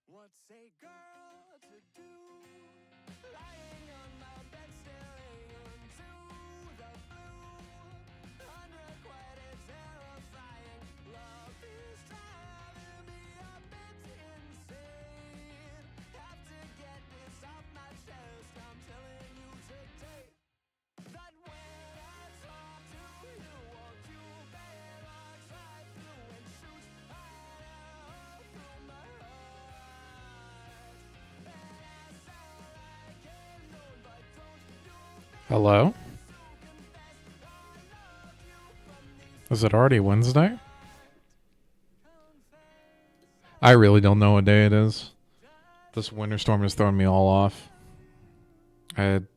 What's a girl to do? Lying on my bed, staring into the blue. Unrequited, terrifying. Love is driving me a bit insane. Have to get this off my chest. I'm telling you today that when I talk to you, won't you barracks right through and shoot right out through my heart. Hello? Is it already Wednesday? I really don't know what day it is. This winter storm has thrown me all off. I had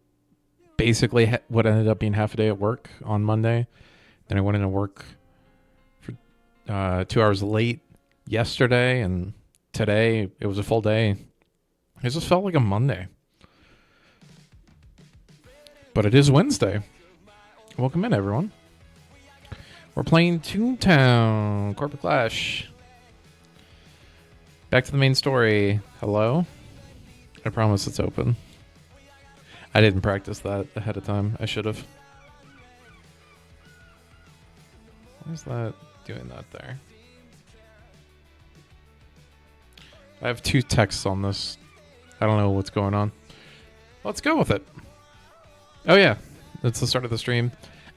basically what ended up being half a day at work on Monday. Then I went into work for 2 hours late yesterday, and today it was a full day. It just felt like a Monday. But it is Wednesday. Welcome in, everyone. We're playing Toontown Corporate Clash. Back to the main story. Hello? I promise it's open. I didn't practice that ahead of time. I should have. Why is that doing that there? I have two texts on this. I don't know what's going on. Let's go with it. Oh yeah, it's the start of the stream.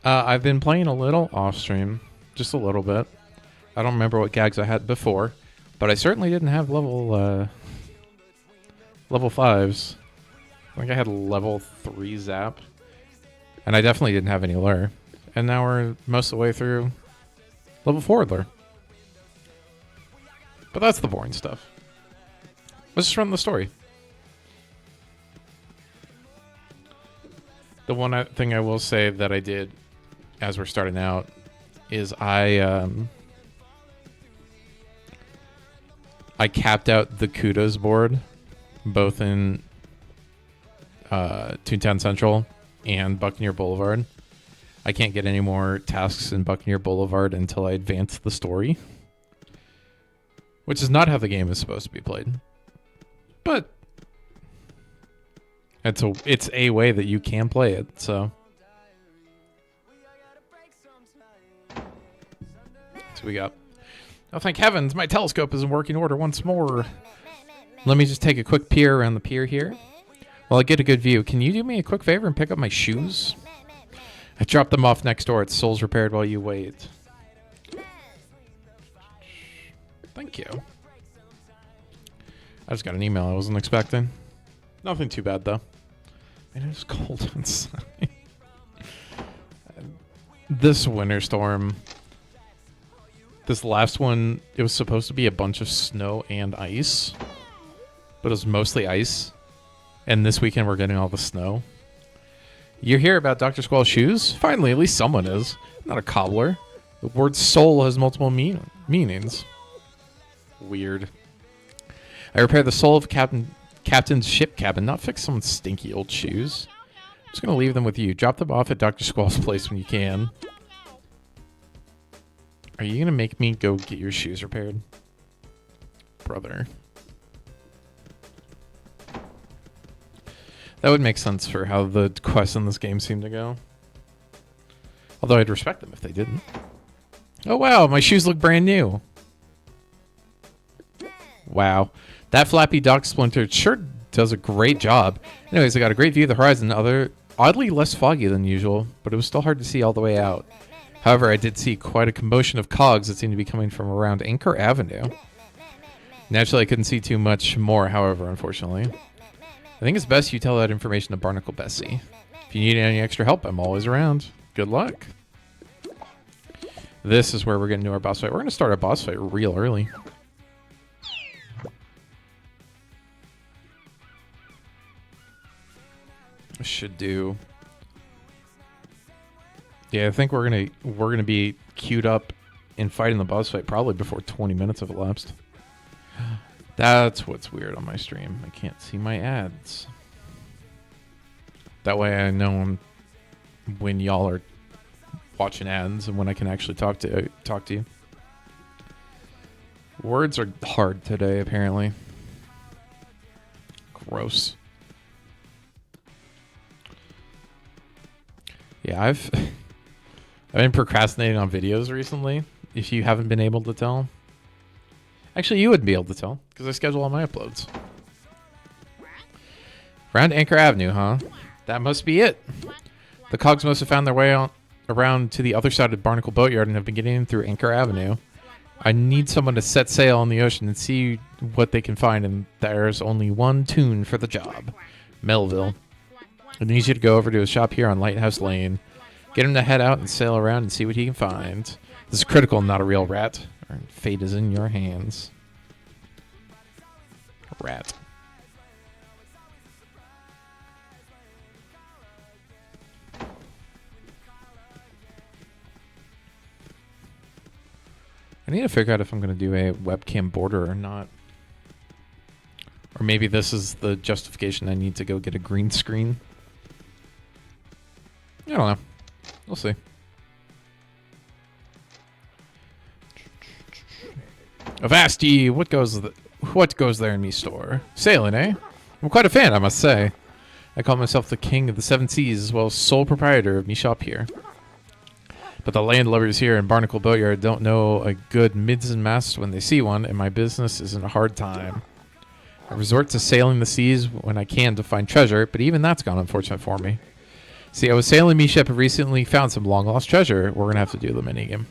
I've been playing a little off stream, just a little bit. I don't remember what gags I had before, but I certainly didn't have level 5s. I think I had level 3 zap, and I definitely didn't have any lure. And now we're most of the way through level 4 lure. But that's the boring stuff. Let's just run the story. The one thing I will say that I did as we're starting out is I capped out the kudos board both in Toontown Central and Buccaneer Boulevard. I can't get any more tasks in Buccaneer Boulevard until I advance the story, which is not how the game is supposed to be played. But it's a way that you can play it, so. So we got. Oh, thank heavens, my telescope is in working order once more. Let me just take a quick peer around the pier here. While I get a good view, can you do me a quick favor and pick up my shoes? I dropped them off next door at Soul's Repaired while you wait. Thank you. I just got an email I wasn't expecting. Nothing too bad, though. Man, it was cold inside. This winter storm, this last one, it was supposed to be a bunch of snow and ice, but it was mostly ice. And this weekend, we're getting all the snow. You hear about Dr. Squall's shoes? Finally, at least someone is. Not a cobbler. The word soul has multiple meanings. Weird. I repaired the sole of Captain's ship cabin, not fix someone's stinky old shoes. Just gonna leave them with you. Drop them off at Dr. Squall's place when you can. Are you gonna make me go get your shoes repaired? Brother. That would make sense for how the quests in this game seem to go. Although I'd respect them if they didn't. Oh wow, my shoes look brand new. Wow. That flappy dock splinter sure does a great job. Anyways, I got a great view of the horizon, oddly less foggy than usual, but it was still hard to see all the way out. However, I did see quite a commotion of cogs that seemed to be coming from around Anchor Avenue. Naturally, I couldn't see too much more, however, unfortunately. I think it's best you tell that information to Barnacle Bessie. If you need any extra help, I'm always around. Good luck. This is where we're getting to our boss fight. We're going to start our boss fight real early. Should do. Yeah, I think we're gonna be queued up and fighting the boss fight probably before 20 minutes have elapsed. That's what's weird on my stream. I can't see my ads. That way I know when y'all are watching ads and when I can actually talk to you. Words are hard today, apparently. Gross. Yeah, I've been procrastinating on videos recently, if you haven't been able to tell. Actually, you would be able to tell, because I schedule all my uploads. Around Anchor Avenue, huh? That must be it. The cogs must have found their way around to the other side of Barnacle Boatyard and have been getting in through Anchor Avenue. I need someone to set sail on the ocean and see what they can find, and there's only one tune for the job. Melville. I need you to go over to his shop here on Lighthouse Lane. Get him to head out and sail around and see what he can find. This is critical, not a real rat. Fate is in your hands. Rat. I need to figure out if I'm going to do a webcam border or not. Or maybe this is the justification I need to go get a green screen. I don't know. We'll see. Avasti, what goes there in me store? Sailing, eh? I'm quite a fan, I must say. I call myself the king of the seven seas, as well as sole proprietor of me shop here. But the landlubbers here in Barnacle Boatyard don't know a good mids and masts when they see one, and my business is in a hard time. I resort to sailing the seas when I can to find treasure, but even that's gone unfortunate for me. See, I was sailing me ship and recently found some long-lost treasure. We're going to have to do the minigame.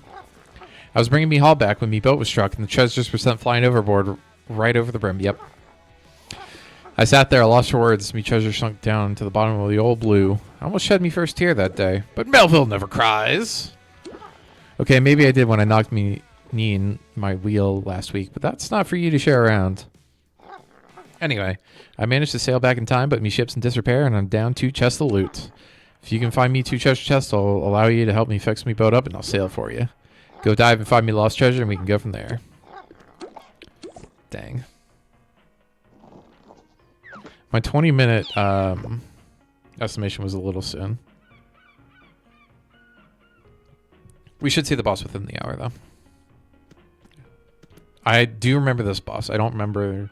I was bringing me haul back when me boat was struck, and the treasures were sent flying overboard right over the brim. Yep. I sat there, lost for words. Me treasure sunk down to the bottom of the old blue. I almost shed me first tear that day. But Melville never cries. Okay, maybe I did when I knocked me knee in my wheel last week, but that's not for you to share around. Anyway, I managed to sail back in time, but me ship's in disrepair, and I'm down 2 chests of loot. If you can find me 2 treasure chests, I'll allow you to help me fix me boat up, and I'll sail for you. Go dive and find me lost treasure, and we can go from there. Dang. My 20-minute estimation was a little soon. We should see the boss within the hour, though. I do remember this boss. I don't remember...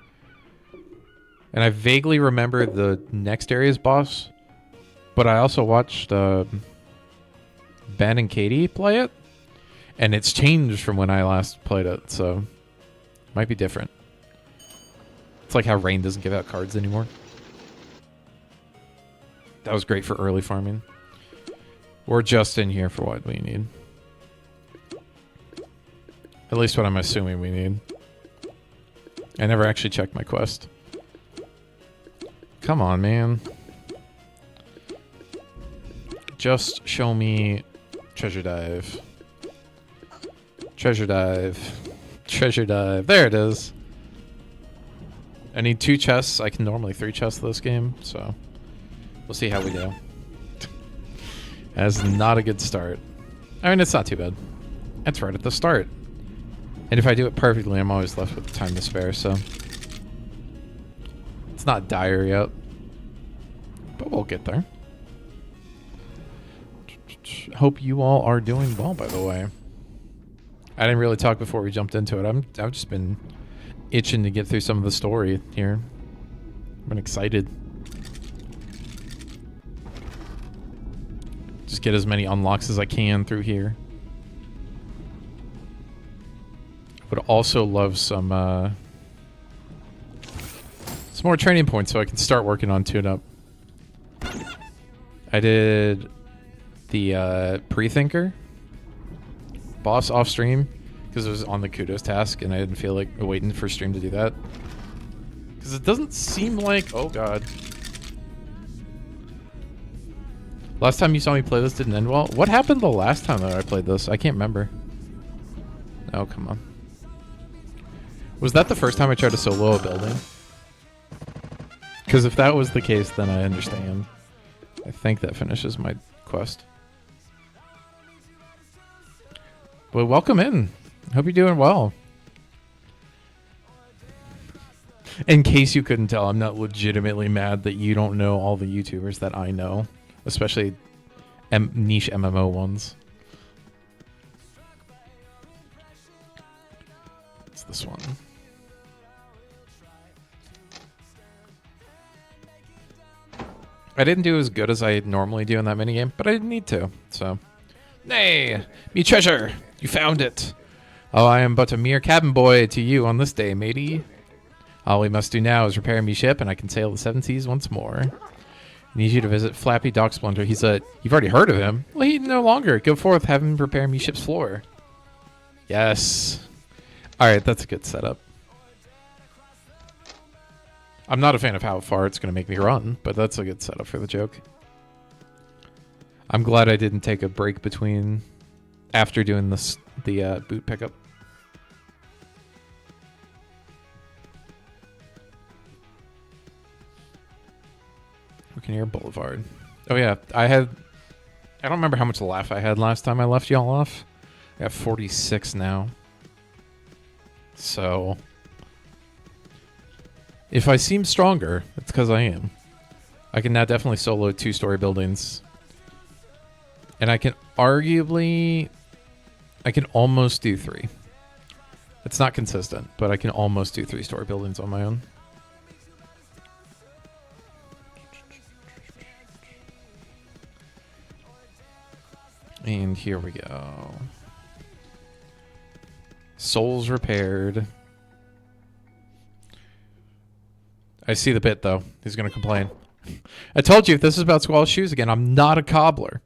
And I vaguely remember the next area's boss. But I also watched Ben and Katie play it. And it's changed from when I last played it, so... Might be different. It's like how Rain doesn't give out cards anymore. That was great for early farming. We're just in here for what we need. At least what I'm assuming we need. I never actually checked my quest. Come on, man. Just show me treasure dive. Treasure dive. Treasure dive. There it is. I need 2 chests. I can normally 3 chests this game, so we'll see how we do. That's not a good start. I mean, it's not too bad. It's right at the start. And if I do it perfectly, I'm always left with time to spare, so it's not dire yet. But we'll get there. Hope you all are doing well, by the way. I didn't really talk before we jumped into it. I've just been itching to get through some of the story here. I've been excited. Just get as many unlocks as I can through here. Would also love some more training points so I can start working on tune-up. I did the pre-thinker boss off stream because it was on the kudos task and I didn't feel like waiting for stream to do that. Because it doesn't seem like... Oh god. Last time you saw me play this didn't end well. What happened the last time that I played this? I can't remember. Oh, come on. Was that the first time I tried to solo a building? Because if that was the case, then I understand. I think that finishes my quest. Well, welcome in. Hope you're doing well. In case you couldn't tell, I'm not legitimately mad that you don't know all the YouTubers that I know. Especially niche MMO ones. It's this one. I didn't do as good as I normally do in that minigame, but I didn't need to, so. Nay, me treasure, you found it. Oh, I am but a mere cabin boy to you on this day, matey. All we must do now is repair me ship, and I can sail the seven seas once more. I need you to visit Flappy Dock Splinter. He said, you've already heard of him? Well, he no longer. Go forth, have him repair me ship's floor. Yes. Alright, that's a good setup. I'm not a fan of how far it's going to make me run, but that's a good setup for the joke. I'm glad I didn't take a break between... after doing this, the boot pickup. Buccaneer Boulevard. Oh yeah, I don't remember how much laugh I had last time I left y'all off. I got 46 now. So... if I seem stronger, it's because I am. I can now definitely solo 2-story buildings. And I can arguably... I can almost do 3. It's not consistent, but I can almost do 3-story buildings on my own. And here we go. Souls repaired. I see the bit, though. He's going to complain. I told you if this is about Squall's shoes again, I'm not a cobbler.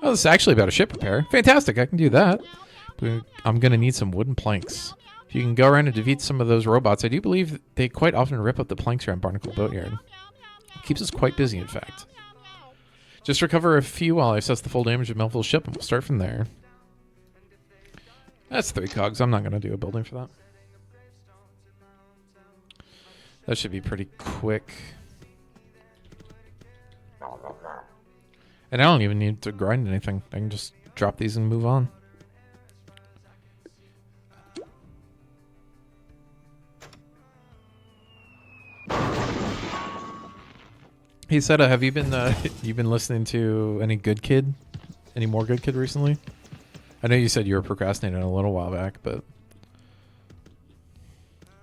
Oh, this is actually about a ship repair. Fantastic, I can do that. But I'm going to need some wooden planks. If you can go around and defeat some of those robots, I do believe they quite often rip up the planks around Barnacle Boatyard. It keeps us quite busy, in fact. Just recover a few while I assess the full damage of Melville's ship, and we'll start from there. That's 3 cogs. I'm not going to do a building for that. That should be pretty quick. And I don't even need to grind anything. I can just drop these and move on. He said, "Have you been listening to any Good Kid? Any more Good Kid recently?" I know you said you were procrastinating a little while back, but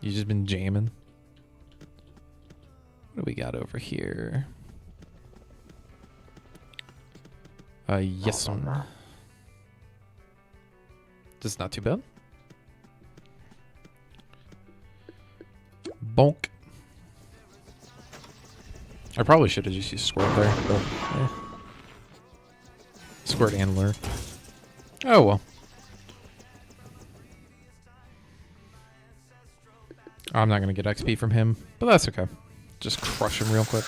you just been jamming. What do we got over here? Yes one. Just not too bad. Bonk. I probably should have just used squirt there, but squirt and lure. Oh well. I'm not gonna get XP from him, but that's okay. Just crush him real quick.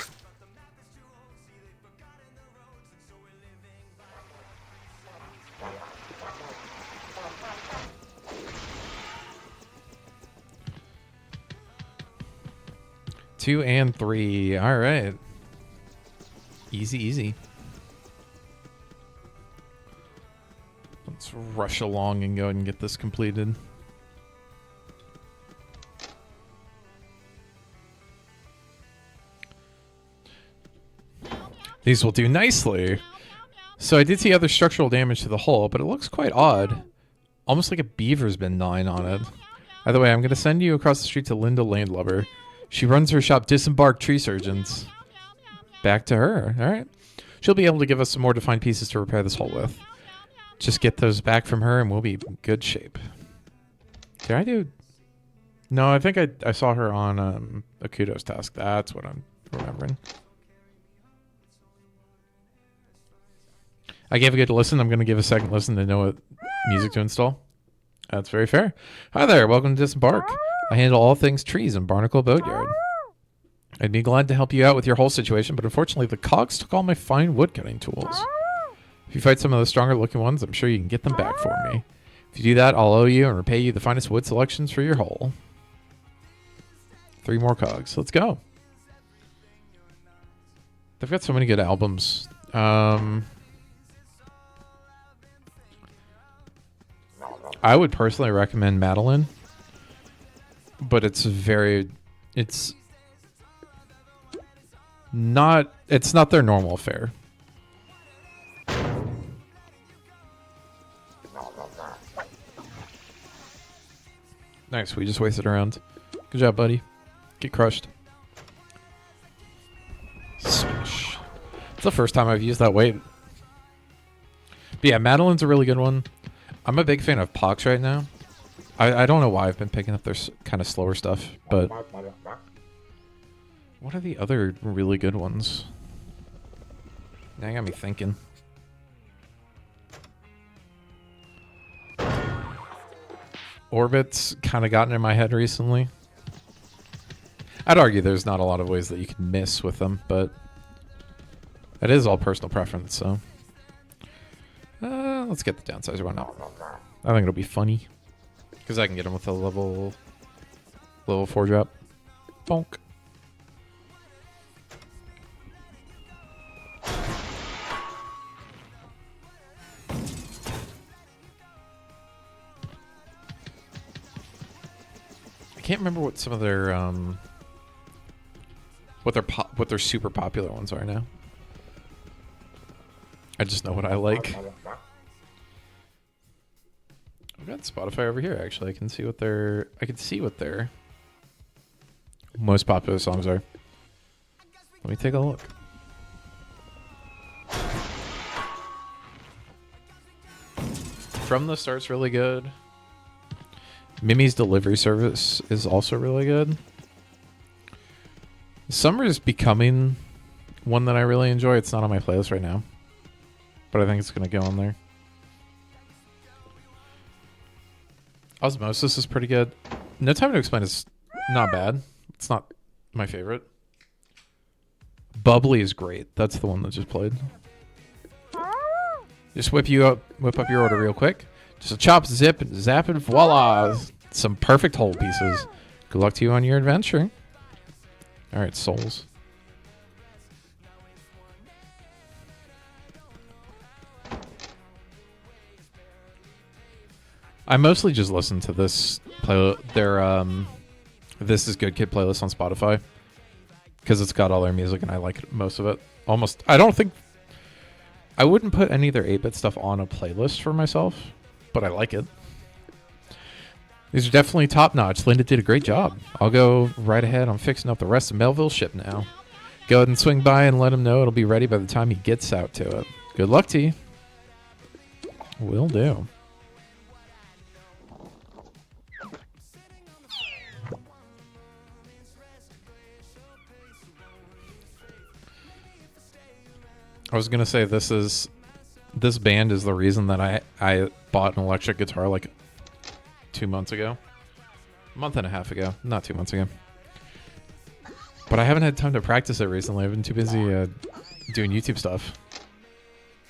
Two and 3. All right. Easy, easy. Let's rush along and go ahead and get this completed. These will do nicely. So I did see other structural damage to the hull, but it looks quite odd. Almost like a beaver's been gnawing on it. Either way, I'm going to send you across the street to Linda Landlubber. She runs her shop, Disembark Tree Surgeons. Back to her. All right. She'll be able to give us some more defined pieces to repair this hull with. Just get those back from her and we'll be in good shape. Did I do... No, I think I saw her on a kudos task. That's what I'm remembering. I gave a good listen. I'm going to give a second listen to know what music to install. That's very fair. Hi there. Welcome to Disembark. I handle all things trees in Barnacle Boatyard. I'd be glad to help you out with your whole situation, but unfortunately the cogs took all my fine wood cutting tools. If you fight some of the stronger looking ones, I'm sure you can get them back for me. If you do that, I'll owe you and repay you the finest wood selections for your hull. 3 more cogs. Let's go. They've got so many good albums. I would personally recommend Madeline, but it's not their normal fare. Nice, we just wasted a round. Good job, buddy. Get crushed. Smash. It's the first time I've used that weight. But yeah, Madeline's a really good one. I'm a big fan of Pox right now. I don't know why I've been picking up their kind of slower stuff, but... What are the other really good ones? Now you got me thinking. Orbit's kind of gotten in my head recently. I'd argue there's not a lot of ways that you can miss with them, but it is all personal preference, so... let's get the downsizer one out. I think it'll be funny. Because I can get him with a level 4 drop. Bonk. I can't remember what some of their what their super popular ones are now. I just know what I like. I've got Spotify over here actually. I can see what their most popular songs are. Let me take a look. From the Start's really good. Mimi's Delivery Service is also really good. Summer is becoming one that I really enjoy. It's not on my playlist right now, but I think it's going to go on there. Osmosis is pretty good. No Time to Explain is not bad. It's not my favorite. Bubbly is great. That's the one that just played. Just whip up your order real quick. Just a chop, zip, and zap, and voila! Some perfect hole pieces. Good luck to you on your adventure. Alright, souls. I mostly just listen to this their This Is Good Kid playlist on Spotify because it's got all their music and I like most of it. Almost. I wouldn't put any of their 8-bit stuff on a playlist for myself, but I like it. These are definitely top notch. Linda did a great job. I'll go right ahead. I'm fixing up the rest of Melville's ship now. Go ahead and swing by and let him know it'll be ready by the time he gets out to it. Good luck to you. Will do. I was gonna say this band is the reason that I bought an electric guitar like 2 months ago. A month and a half ago. Not 2 months ago. But I haven't had time to practice it recently. I've been too busy doing YouTube stuff.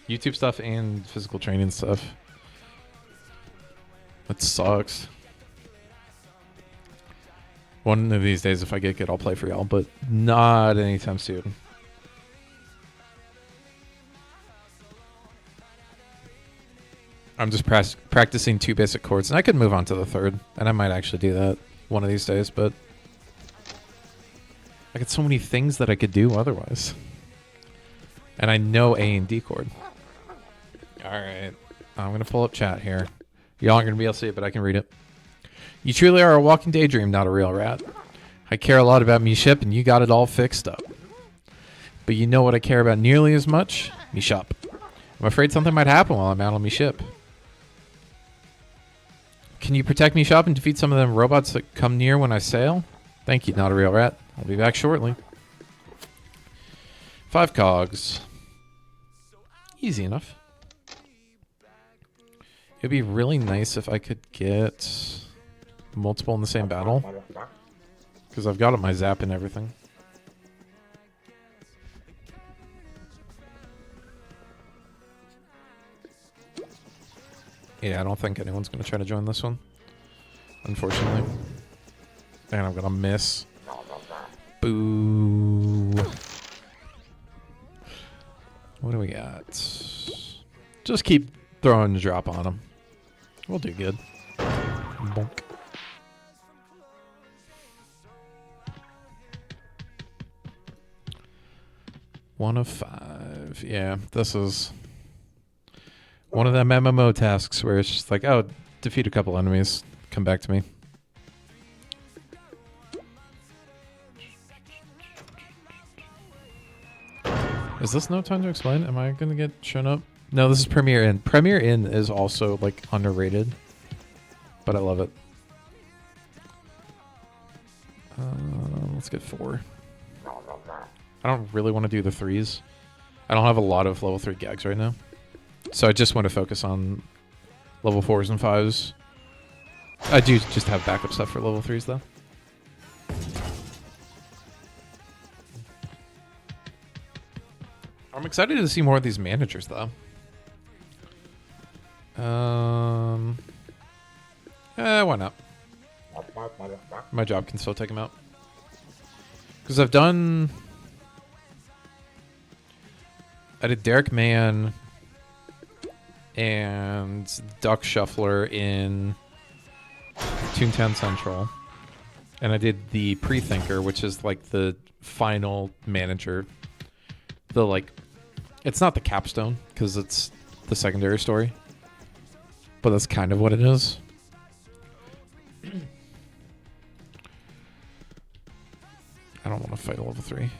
YouTube stuff and physical training stuff. That sucks. One of these days, if I get good, I'll play for y'all, but not anytime soon. I'm just practicing 2 basic chords, and I could move on to the 3rd, and I might actually do that one of these days, but I got so many things that I could do otherwise. And I know A and D chord. All right. I'm going to pull up chat here. Y'all aren't going to be able to see it, but I can read it. You truly are a walking daydream, not a real rat. I care a lot about me ship, and you got it all fixed up. But you know what I care about nearly as much? Me shop. I'm afraid something might happen while I'm out on me ship. Can you protect me shop and defeat some of them robots that come near when I sail? Thank you, not a real rat. I'll be back shortly. 5 cogs. Easy enough. It'd be really nice if I could get multiple in the same battle. Because I've got my zap and everything. Yeah, I don't think anyone's going to try to join this one. Unfortunately. And I'm going to miss. Boo. What do we got? Just keep throwing the drop on them. We'll do good. Bonk. One of 5. Yeah, this is one of them MMO tasks where it's just like, oh, defeat a couple enemies, come back to me. Is this no time to explain? Am I gonna get shown up? No, this is Premier Inn. Premier Inn is also like underrated, but I love it. Let's get 4. I don't really want to do the 3s. I don't have a lot of level 3 gags right now. So I just want to focus on level 4s and 5s. I do just have backup stuff for level 3s though. I'm excited to see more of these managers though. Why not? My job can still take them out. Because I did Derek Mann and Duck Shuffler in Toontown Central. And I did the Pre-Thinker, which is like the final manager. The like, it's not the capstone because it's the secondary story. But that's kind of what it is. I don't want to fight a level 3.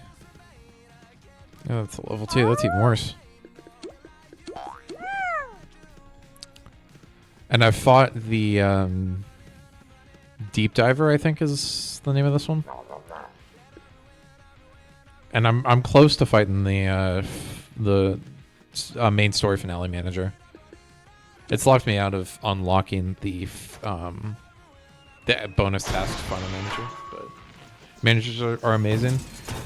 Yeah, that's a level 2. That's even worse. And I fought the Deep Diver, I think is the name of this one. And I'm close to fighting the main story finale manager. It's locked me out of unlocking the bonus task final manager. But managers are amazing.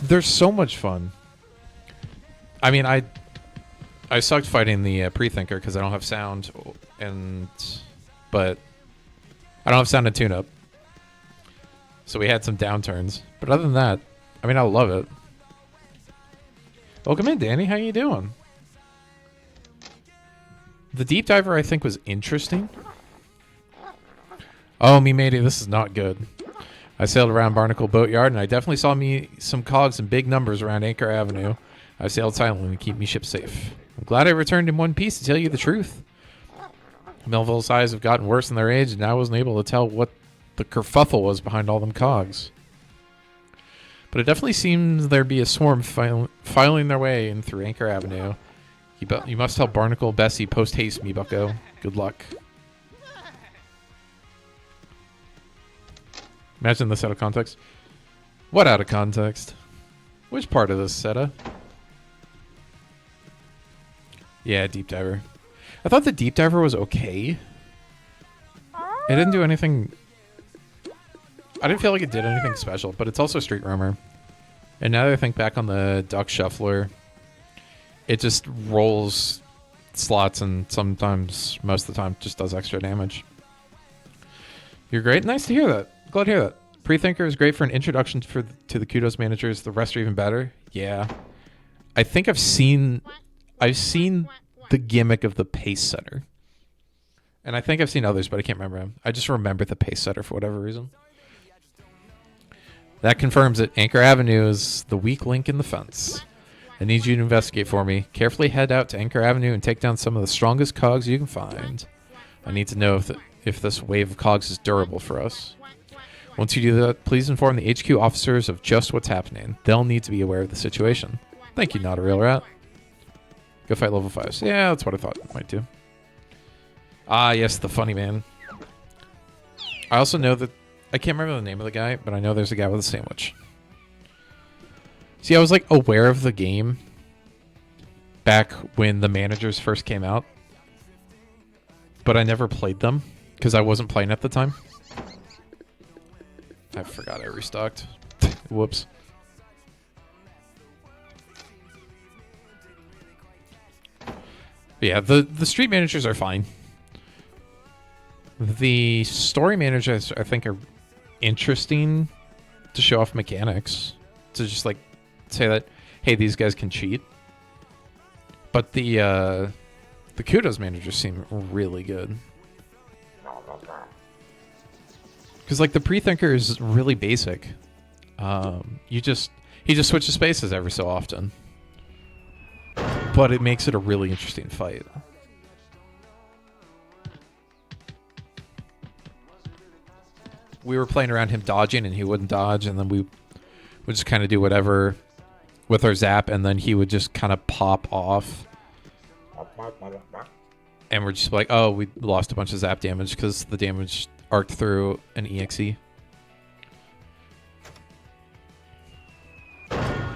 They're so much fun. I mean, I sucked fighting the Pre-Thinker because I don't have sound, but I don't have sound and tune-up. So we had some downturns. But other than that, I mean, I love it. Welcome in, Danny. How you doing? The Deep Diver, I think, was interesting. Oh, me matey, this is not good. I sailed around Barnacle Boatyard, and I definitely saw me some cogs in big numbers around Anchor Avenue. I sailed silently to keep me ship safe. I'm glad I returned in one piece to tell you the truth. Melville's eyes have gotten worse in their age, and I wasn't able to tell what the kerfuffle was behind all them cogs. But it definitely seems there'd be a swarm filing their way in through Anchor Avenue. You must tell Barnacle Bessie post-haste me, bucko. Good luck. Imagine this out of context. What out of context? Which part of this, Seta? Yeah, Deep Diver. I thought the Deep Diver was okay. It didn't do anything... I didn't feel like it did anything special, but it's also Street Roamer. And now that I think back on the Duck Shuffler, it just rolls slots and sometimes, most of the time, just does extra damage. You're great. Nice to hear that. Glad to hear that. Pre-Thinker is great for an introduction to the Kudos managers. The rest are even better. Yeah. I think I've seen the gimmick of the pace setter. And I think I've seen others, but I can't remember them. I just remember the pace setter for whatever reason. That confirms that Anchor Avenue is the weak link in the fence. I need you to investigate for me. Carefully head out to Anchor Avenue and take down some of the strongest cogs you can find. I need to know if this wave of cogs is durable for us. Once you do that, please inform the HQ officers of just what's happening. They'll need to be aware of the situation. Thank you, not a real rat. Go fight level 5s. Yeah, that's what I thought it might do. Ah, yes, the funny man. I also know that... I can't remember the name of the guy, but I know there's a guy with a sandwich. See, I was like aware of the game back when the managers first came out, but I never played them because I wasn't playing at the time. I forgot I restocked. Whoops. But yeah, the street managers are fine. The story managers, I think, are interesting to show off mechanics. To just like say that, hey, these guys can cheat. But the kudos managers seem really good. Because like the pre-thinker is really basic. He just switches spaces every so often. But it makes it a really interesting fight. We were playing around him dodging and he wouldn't dodge, and then we would just kind of do whatever with our zap, and then he would just kind of pop off. And we're just like, oh, we lost a bunch of zap damage because the damage arced through an EXE.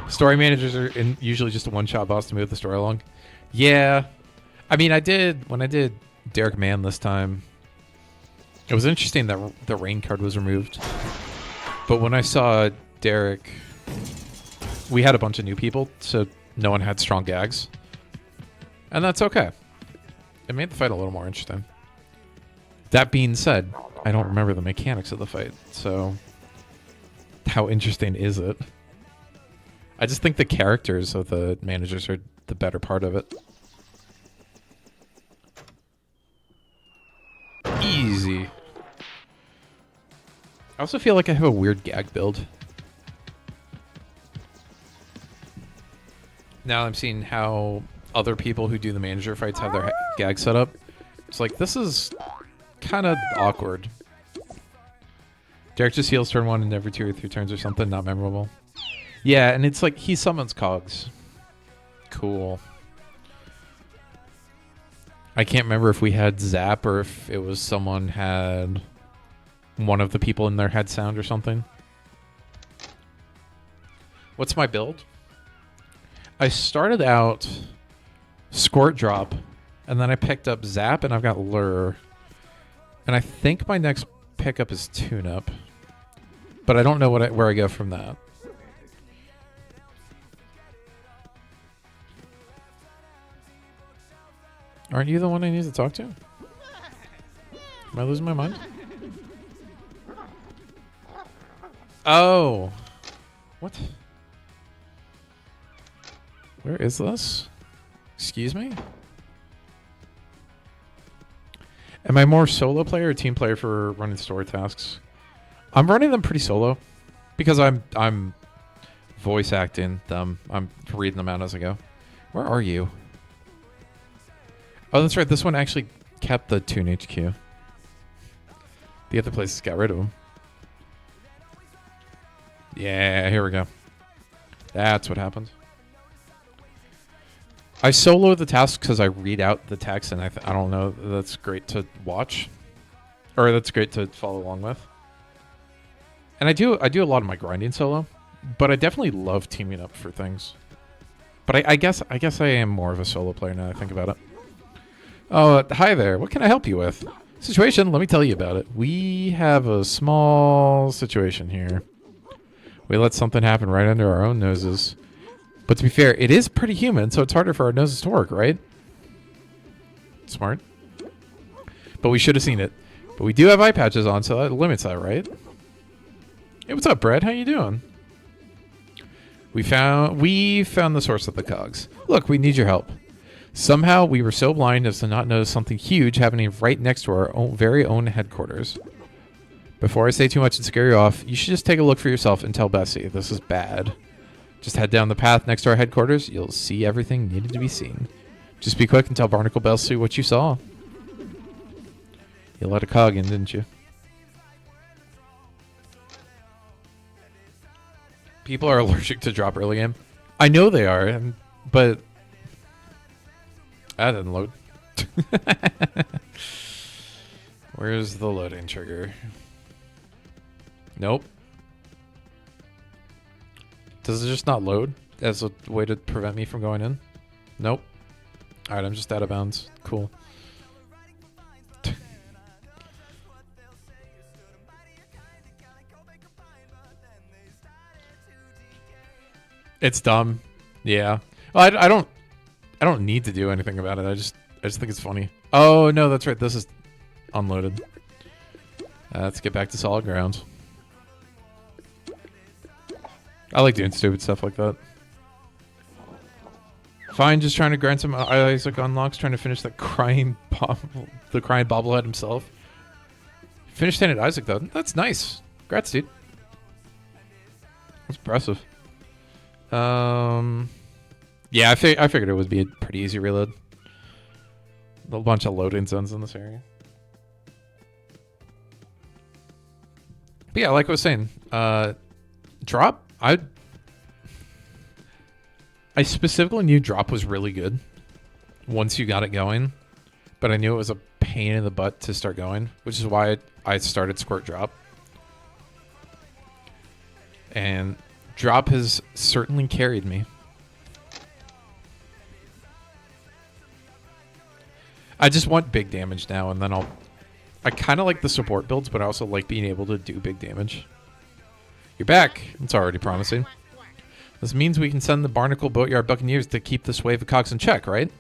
Story managers are usually just a one-shot boss to move the story along. Yeah. I mean, when I did Derek Mann this time, it was interesting that the rain card was removed. But when I saw Derek, we had a bunch of new people, so no one had strong gags. And that's okay. It made the fight a little more interesting. That being said, I don't remember the mechanics of the fight, so how interesting is it? I just think the characters of the managers are the better part of it. Easy. I also feel like I have a weird gag build. Now I'm seeing how other people who do the manager fights have their gag set up. It's like, this is kind of awkward. Derek just heals turn 1 and every 2 or 3 turns or something. Not memorable. Yeah, and it's like he summons cogs. Cool. I can't remember if we had zap or if it was someone had one of the people in there had sound or something. What's my build? I started out Squirt Drop, and then I picked up Zap, and I've got Lure. And I think my next pickup is Tune Up. But I don't know where I go from that. Aren't you the one I need to talk to? Am I losing my mind? Oh. What? Where is this? Excuse me? Am I more solo player or team player for running story tasks? I'm running them pretty solo because I'm voice acting them. I'm reading them out as I go. Where are you? Oh, that's right. This one actually kept the Toon HQ. The other places got rid of them. Yeah, here we go. That's what happens. I solo the tasks because I read out the text, and I don't know. That's great to watch, or that's great to follow along with. And I do a lot of my grinding solo, but I definitely love teaming up for things. But I guess I am more of a solo player now that I think about it. Oh, hi there. What can I help you with? Situation, let me tell you about it. We have a small situation here. We let something happen right under our own noses. But to be fair, it is pretty human, so it's harder for our noses to work, right? Smart. But we should have seen it. But we do have eye patches on, so that limits that, right? Hey, what's up, Brad? How you doing? We found the source of the cogs. Look, we need your help. Somehow we were so blind as to not notice something huge happening right next to our very own headquarters. Before I say too much and scare you off, you should just take a look for yourself and tell Bessie. This is bad. Just head down the path next to our headquarters. You'll see everything needed to be seen. Just be quick and tell Barnacle Bellsue what you saw. You let a cog in, didn't you? People are allergic to drop early game. I know they are, but that didn't load. Where's the loading trigger? Nope. Does it just not load as a way to prevent me from going in? Nope. Alright, I'm just out of bounds. Cool. It's dumb. Yeah. Well, I don't need to do anything about it. I just think it's funny. Oh no, that's right. This is unloaded. Let's get back to solid ground. I like doing stupid stuff like that. Fine, just trying to grind some Isaac unlocks, trying to finish the crying bobblehead himself. Finished handed Isaac though. That's nice. Congrats, dude. That's impressive. Yeah, I figured it would be a pretty easy reload. A bunch of loading zones in this area. But yeah, like I was saying, drop. I specifically knew drop was really good once you got it going, but I knew it was a pain in the butt to start going, which is why I started squirt drop. And drop has certainly carried me. I just want big damage now, and then I kind of like the support builds, but I also like being able to do big damage. You're back. It's already promising. This means we can send the Barnacle Boatyard Buccaneers to keep this wave of cogs in check, right?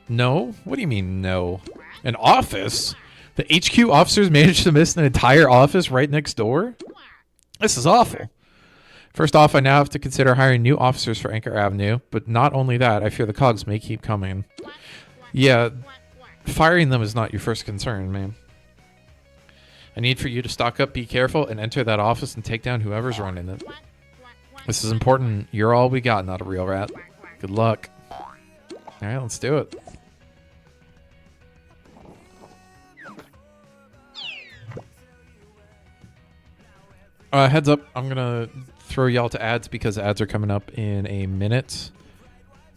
No? What do you mean, no? An office? The HQ officers managed to miss an entire office right next door? This is awful. First off, I now have to consider hiring new officers for Anchor Avenue, but not only that, I fear the cogs may keep coming. Yeah, firing them is not your first concern, man. I need for you to stock up, be careful, and enter that office and take down whoever's running it. This is important. You're all we got, not a real rat. Good luck. Alright, let's do it. Heads up, I'm gonna throw y'all to ads because ads are coming up in a minute.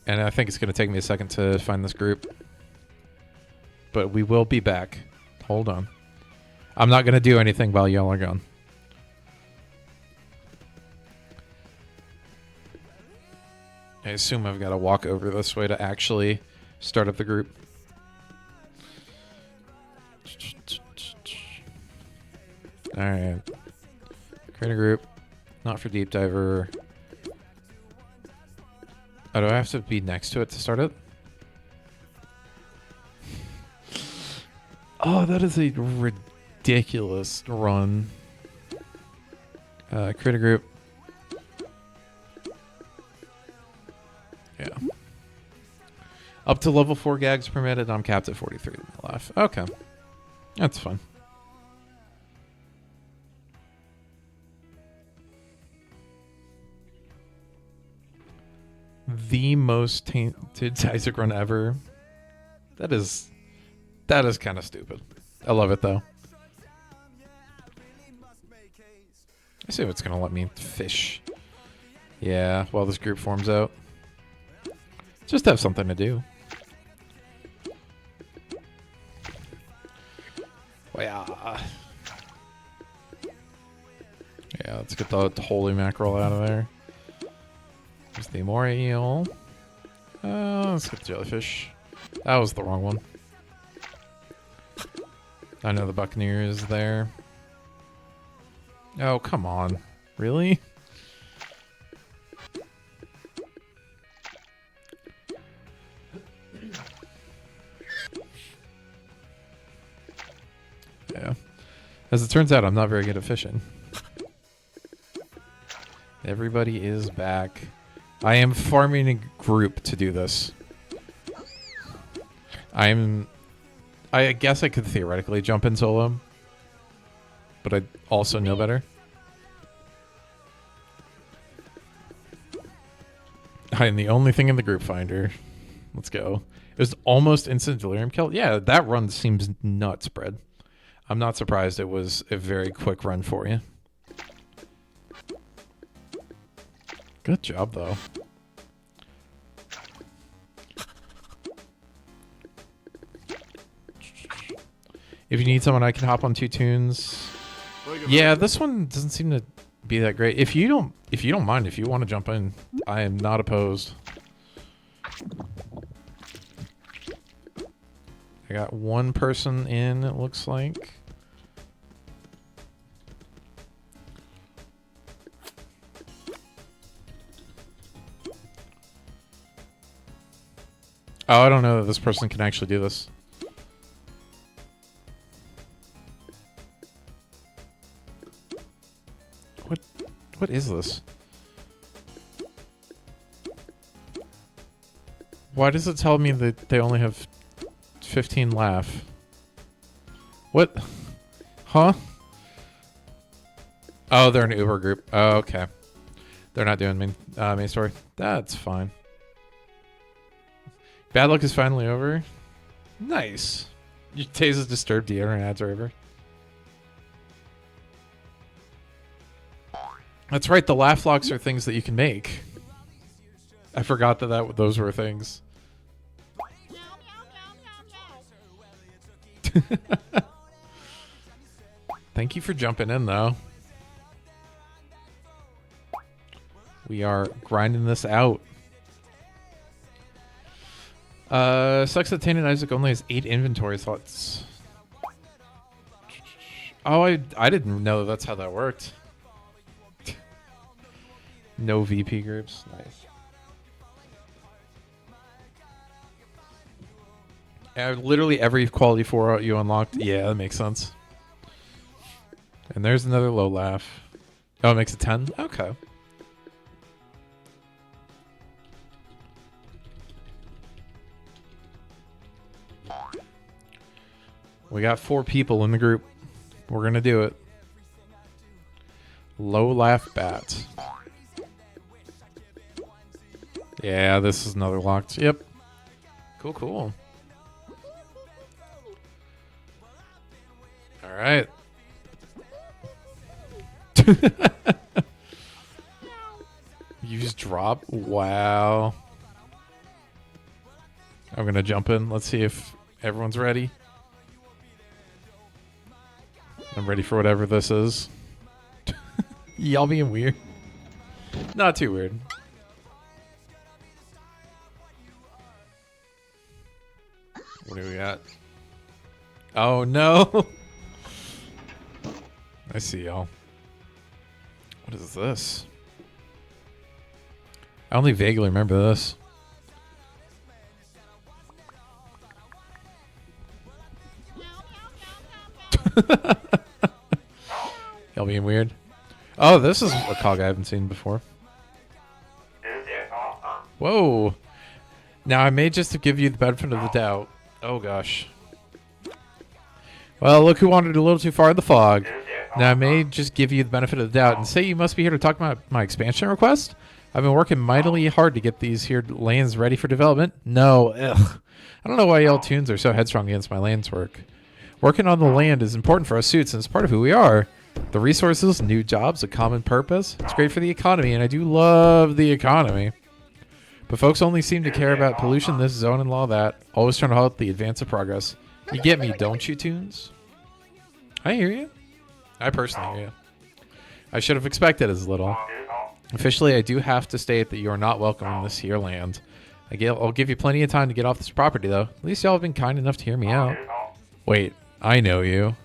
And I think it's gonna take me a second to find this group. But we will be back. Hold on. I'm not gonna do anything while y'all are gone. I assume I've got to walk over this way to actually start up the group. Alright. Create a group. Not for Deep Diver. Oh, do I have to be next to it to start it? Oh, that is a ridiculous run. Create a group. Yeah. Up to level 4 gags permitted. I'm capped at 43 in my life. Okay. That's fine. The most tainted Isaac run ever. That is kind of stupid. I love it though. I see if it's gonna let me fish. Yeah, while this group forms out. Just have something to do. Well, yeah, let's get the holy mackerel out of there. There's the more eel. Let's get the jellyfish. That was the wrong one. I know the Buccaneer is there. Oh, come on. Really? Yeah. As it turns out, I'm not very good at fishing. Everybody is back. I am farming a group to do this. I guess I could theoretically jump in solo, but I also know better. I'm the only thing in the group finder. Let's go. It was almost instant delirium kill. Yeah, that run seems nuts, Brad. I'm not surprised it was a very quick run for you. Good job, though. If you need someone, I can hop on 2 tunes. Yeah, this one doesn't seem to be that great. If you don't mind, if you want to jump in, I am not opposed. I got one person in, it looks like. Oh, I don't know that this person can actually do this. What is this? Why does it tell me that they only have 15 laugh? What? Huh? Oh, they're an Uber group. Oh, okay. They're not doing main story. That's fine. Bad luck is finally over. Nice. Your days of disturbed deodorant ads are over. That's right. The laugh locks are things that you can make. I forgot that those were things. Thank you for jumping in, though. We are grinding this out. Sucks that Tainted Isaac only has 8 inventory slots. Oh, I didn't know that's how that worked. No VP groups. Nice. Literally every quality 4 you unlocked. Yeah, that makes sense. And there's another low laugh. Oh, it makes it 10? Okay. We got 4 people in the group. We're going to do it. Low laugh bat. Yeah, this is another locked. Yep. Cool, cool. All right. You just drop? Wow. I'm going to jump in. Let's see if everyone's ready. I'm ready for whatever this is. Y'all being weird. Not too weird. What do we got? Oh, no. I see y'all. What is this? I only vaguely remember this. Y'all being weird. Oh, this is a cog I haven't seen before. Whoa. Now, I may just to give you the benefit of the doubt. Oh, gosh. Well, look who wandered a little too far in the fog. Now, I may just give you the benefit of the doubt and say you must be here to talk about my expansion request. I've been working mightily hard to get these here lands ready for development. No, ugh. I don't know why y'all tunes are so headstrong against my lands work. Working on the land is important for us suits, and it's part of who we are. The resources, new jobs, a common purpose. It's great for the economy, and I do love the economy. But folks only seem to care about pollution, this zone, and all that. Always trying to halt the advance of progress. You get me, don't you, tunes? I hear you. I personally hear you. I should have expected as little. Officially, I do have to state that you are not welcome in this here land. I'll give you plenty of time to get off this property, though. At least y'all have been kind enough to hear me out. Wait, I know you.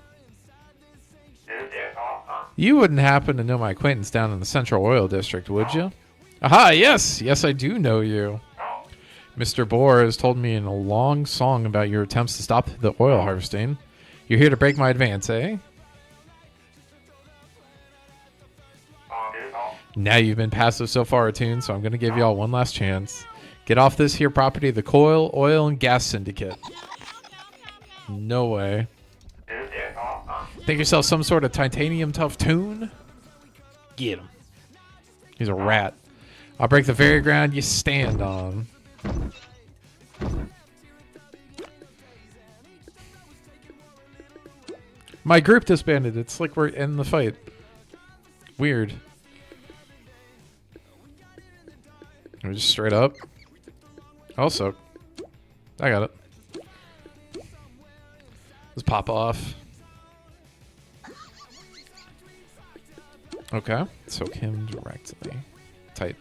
You wouldn't happen to know my acquaintance down in the Central Oil District, would you? Aha, yes! Yes, I do know you. Mr. Bohr has told me in a long song about your attempts to stop the oil harvesting. You're here to break my advance, eh? Now you've been passive so far, Toon, so I'm going to give y'all one last chance. Get off this here property, the Coil, Oil, and Gas Syndicate. No way. Think yourself some sort of titanium tough Toon? Get him. He's a rat. I'll break the very ground you stand on. My group disbanded. It's like we're in the fight. Weird. We're just straight up. Also, I got it. Let's pop off. Okay. Soak him directly. Tight.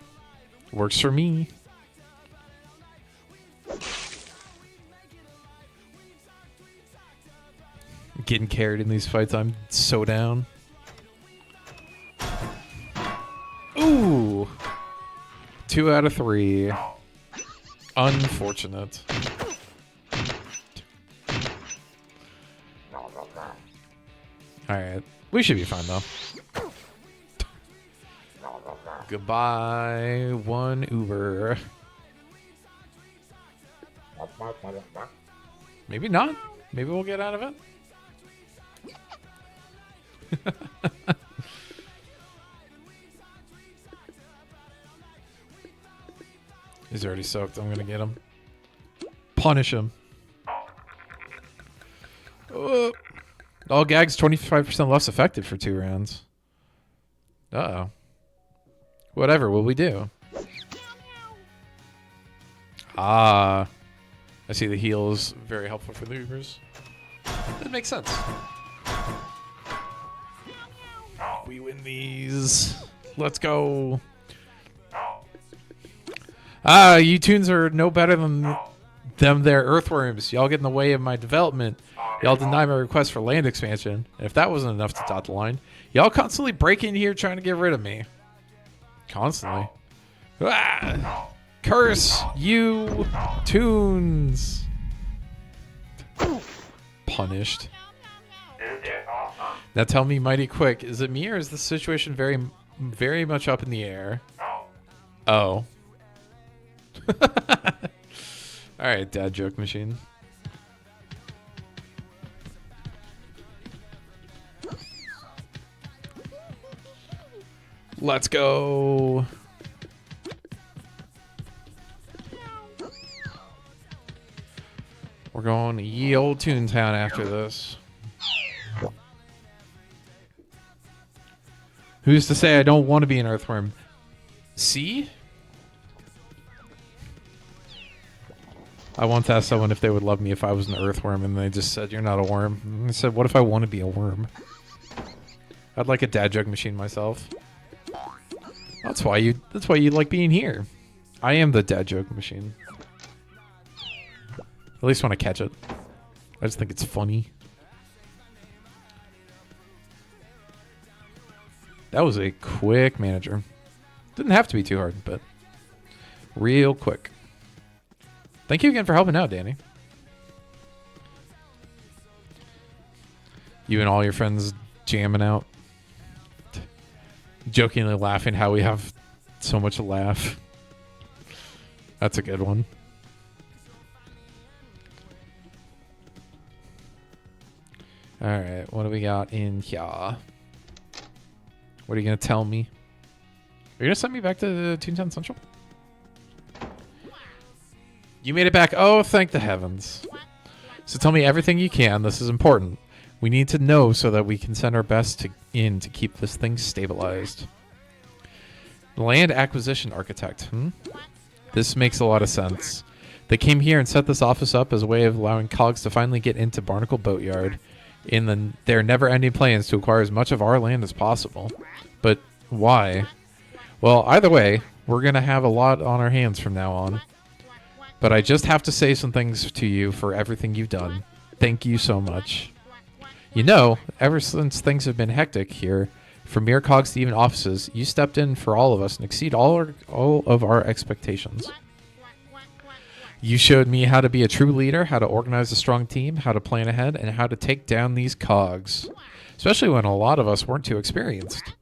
Works for me. Getting carried in these fights, I'm so down. Ooh. 2 out of 3. Unfortunate. Alright. We should be fine, though. Goodbye, one Uber. Maybe not. Maybe we'll get out of it. He's already soaked. I'm gonna get him. Punish him. All gags 25% less effective for 2 rounds. Uh-oh. Whatever will we do? Ah. I see the heal is very helpful for the Ubers. That makes sense. We win these. Let's go. Ah, you tunes are no better than them there earthworms. Y'all get in the way of my development. Y'all deny my request for land expansion. And if that wasn't enough to dot the line, y'all constantly break in here trying to get rid of me. Constantly. Ah! Curse you, tunes. Punished. Now tell me mighty quick, is it me or is the situation very, very much up in the air? Oh. Alright, dad joke machine. Let's go. We're going to ye old Toontown after this. Who's to say I don't want to be an earthworm? See? I once asked someone if they would love me if I was an earthworm, and they just said, "You're not a worm." And I said, "What if I want to be a worm?" I'd like a dad joke machine myself. That's why you like being here. I am the dad joke machine. At least when I catch it. I just think it's funny. That was a quick manager. Didn't have to be too hard, but real quick. Thank you again for helping out, Danny. You and all your friends jamming out. Jokingly laughing how we have so much to laugh. That's a good one. Alright, what do we got in here? What are you going to tell me? Are you going to send me back to Toontown Central? You made it back. Oh, thank the heavens. So tell me everything you can. This is important. We need to know so that we can send our best in to keep this thing stabilized. Land acquisition architect. This makes a lot of sense. They came here and set this office up as a way of allowing cogs to finally get into Barnacle Boatyard in their never-ending plans to acquire as much of our land as possible. But why? Well, either way, we're going to have a lot on our hands from now on. But I just have to say some things to you for everything you've done. Thank you so much. You know, ever since things have been hectic here, from mere cogs to even offices, you stepped in for all of us and exceed all of our expectations. You showed me how to be a true leader, how to organize a strong team, how to plan ahead, and how to take down these cogs. Especially when a lot of us weren't too experienced.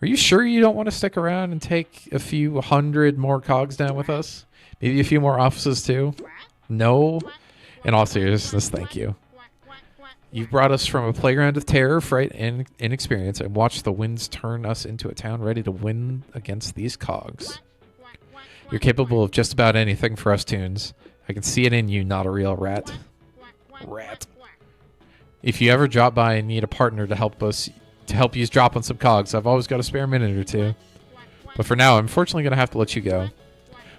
Are you sure you don't want to stick around and take a few hundred more cogs down with us? Maybe a few more offices too? No? In all seriousness, thank you. You've brought us from a playground of terror, fright, and inexperience, and watched the winds turn us into a town ready to win against these cogs. You're capable of just about anything for us toons. I can see it in you, not a real rat. Rat. If you ever drop by and need a partner to help you drop on some cogs, I've always got a spare minute or two. But for now, I'm unfortunately going to have to let you go.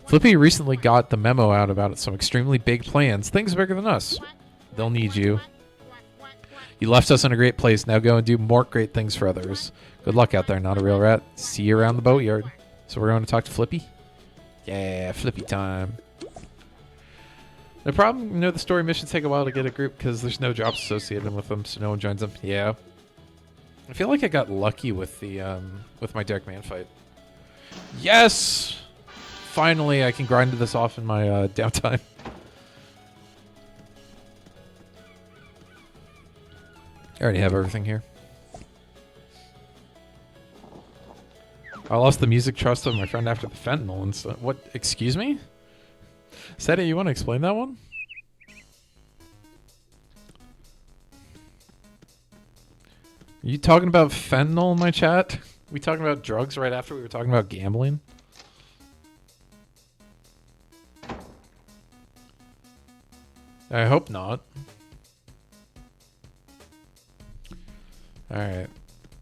Flippy recently got the memo out about some extremely big plans, things bigger than us. They'll need you. You left us in a great place. Now go and do more great things for others. Good luck out there, not a real rat. See you around the boatyard. So we're going to talk to Flippy? Yeah, Flippy time. The problem, the story missions take a while to get a group because there's no jobs associated with them, so no one joins them. Yeah. I feel like I got lucky with the with my Derek Man fight. Yes! Finally, I can grind this off in my downtime. I already have everything here. I lost the music trust of my friend after the fentanyl and stuff. What? Excuse me? Seti, you want to explain that one? Are you talking about fentanyl in my chat? We talking about drugs right after we were talking about gambling? I hope not. Alright.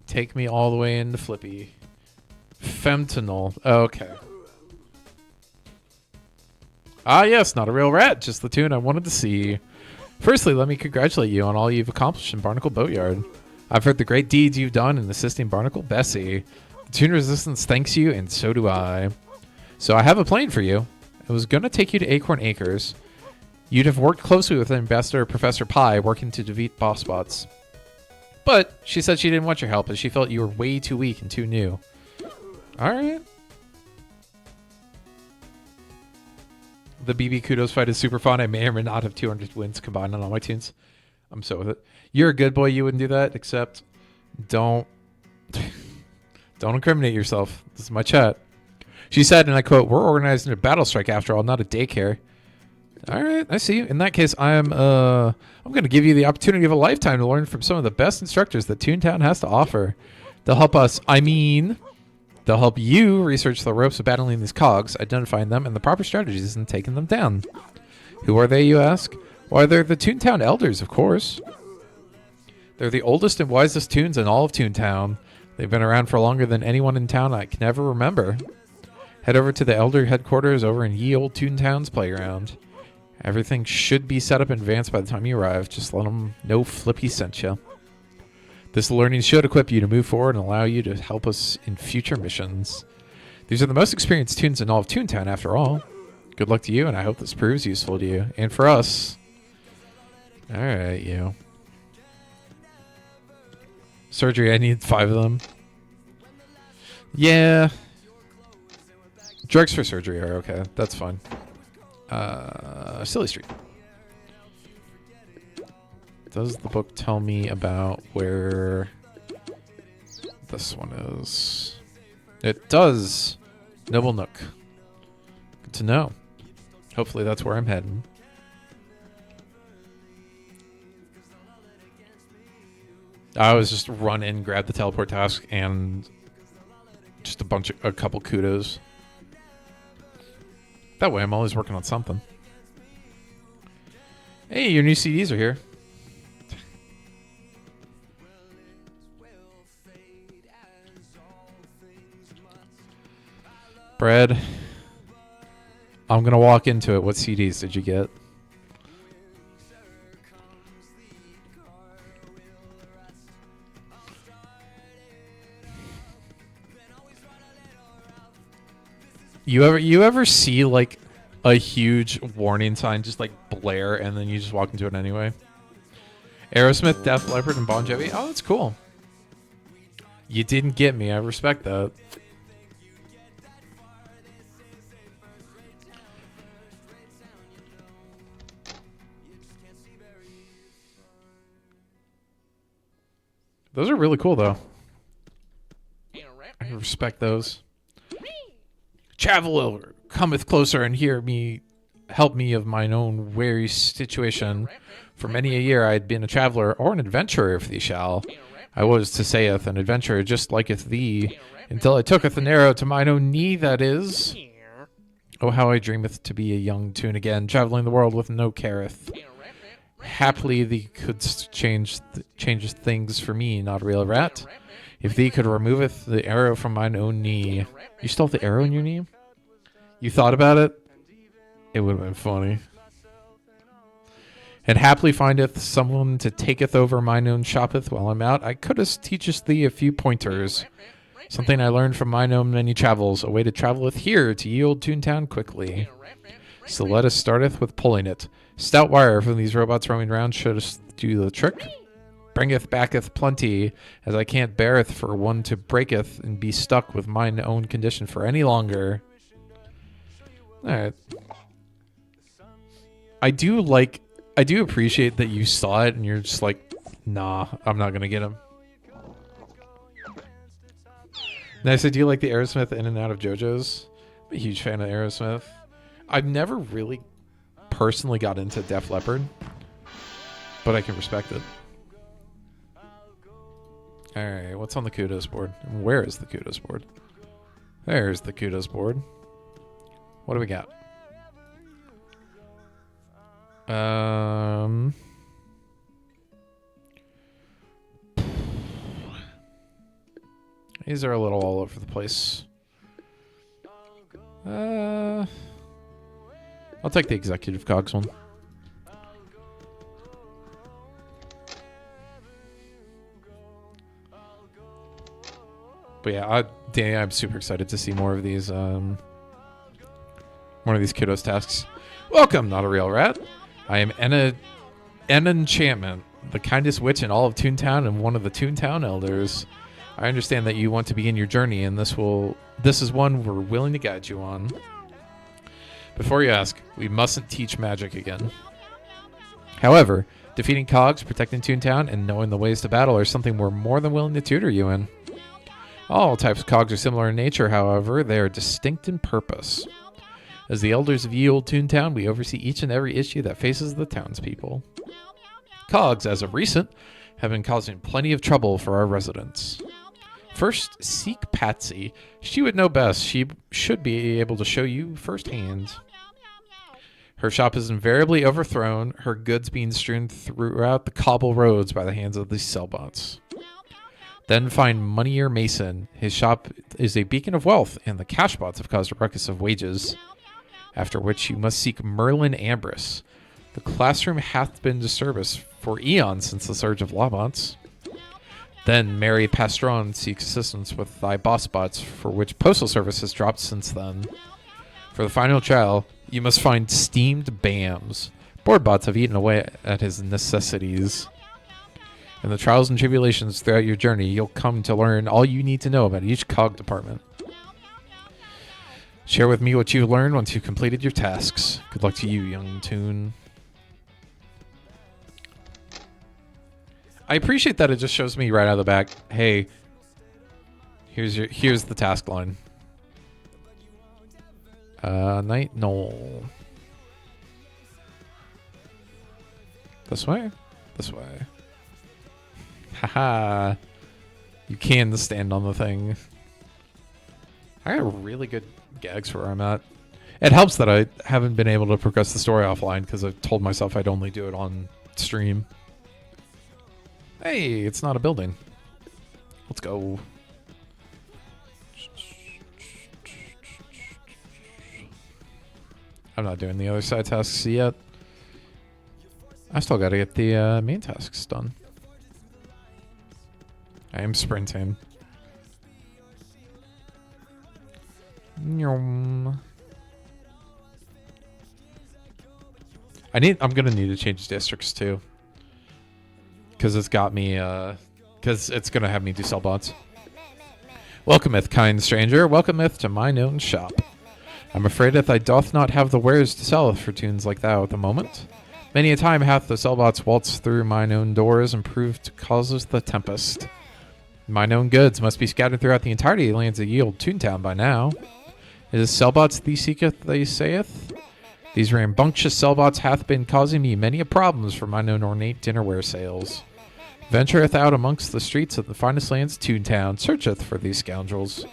Take me all the way into Flippy. Fentanyl. Okay. Ah, yes, not a real rat. Just the toon I wanted to see. Firstly, let me congratulate you on all you've accomplished in Barnacle Boatyard. I've heard the great deeds you've done in assisting Barnacle Bessie. The Toon Resistance thanks you, and so do I. So I have a plan for you. I was going to take you to Acorn Acres. You'd have worked closely with Ambassador Professor Pie, working to defeat boss bots. But she said she didn't want your help, as she felt you were way too weak and too new. Alright. The BB Kudos fight is super fun. I may or may not have 200 wins combined on all my tunes. I'm so with it. You're a good boy. You wouldn't do that, except don't incriminate yourself. This is my chat. She said, and I quote, "We're organizing a battle strike after all, not a daycare." All right, I see. In that case, I'm going to give you the opportunity of a lifetime to learn from some of the best instructors that Toontown has to offer. They'll help us. They'll help you research the ropes of battling these cogs, identifying them, and the proper strategies and taking them down. Who are they, you ask? Why, they're the Toontown Elders, of course. They're the oldest and wisest toons in all of Toontown. They've been around for longer than anyone in town I can ever remember. Head over to the Elder headquarters over in Ye Old Toontown's playground. Everything should be set up in advance by the time you arrive. Just let them know Flippy sent you. This learning should equip you to move forward and allow you to help us in future missions. These are the most experienced toons in all of Toontown, after all. Good luck to you, and I hope this proves useful to you. And for us. Alright, you. Surgery, I need 5 of them. Yeah. Drugs for surgery are okay. That's fine. Silly Street. Does the book tell me about where this one is? It does. Noble Nook. Good to know. Hopefully that's where I'm heading. I always just run in, grab the teleport task, and just a couple kudos. That way I'm always working on something. Hey, your new CDs are here. Brad, I'm going to walk into it. What CDs did you get? You ever see like a huge warning sign just like blare and then you just walk into it anyway? Aerosmith, Def Leppard, and Bon Jovi. Oh, that's cool. You didn't get me. I respect that. Those are really cool though. I respect those. Traveler cometh closer and hear me, help me of mine own weary situation. For many a year I had been a traveler or an adventurer, if thee shall. I was, to saith, an adventurer just liketh thee, until I tooketh an arrow to mine own knee, that is. Oh, how I dreameth to be a young tune again, traveling the world with no careth. Happily thee couldst change things for me, not a real rat. If thee could removeth the arrow from mine own knee. You still have the arrow in your knee? You thought about it? It would have been funny. And happily findeth someone to taketh over mine own shoppeth while I'm out. I couldst teachest thee a few pointers. Something I learned from mine own many travels. A way to travelleth here to ye old Toontown quickly. So let us starteth with pulling it. Stout wire from these robots roaming round shouldst do the trick. Bringeth backeth plenty, as I can't beareth for one to breaketh and be stuck with mine own condition for any longer. Alright. I do appreciate that you saw it and you're just like, nah, I'm not gonna get him. Nice. I do like the Aerosmith in and out of JoJo's. I'm a huge fan of Aerosmith. I've never really personally got into Def Leppard, but I can respect it. Alright, what's on the kudos board? Where is the kudos board? There's the kudos board. What do we got? These are a little all over the place. I'll take the executive cogs one. But yeah, Danny, I'm super excited to see more of these kudos tasks. Welcome, not a real rat. I am an enchantment, the kindest witch in all of Toontown and one of the Toontown elders. I understand that you want to begin your journey, and this is one we're willing to guide you on. Before you ask, we mustn't teach magic again. However, defeating cogs, protecting Toontown, and knowing the ways to battle are something we're more than willing to tutor you in. All types of cogs are similar in nature, however, they are distinct in purpose. As the elders of ye old Toontown, we oversee each and every issue that faces the townspeople. Cogs, as of recent, have been causing plenty of trouble for our residents. First, seek Patsy. She would know best. She should be able to show you firsthand. Her shop is invariably overthrown, her goods being strewn throughout the cobble roads by the hands of these sellbots. Then find Moneyer Mason. His shop is a beacon of wealth, and the cashbots have caused a ruckus of wages. After which you must seek Merlin Ambrose. The classroom hath been disturbed for eons since the surge of lawbots. Then Mary Pastron seeks assistance with thy boss bots, for which postal service has dropped since then. For the final trial, you must find Steamed Bams. Board bots have eaten away at his necessities. In the trials and tribulations throughout your journey, you'll come to learn all you need to know about each cog department. Share with me what you've learned once you've completed your tasks. Good luck to you, young Toon. I appreciate that it just shows me right out of the back, hey, here's the task line. Night Knoll. This way? This way. Haha. You can stand on the thing. I got really good gags for where I'm at. It helps that I haven't been able to progress the story offline because I've told myself I'd only do it on stream. Hey, it's not a building. Let's go. I'm not doing the other side tasks yet. I still got to get the main tasks done. I am sprinting. I'm gonna need to change districts too, because it's got me. Because it's gonna have me do sell bots. Welcometh, kind stranger. Welcometh to mine own shop. I'm afraid that I doth not have the wares to sell for tunes like thou at the moment. Many a time hath the sellbots waltzed through mine own doors and proved to causes the tempest. Mine own goods must be scattered throughout the entirety of the lands of ye old Toontown by now. It is sellbots thee seeketh, they saith. These rambunctious sellbots hath been causing me many a problems for mine own ornate dinnerware sales. Ventureth out amongst the streets of the finest lands Toontown, searcheth for these scoundrels.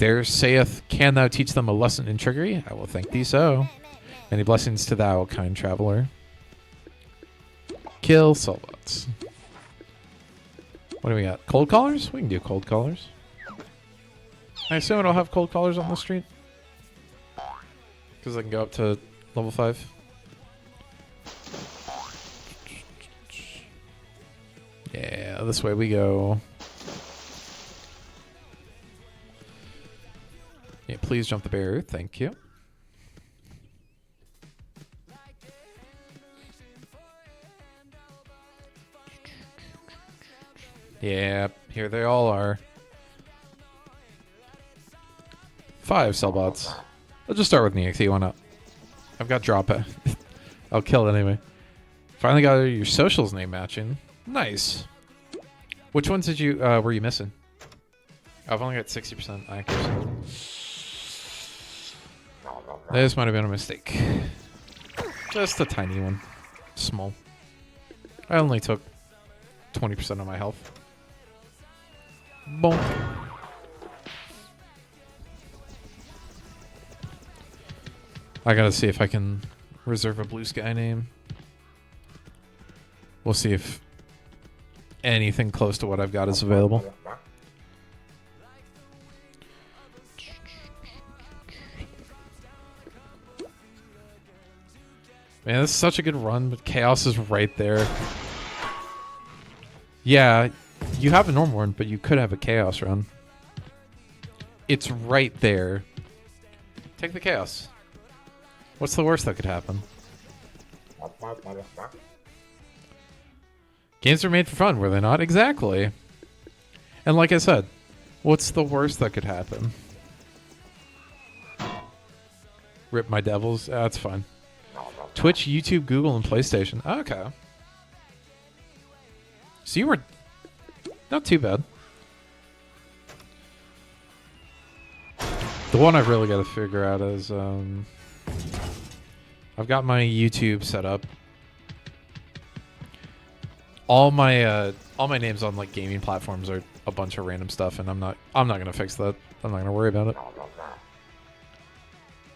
There saith, can thou teach them a lesson in trickery? I will thank thee so. Many blessings to thou, kind traveler. Kill Solbots. What do we got? Cold callers? We can do cold callers. I assume it'll have cold callers on the street. Because I can go up to level 5. Yeah, this way we go. Yeah, please jump the barrier. Thank you. Yeah, here they all are. 5 Cellbots. Let's just start with me, XE. Why not? I've got drop it. I'll kill it anyway. Finally got your socials name matching. Nice. Which ones did you were you missing? I've only got 60% accuracy. This might have been a mistake. Just a tiny one. Small. I only took 20% of my health. Boom. I gotta see if I can reserve a blue sky name. We'll see if anything close to what I've got is available. Man, this is such a good run, but Chaos is right there. Yeah, you have a normal one, but you could have a Chaos run. It's right there. Take the Chaos. What's the worst that could happen? Games are made for fun, were they not? Exactly. And like I said, what's the worst that could happen? Rip my devils? That's fine. Twitch, YouTube, Google, and PlayStation. Okay. So you were not too bad. The one I've really got to figure out is I've got my YouTube set up. All my names on like gaming platforms are a bunch of random stuff, and I'm not gonna fix that. I'm not gonna worry about it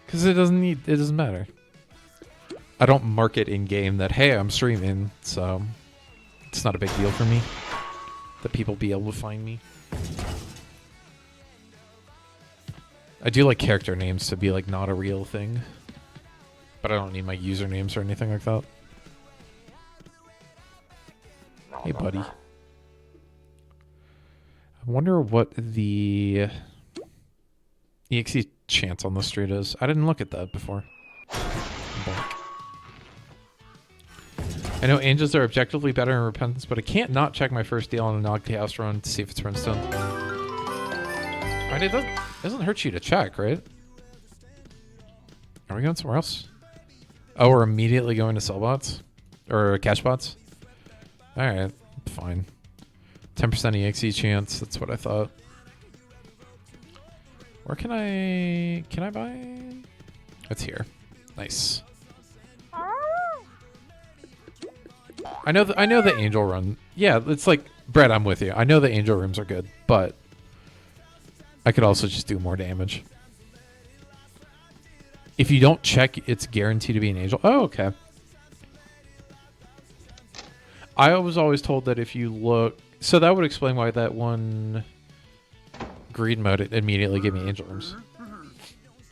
because it doesn't matter. I don't market in game that hey, I'm streaming, so it's not a big deal for me that people be able to find me. I do like character names to be like not a real thing, but I don't need my usernames or anything like that. Hey, buddy. I wonder what the EXE chance on the street is. I didn't look at that before. I know angels are objectively better in repentance, but I can't not check my first deal on a Nog Chaos run to see if it's brimstone. I mean, it doesn't hurt you to check, right? Are we going somewhere else? Oh, we're immediately going to Cellbots? Or Cashbots? Alright, fine. 10% EXE chance, that's what I thought. Where can I buy? It's here. Nice. I know the angel run. Yeah, it's like, Brett, I'm with you. I know the angel rooms are good, but I could also just do more damage. If you don't check, it's guaranteed to be an angel. Oh, okay. I was always told that if you look... So that would explain why that one greed mode it immediately gave me angel rooms.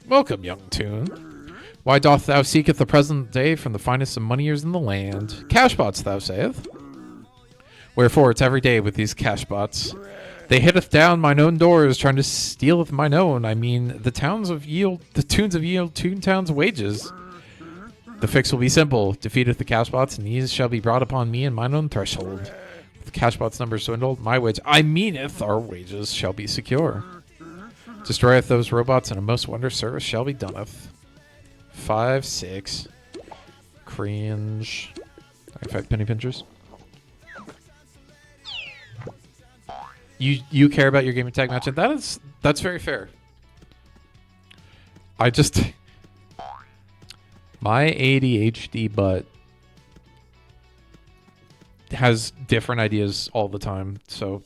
Welcome, young tune. Why doth thou seeketh the present day from the finest of moneyers in the land? Cashbots, thou sayest. Wherefore it's every day with these cashbots. They hitteth down mine own doors, trying to stealeth mine own. I mean, the tunes of yield Toontown's wages. The fix will be simple. Defeateth the cashbots, and these shall be brought upon me and mine own threshold. With the cashbots' numbers dwindled, my wage, I meaneth our wages, shall be secure. Destroyeth those robots, and a most wondrous service shall be doneth. 5, 6. Cringe. I 5 penny pinchers. You care about your gamer tag match, and that's very fair. I just my ADHD butt has different ideas all the time, so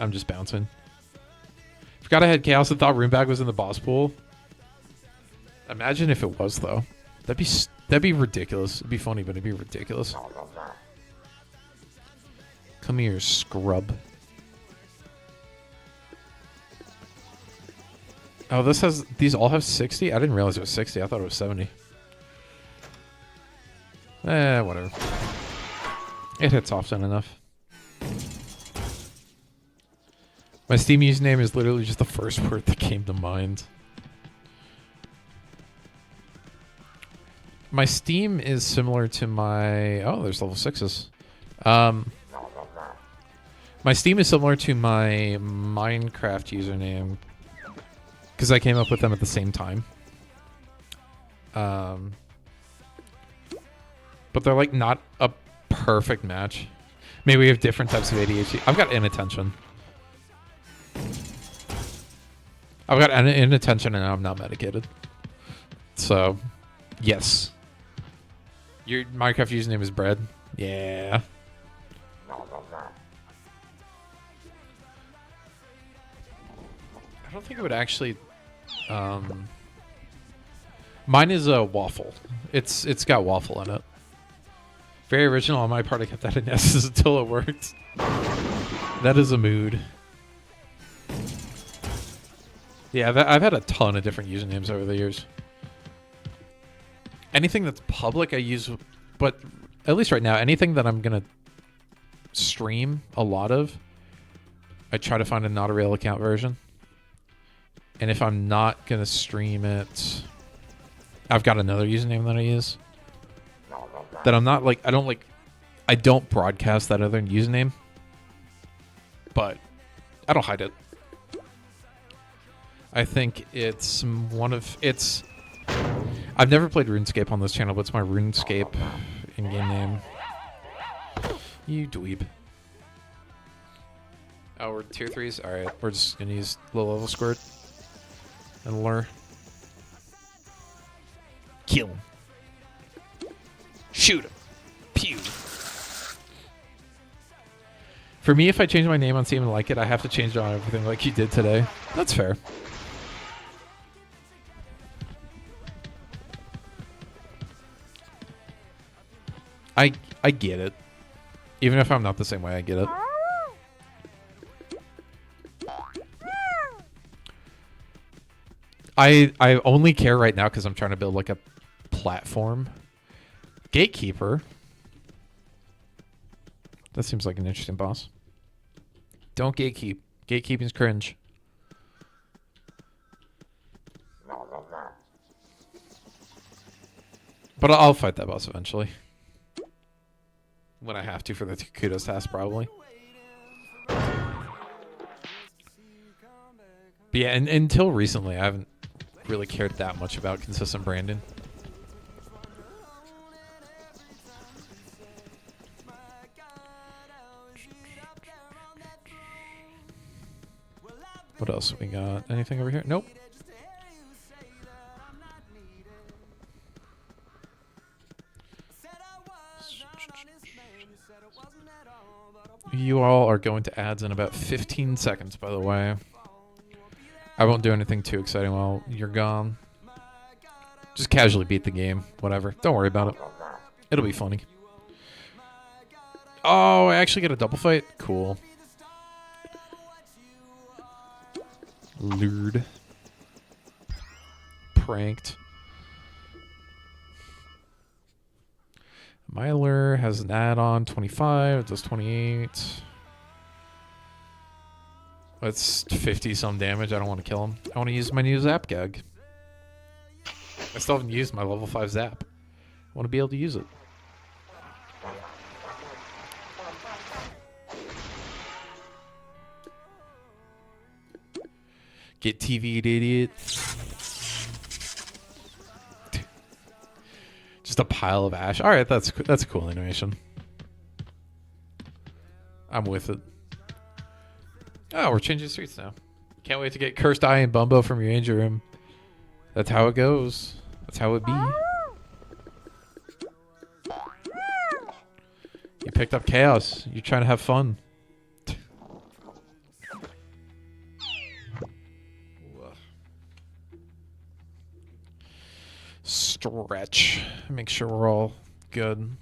I'm just bouncing. Forgot forgot I had Chaos and thought Runebag was in the boss pool. Imagine if it was, though. That'd be ridiculous. It'd be funny, but it'd be ridiculous. Come here, scrub. Oh, these all have 60? I didn't realize it was 60. I thought it was 70. Whatever. It hits often enough. My Steam username is literally just the first word that came to mind. My Steam is similar to my... Oh, there's level 6s. My Steam is similar to my Minecraft username. Because I came up with them at the same time. But they're like not a perfect match. Maybe we have different types of ADHD. I've got inattention. I've got inattention and I'm not medicated. So, yes. Your Minecraft username is Bread? Yeah. I don't think it would actually... Mine is a waffle. It's got waffle in it. Very original on my part. I kept that in S's until it worked. That is a mood. Yeah, I've had a ton of different usernames over the years. Anything that's public I use, but at least right now, anything that I'm going to stream a lot of, I try to find a not a real account version. And if I'm not going to stream it, I've got another username that I use. That I'm not like, I don't broadcast that other username. But I don't hide it. I think it's I've never played RuneScape on this channel, but it's my RuneScape in-game name. You dweeb. Oh, we're tier 3s? Alright, we're just gonna use low level squirt. And lure. Kill him. Shoot him. Pew. For me, if I change my name on Steam and like it, I have to change it on everything like you did today. That's fair. I get it. Even if I'm not the same way, I get it. I only care right now because I'm trying to build like a platform. Gatekeeper. That seems like an interesting boss. Don't gatekeep. Gatekeeping's cringe. But I'll fight that boss eventually. When I have to for the kudos task, probably. But yeah, and until recently, I haven't really cared that much about consistent branding. What else we got? Anything over here? Nope. You all are going to ads in about 15 seconds, by the way. I won't do anything too exciting while you're gone. Just casually beat the game. Whatever. Don't worry about it. It'll be funny. Oh, I actually get a double fight? Cool. Lured. Pranked. My lure has an add-on 25. It does 28. That's 50 some damage. I don't want to kill him. I want to use my new zap gag. I still haven't used my level 5 zap. I want to be able to use it. Get TV'd, idiot. Just a pile of ash. All right, that's a cool animation. I'm with it. Oh, we're changing streets now. Can't wait to get Cursed Eye and Bumbo from your angel room. That's how it goes. That's how it be. You picked up Chaos. You're trying to have fun. Make sure we're all good.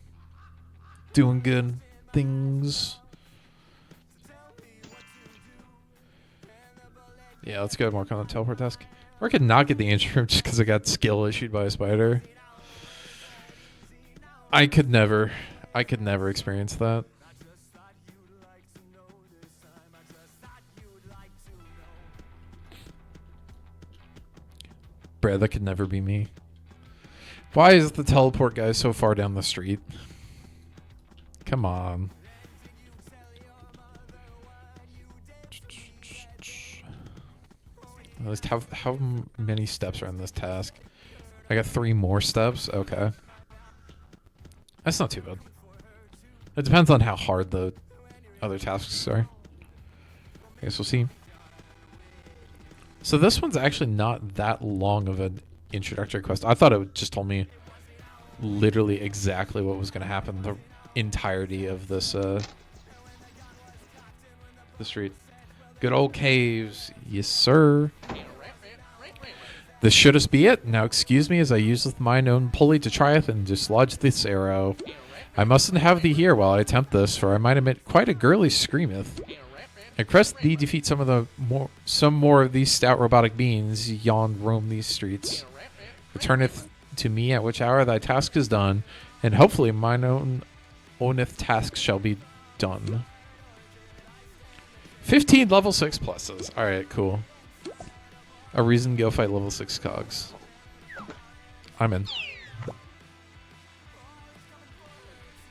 Doing good things. Yeah, let's go work on the teleport task. Or I could not get the ancient room just because I got skill issued by a spider. I could never experience that. Bruh, that could never be me. Why is the teleport guy so far down the street? Come on. How many steps are in this task? I got 3 more steps? Okay. That's not too bad. It depends on how hard the other tasks are. I guess we'll see. So this one's actually not that long of an introductory quest. I thought it just told me literally exactly what was going to happen the entirety of this the street. Good old caves. Yes, sir. This shouldst be it. Now excuse me as I useth mine own pulley to trieth and dislodge this arrow. I mustn't have thee here while I attempt this, for I might emit quite a girly screameth. I crest thee defeat some more of these stout robotic beings yon roam these streets. Returneth to me at which hour thy task is done, and hopefully mine owneth task shall be done. 15 level 6 pluses. Alright, cool. A reason to go fight level 6 cogs. I'm in.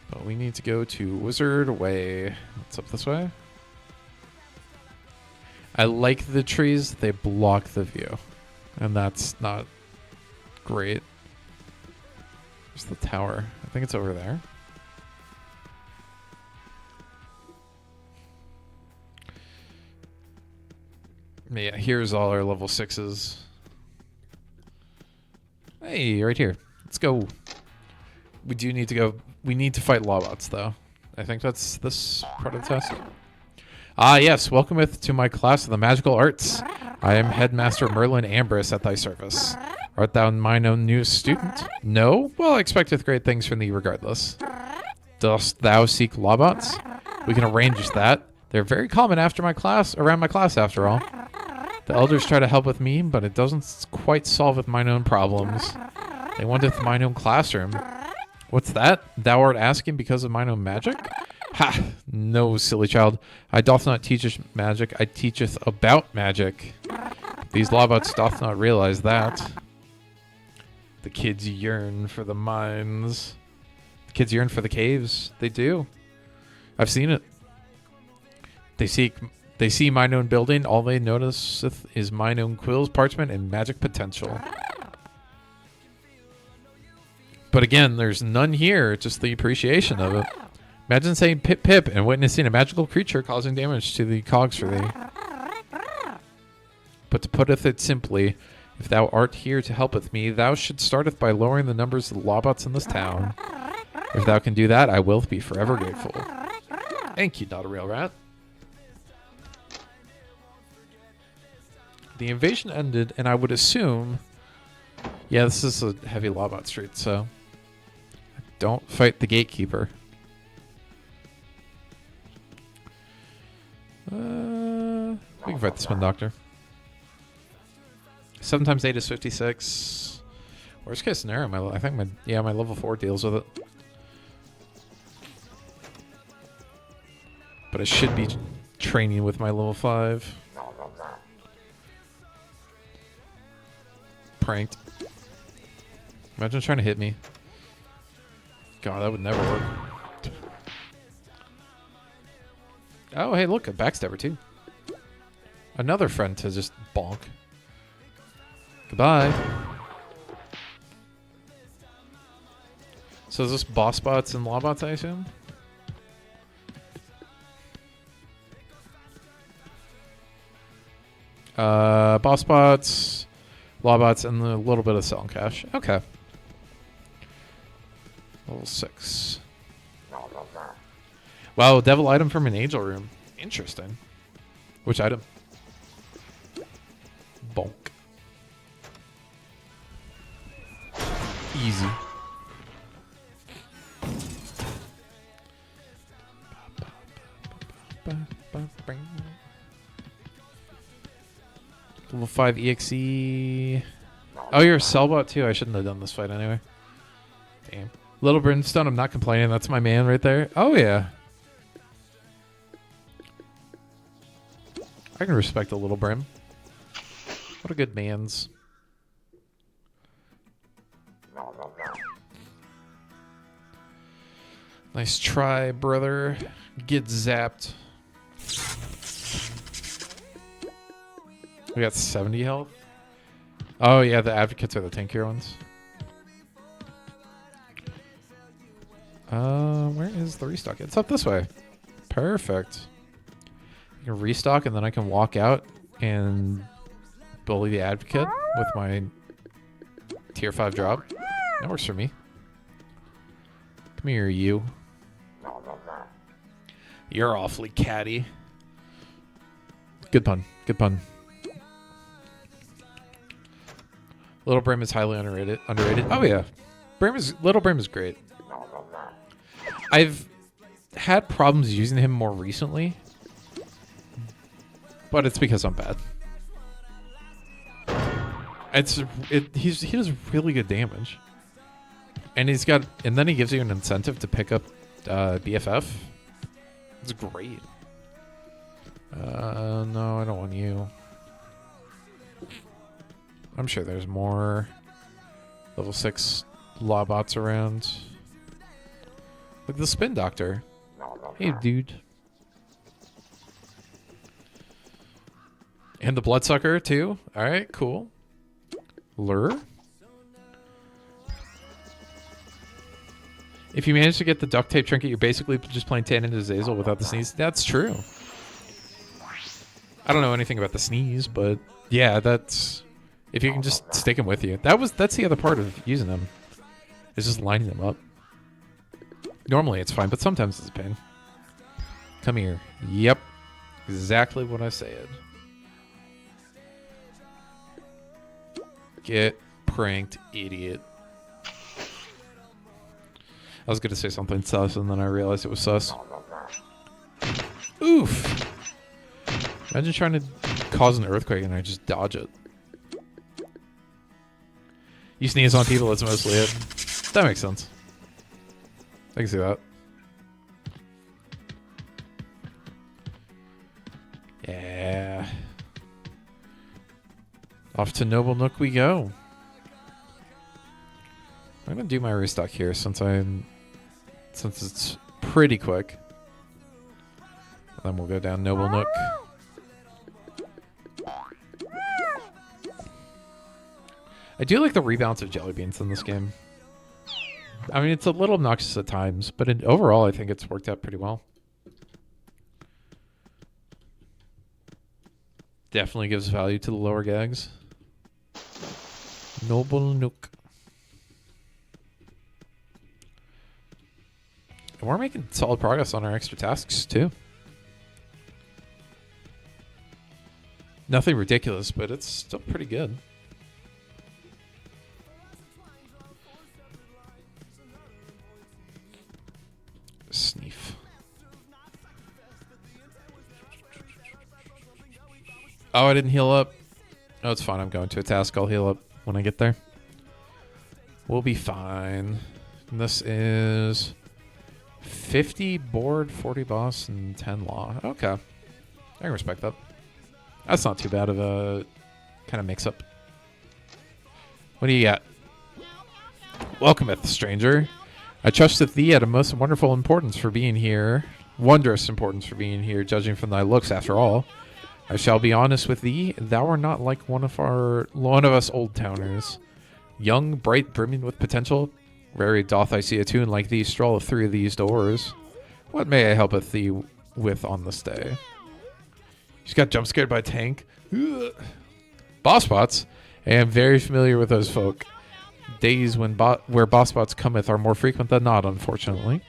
But we need to go to Wizard Way. What's up this way? I like the trees. They block the view. And that's not great. There's the tower. I think it's over there. Yeah, here's all our level 6s. Hey, right here. Let's go. We do need to go. We need to fight Lawbots, though. I think that's this part of the task. Ah, yes. Welcometh to my class of the magical arts. I am Headmaster Merlin Ambrose at thy service. Art thou mine own new student? No? Well, I expecteth great things from thee regardless. Dost thou seek Lawbots? We can arrange that. They're very common around my class, after all. The elders try to help with me, but it doesn't quite solve with mine own problems. They wanteth mine own classroom. What's that? Thou art asking because of mine own magic? Ha! No, silly child. I doth not teacheth magic, I teacheth about magic. These Lawbots doth not realize that. The kids yearn for the mines. The kids yearn for the caves. They do. I've seen it. They see mine own building. All they notice is mine own quills, parchment, and magic potential. But again, there's none here. Just the appreciation of it. Imagine saying pip pip and witnessing a magical creature causing damage to the cogs for thee. But to putteth it simply, if thou art here to help with me, thou should starteth by lowering the numbers of the Lawbots in this town. If thou can do that, I will be forever grateful. Thank you, not a real rat. The invasion ended, and I would assume... Yeah, this is a heavy Lawbot street, so... Don't fight the gatekeeper. We can fight the Spin Doctor. 7 times 8 is 56. Worst case scenario, I think my level 4 deals with it. But I should be training with my level 5. Pranked. Imagine trying to hit me. God, that would never work. Oh, hey, look, a backstabber too. Another friend to just bonk. Goodbye. So is this boss bots and Lawbots, I assume? Boss bots, Lawbots, and a little bit of sell and cash. Okay. Level 6. Wow, devil item from an angel room. Interesting. Which item? Bonk. Easy. Level 5 EXE. Oh, you're a Cellbot too. I shouldn't have done this fight anyway. Damn. Little Brimstone, I'm not complaining. That's my man right there. Oh, yeah. I can respect a Little Brim. What a good man's. Nice try, brother. Get zapped. We got 70 health. Oh, yeah, the advocates are the tankier ones. Where is the restock? It's up this way. Perfect. I can restock and then I can walk out and bully the advocate with my tier 5 drop. That works for me. Come here, you. You're awfully catty. Good pun. Good pun. Little Brim is highly underrated. Oh yeah, Little Brim is great. I've had problems using him more recently, but it's because I'm bad. He does really good damage, and then he gives you an incentive to pick up BFF. It's great. No, I don't want you. I'm sure there's more level 6 Lawbots around. Look, the Spin Doctor. Hey, dude. And the Bloodsucker, too. Alright, cool. Lure. If you manage to get the duct tape trinket, you're basically just playing Tan into Zazel without the sneeze. That's true. I don't know anything about the sneeze, but yeah, that's... If you can just stick him with you. That's the other part of using them. Is just lining them up. Normally it's fine, but sometimes it's a pain. Come here. Yep. Exactly what I said. Get pranked, idiot. I was going to say something sus, and then I realized it was sus. Oof! Imagine trying to cause an earthquake and I just dodge it. You sneeze on people, that's mostly it. That makes sense. I can see that. Yeah. Off to Noble Nook we go. I'm gonna do my restock here since it's pretty quick. Then we'll go down Noble Nook. I do like the rebalance of jelly beans in this game. I mean, it's a little obnoxious at times, but overall, I think it's worked out pretty well. Definitely gives value to the lower gags. Noble Nook. And we're making solid progress on our extra tasks, too. Nothing ridiculous, but it's still pretty good. Sneef. Oh, I didn't heal up. Oh, it's fine. I'm going to a task. I'll heal up when I get there. We'll be fine. And this is 50 board, 40 boss, and 10 law. Okay. I can respect that. That's not too bad of a kind of mix-up. What do you got? Welcometh, stranger. I trust that thee had a most wonderful importance for being here. Wondrous importance for being here, judging from thy looks, after all. I shall be honest with thee, thou art not like one of us old towners. Young, bright, brimming with potential. Rarely doth I see a tune like thee stroll through these doors. What may I helpeth thee with on this day? She's got jump scared by a tank. Ugh. Boss bots. I am very familiar with those folk. Days where boss bots cometh are more frequent than not, unfortunately.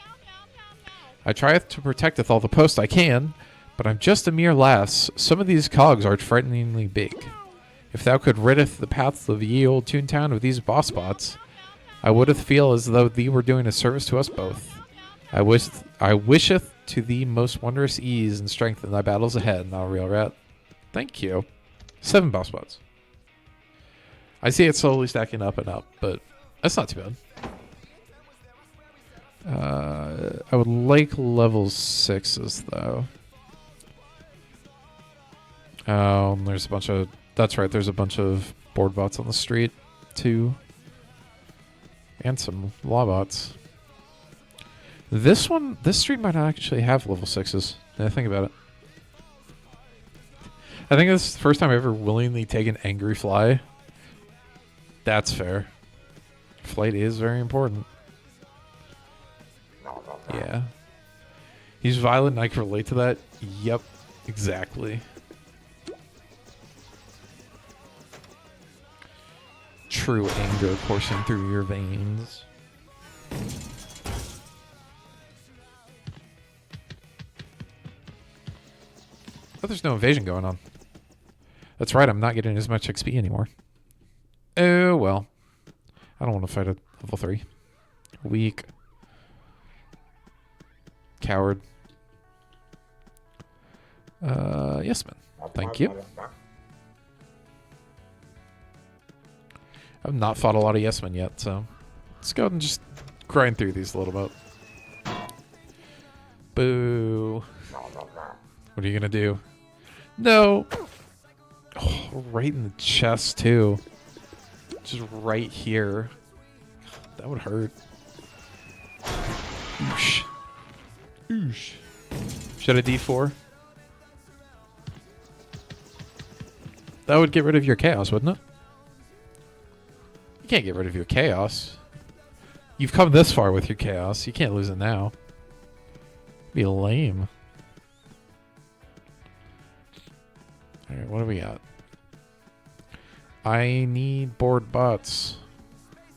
I trieth to protecteth all the post I can, but I'm just a mere lass. Some of these cogs are frighteningly big. If thou could riddeth the paths of ye old Toontown of these boss bots, I wouldeth feel as though thee were doing a service to us both. I wisheth to the most wondrous ease and strength in thy battles ahead, thou real rat. Thank you. 7 boss spots. I see it slowly stacking up and up, but that's not too bad. I would like level 6s, though. There's a bunch of... That's right, there's a bunch of board bots on the street, too. And some law bots. This street might actually have level 6s. Now I think about it. I think this is the first time I ever willingly take an angry fly. That's fair. Flight is very important. Yeah. He's violent and I can relate to that. Yep, exactly. True anger coursing through your veins. Oh, there's no invasion going on. That's right, I'm not getting as much XP anymore. Oh, well. I don't want to fight at level 3. Weak. Coward. Yes, man. Thank you. I've not fought a lot of yes men yet, so let's go ahead and just grind through these a little bit. Boo. What are you gonna do? No. Oh, right in the chest too. Just right here. That would hurt. Oosh. Oosh. Should I D4? That would get rid of your chaos, wouldn't it? You can't get rid of your chaos. You've come this far with your chaos. You can't lose it now. Be lame. Alright, what do we got? I need board bots.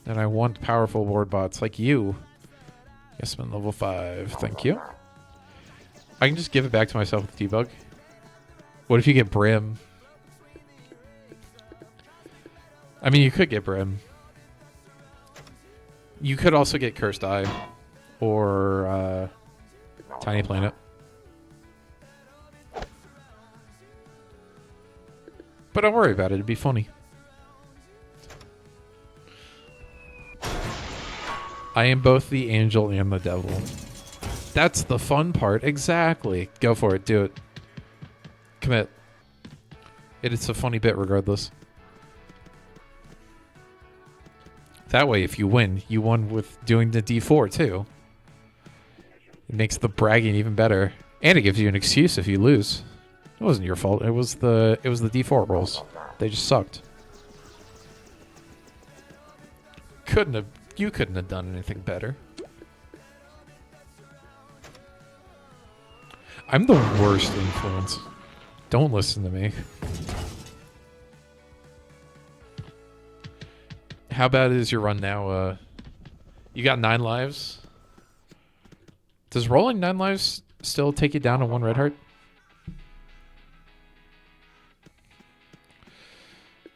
And I want powerful board bots like you. Yes, man, level 5. Thank you. I can just give it back to myself with debug. What if you get Brim? I mean, you could get Brim. You could also get Cursed Eye. Or Tiny Planet. But don't worry about it. It'd be funny. I am both the angel and the devil. That's the fun part. Exactly. Go for it. Do it. Commit. It's a funny bit regardless. That way, if you win, you won with doing the D4 too. It makes the bragging even better. And it gives you an excuse if you lose. It wasn't your fault. It was the D4 rolls. They just sucked. You couldn't have done anything better. I'm the worst influence. Don't listen to me. How bad is your run now? You got 9 lives? Does rolling 9 lives still take you down to 1 red heart?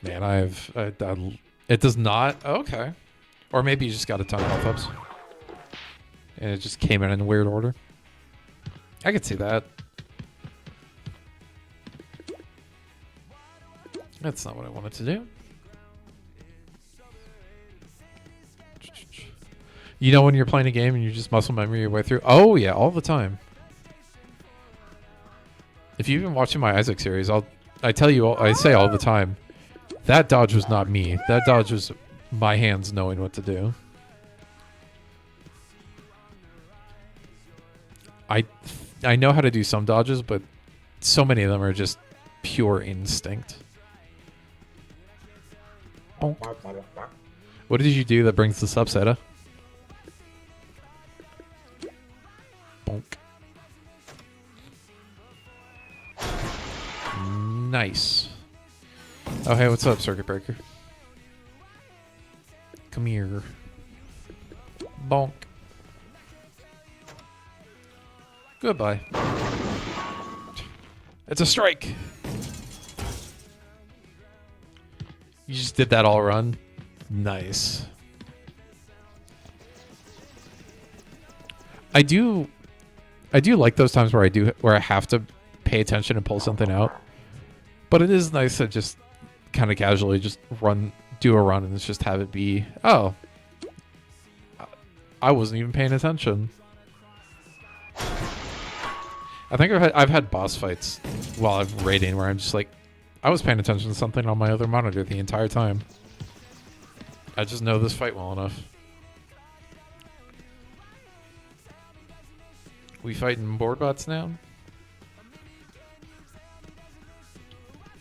Man, it does not. Oh, okay. Or maybe you just got a ton of health ups. And it just came in weird order. I could see that. That's not what I wanted to do. You know when you're playing a game and you just muscle memory your way through? Oh yeah, all the time. If you've been watching my Isaac series, I say all the time, that dodge was not me. That dodge was my hands knowing what to do. I know how to do some dodges, but so many of them are just pure instinct. Bonk. What did you do that brings this up, Seta? Bonk. Nice. Oh, hey, what's up, Circuit Breaker? Come here. Bonk. Goodbye. It's a strike. You just did that all run. Nice. I do like those times where I have to pay attention and pull something out. But it is nice to just kind of casually just do a run and just have it be, oh, I wasn't even paying attention. I think I've had boss fights while I'm raiding where I'm just like, I was paying attention to something on my other monitor the entire time. I just know this fight well enough. We fighting board bots now?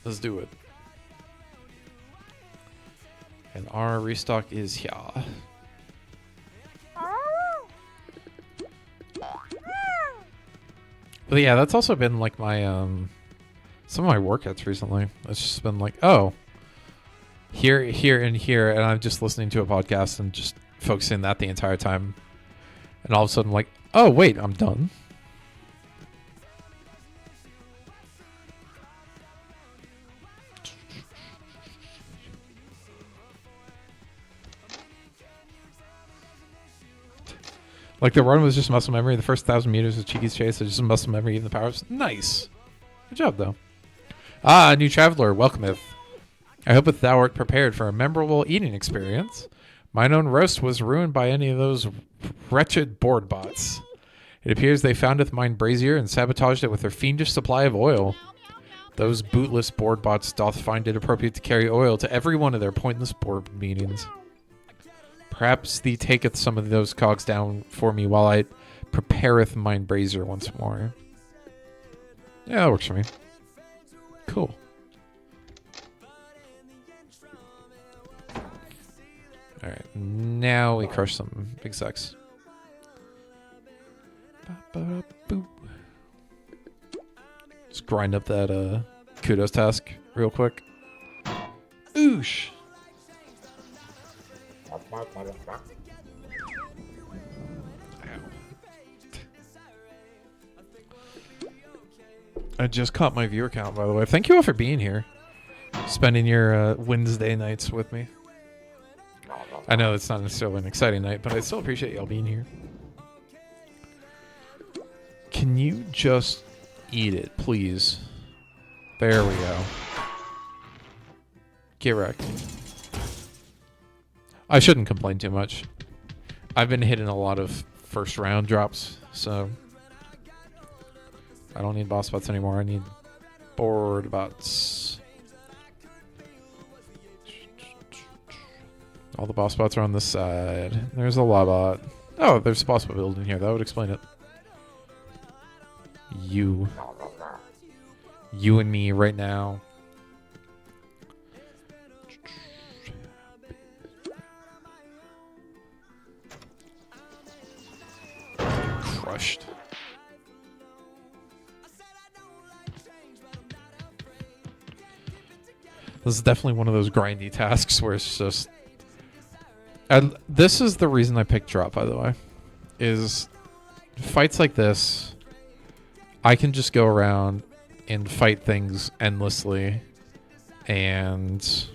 Let's do it. And our restock is here. But yeah, that's also been like my some of my workouts recently. It's just been like, oh, here, and here, and I'm just listening to a podcast and just focusing that the entire time. And all of a sudden, like, oh wait, I'm done. Like the run was just muscle memory. The first 1,000 meters of Cheeky's chase is just muscle memory. Even the powers. Nice. Good job, though. Ah, new traveler. Welcometh. I hope that thou art prepared for a memorable eating experience. Mine own roast was ruined by any of those wretched board bots. It appears they foundeth mine brazier and sabotaged it with their fiendish supply of oil. Those bootless board bots doth find it appropriate to carry oil to every one of their pointless board meetings. Perhaps thee taketh some of those cogs down for me while I prepareth mine brazier once more. Yeah, that works for me. Cool. Alright, now we crush some big sex. Just grind up that kudos task real quick. Oosh! I just caught my viewer count, by the way. Thank you all for being here. Spending your Wednesday nights with me. I know it's not necessarily an exciting night, but I still appreciate y'all being here. Can you just eat it, please? There we go. Get wrecked. I shouldn't complain too much. I've been hitting a lot of first round drops, so I don't need boss bots anymore. I need board bots. All the boss bots are on this side. There's a Lobot. Oh, there's a boss bot build in here. That would explain it. You and me right now. Crushed. This is definitely one of those grindy tasks where it's just... And this is the reason I picked drop, by the way. Is fights like this, I can just go around and fight things endlessly. And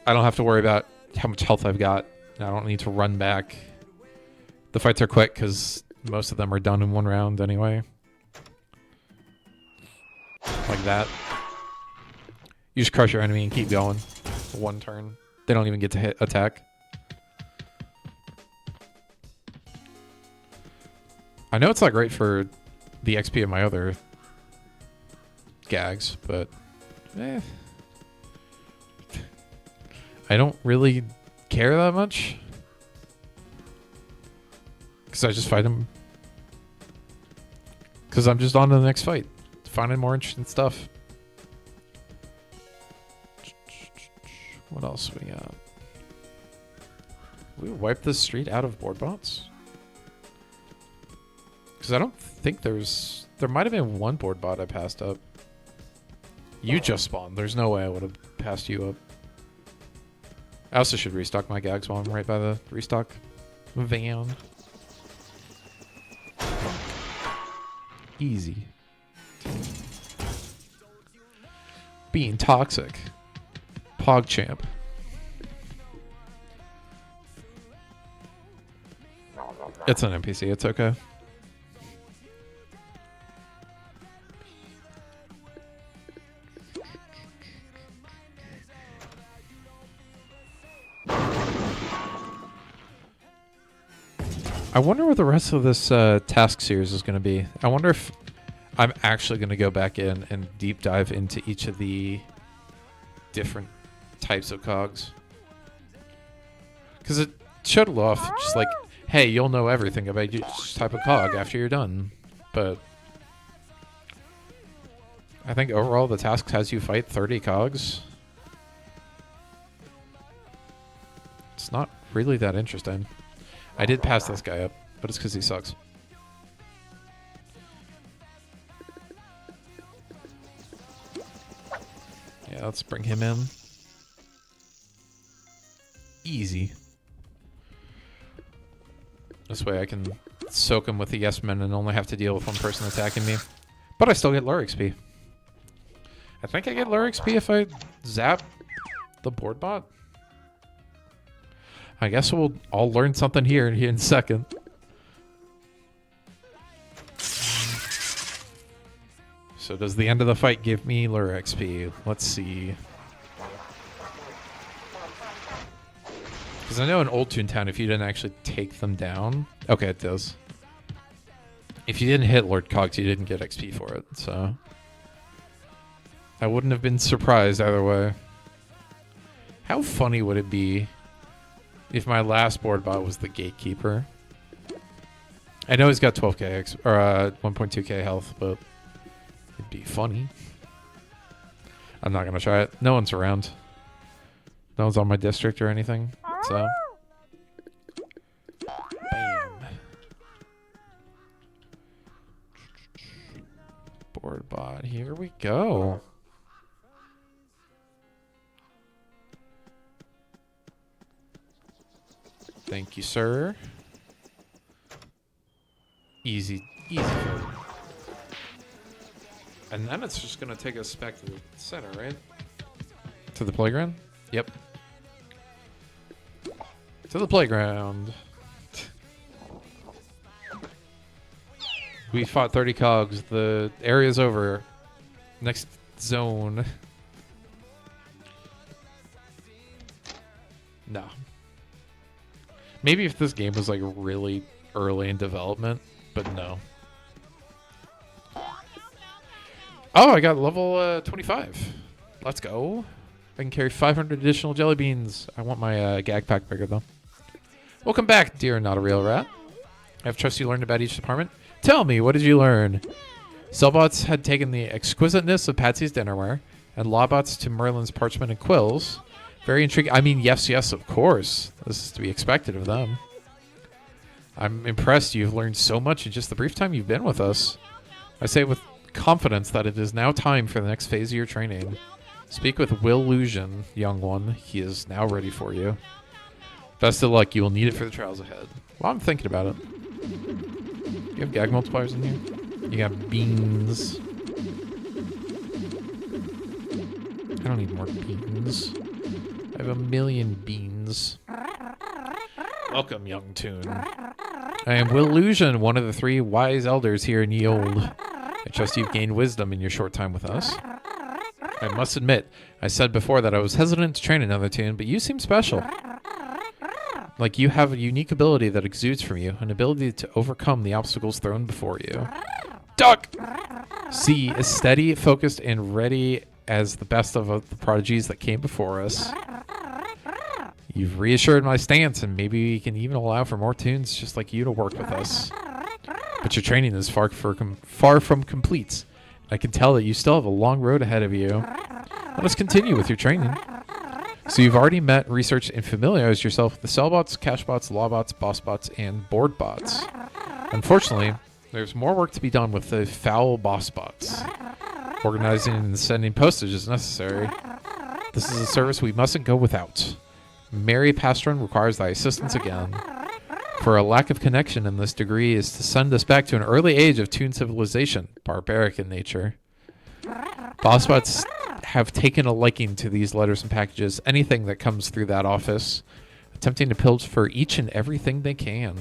I don't have to worry about how much health I've got. I don't need to run back. The fights are quick because most of them are done in one round anyway. Like that. You just crush your enemy and keep going. One turn. They don't even get to hit attack. I know it's not great for the XP of my other gags, but I don't really care that much. Because I just fight them. Because I'm just on to the next fight. Finding more interesting stuff. What else we got? We wiped the street out of board bots? Because I don't think there's... There might have been one board bot I passed up. You just spawned. There's no way I would have passed you up. I also should restock my gags while I'm right by the restock van. Easy. Being toxic. PogChamp. It's an NPC, it's okay. I wonder what the rest of this task series is going to be. I wonder if I'm actually going to go back in and deep dive into each of the different types of cogs. Because it showed it off just like, hey, you'll know everything about each type of cog after you're done. But I think overall the task has you fight 30 cogs. It's not really that interesting. I did pass this guy up, but it's because he sucks. Yeah, let's bring him in. Easy. This way I can soak him with the yes men and only have to deal with one person attacking me. But I still get lure XP. I think I get lure XP if I zap the board bot. I guess we'll all learn something here in a second. So does the end of the fight give me lure XP? Let's see. Because I know in Old Toontown, if you didn't actually take them down... Okay, it does. If you didn't hit Lord Cogs, you didn't get XP for it, so... I wouldn't have been surprised either way. How funny would it be if my last board bot was the Gatekeeper? I know he's got 12k or 1.2k health, but it'd be funny. I'm not gonna try it. No one's around. No one's on my district or anything. So, bam. Board bot. Here we go. Thank you, sir. Easy, easy. And then it's just gonna take us back to the center, right? To the playground? Yep. To the playground. We fought 30 cogs. The area's over. Next zone. No. Maybe if this game was like really early in development, but no. Oh, I got level 25. Let's go. I can carry 500 additional jelly beans. I want my gag pack bigger though. Welcome back, dear not a real rat. I have trust you learned about each department. Tell me, what did you learn? Cellbots had taken the exquisiteness of Patsy's dinnerware and Lawbots to Merlin's parchment and quills. Very intriguing. I mean, yes, yes, of course. This is to be expected of them. I'm impressed you've learned so much in just the brief time you've been with us. I say with confidence that it is now time for the next phase of your training. Speak with Willusion, young one. He is now ready for you. Best of luck. You will need it for the trials ahead. Well, I'm thinking about it. You have gag multipliers in here? You got beans. I don't need more beans. I have a million beans. Welcome, young Toon. I am Willusion, one of the 3 wise elders here in Ye Olde. I trust you've gained wisdom in your short time with us. I must admit, I said before that I was hesitant to train another Toon, but you seem special. Like you have a unique ability that exudes from you, an ability to overcome the obstacles thrown before you. Duck! C is steady, focused, and ready as the best of the prodigies that came before us. You've reassured my stance, and maybe we can even allow for more Toons just like you to work with us. But your training is far from complete. I can tell that you still have a long road ahead of you. Let us continue with your training. So you've already met, researched, and familiarized yourself with the Cellbots, Cashbots, Lawbots, Bossbots, and Boardbots. Unfortunately, there's more work to be done with the foul Bossbots. Organizing and sending postage is necessary. This is a service we mustn't go without. Mary Pastron requires thy assistance again. For a lack of connection in this degree is to send us back to an early age of Toon civilization, barbaric in nature. Bossbots have taken a liking to these letters and packages, anything that comes through that office, attempting to pilfer for each and everything they can.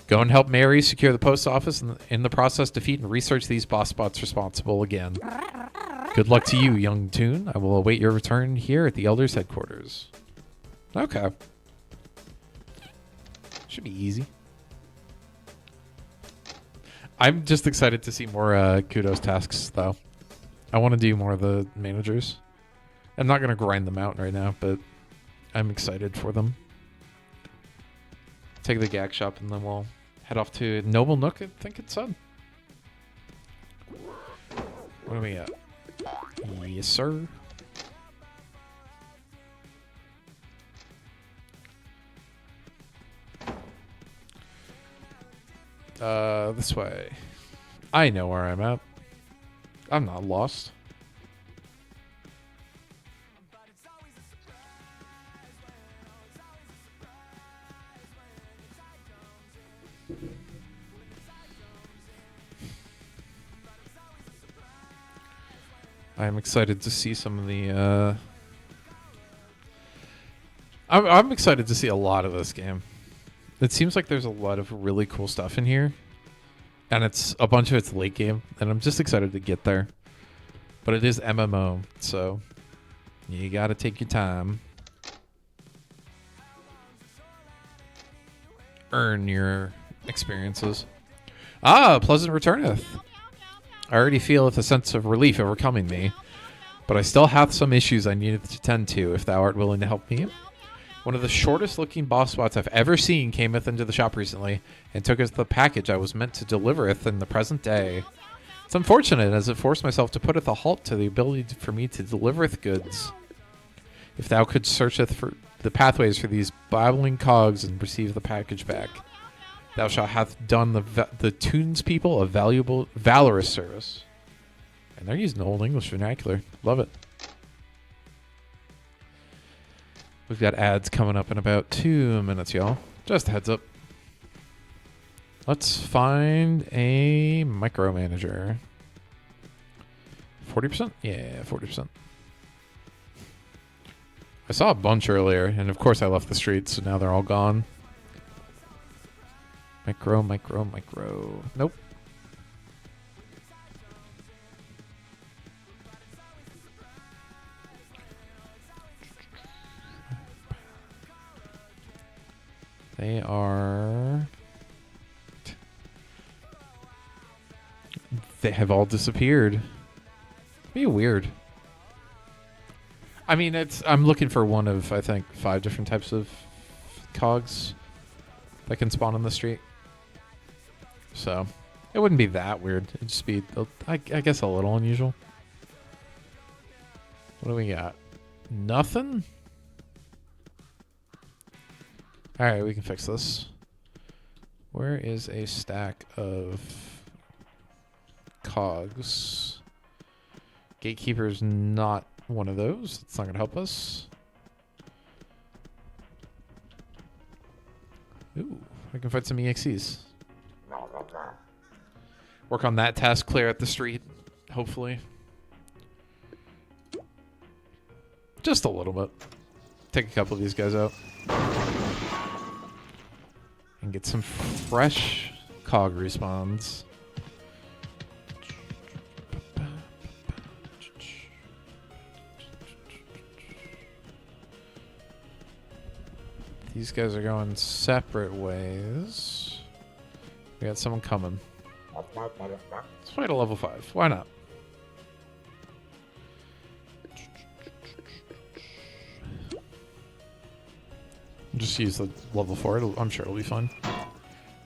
Go and help Mary secure the post office and in the process defeat and research these Bossbots responsible again. Good luck to you, young Toon. I will await your return here at the Elders' headquarters. Okay. Should be easy. I'm just excited to see more kudos tasks, though. I want to do more of the managers. I'm not going to grind them out right now, but I'm excited for them. Take the gag shop, and then we'll head off to Noble Nook. I think it said. What do we got? Yes, sir. This way. I know where I'm at. I'm not lost. I'm excited to see some of the I'm excited to see a lot of this game. It seems like there's a lot of really cool stuff in here. And it's a bunch of it's late game, and I'm just excited to get there. But it is MMO, so you gotta take your time. Earn your experiences. Ah, pleasant returneth. I already feel a sense of relief overcoming me, but I still have some issues I needed to tend to if thou art willing to help me. One of the shortest looking boss bots I've ever seen cameth into the shop recently and took us the package I was meant to delivereth in the present day. It's unfortunate as it forced myself to putteth a halt to the ability for me to delivereth goods. If thou could searcheth for the pathways for these babbling cogs and receive the package back, thou shalt have done the Toons people a valorous service. And they're using Old English vernacular. Love it. We've got ads coming up in about 2 minutes, y'all. Just a heads up. Let's find a micromanager. 40%? Yeah, 40%. I saw a bunch earlier, and of course I left the streets, so now they're all gone. Micro. Nope. They are... They have all disappeared. Be weird. I mean, I'm looking for one of, I think, 5 different types of cogs that can spawn on the street. So, it wouldn't be that weird. It'd just be, I guess, a little unusual. What do we got? Nothing? Alright, we can fix this. Where is a stack of cogs? Gatekeeper's not one of those. It's not going to help us. Ooh, I can find some EXEs. Work on that task, clear out the street, hopefully. Just a little bit. Take a couple of these guys out. And get some fresh cog respawns. These guys are going separate ways. We got someone coming. Let's fight a level 5. Why not? Just use the level 4. I'm sure it'll be fun.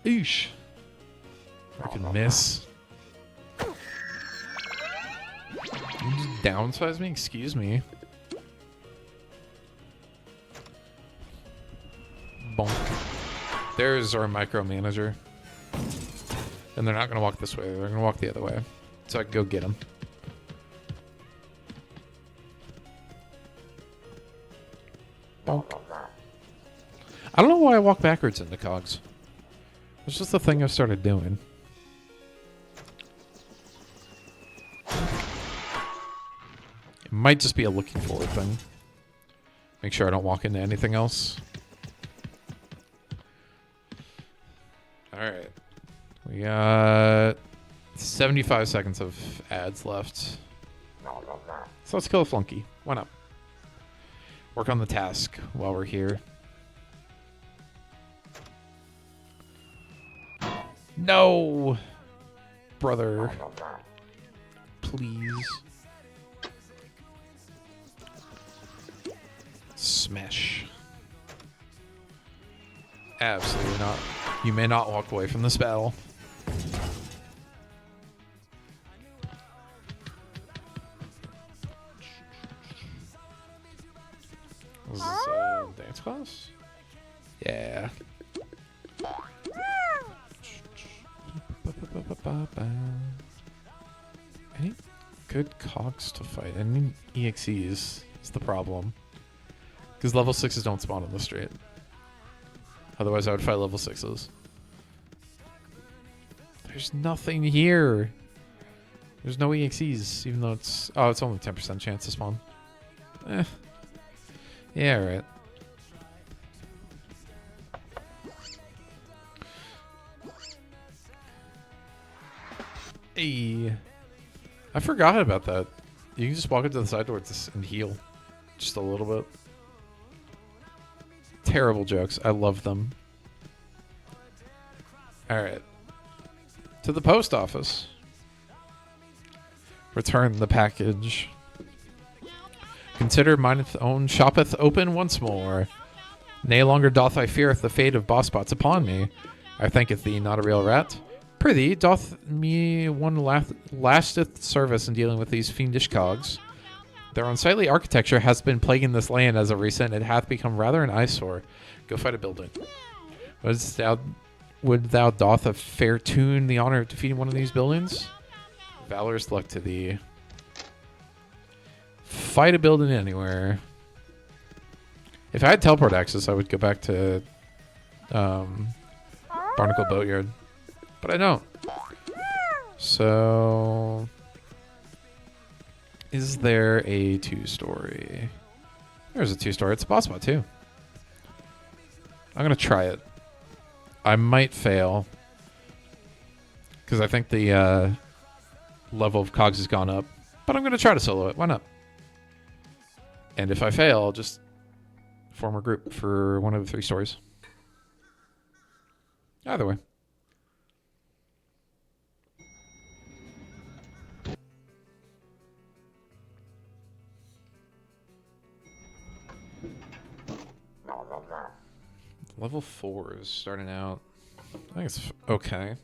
Eesh. I can miss. You just downsize me? Excuse me. Bonk. There's our micromanager. And they're not going to walk this way. They're going to walk the other way. So I can go get them. Bonk. I don't know why I walk backwards into cogs. It's just a thing I've started doing. It might just be a looking forward thing. Make sure I don't walk into anything else. Alright. We got 75 seconds of ads left. So let's kill a flunky. Why not? Work on the task while we're here. No! Brother. Please. Smash. Absolutely not. You may not walk away from this battle. This is dance class? Yeah. Any good cogs to fight? Any EXEs is the problem. Because level 6s don't spawn on the street. Otherwise I would fight level 6s. There's nothing here. There's no EXEs, even though it's... Oh, it's only 10% chance to spawn. Eh. Yeah, right. Hey. I forgot about that. You can just walk up to the side door and heal. Just a little bit. Terrible jokes. I love them. Alright. To the post office. Return the package. Consider mine own shoppeth open once more. Nay longer doth I fear the fate of boss spots upon me. I thanketh thee, not a real rat. Prithee, doth me one lasteth service in dealing with these fiendish cogs. Their unsightly architecture has been plaguing this land as of recent. It hath become rather an eyesore. Go fight a building. Would thou doth a fair tune the honor of defeating one of these buildings? Valorous luck to thee. Fight a building anywhere. If I had teleport access, I would go back to Barnacle Boatyard. But I don't. So... Is there a 2-story? There's a 2-story. It's a boss spot too. I'm going to try it. I might fail. Because I think the level of cogs has gone up. But I'm going to try to solo it. Why not? And if I fail, I'll just form a group for one of the 3 stories. Either way. Level 4 is starting out. I think it's okay.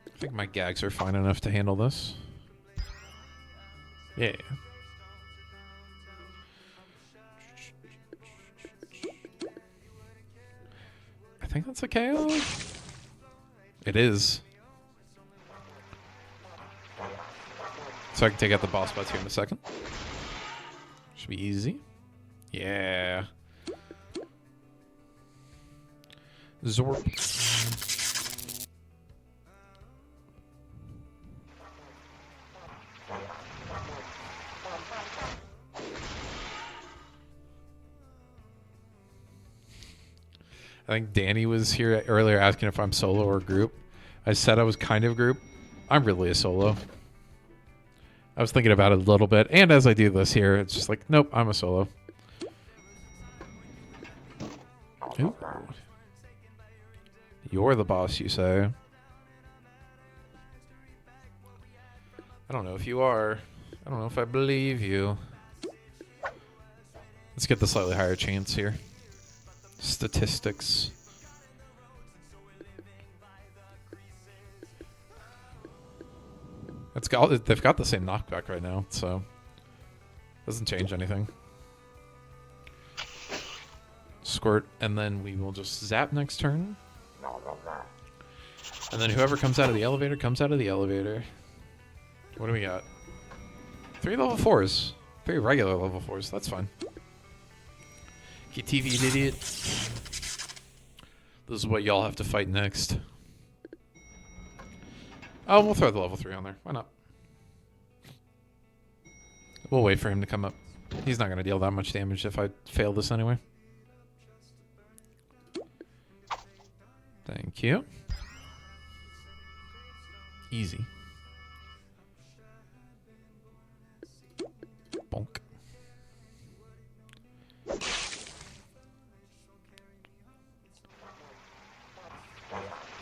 I think my gags are fine enough to handle this. Yeah. I think that's a KO. It is. So I can take out the boss spots here in a second. Should be easy. Yeah. Zorp. I think Danny was here earlier asking if I'm solo or group. I said I was kind of group. I'm really a solo. I was thinking about it a little bit, and as I do this here, it's just like, nope, I'm a solo. Ooh. You're the boss, you say? I don't know if you are. I don't know if I believe you. Let's get the slightly higher chance here. Statistics. They've got the same knockback right now, so doesn't change anything. Squirt, and then we will just zap next turn. And then whoever comes out of the elevator comes out of the elevator. What do we got? 3 level 4s. 3 regular level 4s. That's fine. Get TV, you idiot. This is what y'all have to fight next. Oh, we'll throw the level 3 on there. Why not? We'll wait for him to come up. He's not going to deal that much damage if I fail this anyway. Thank you. Easy. Bonk.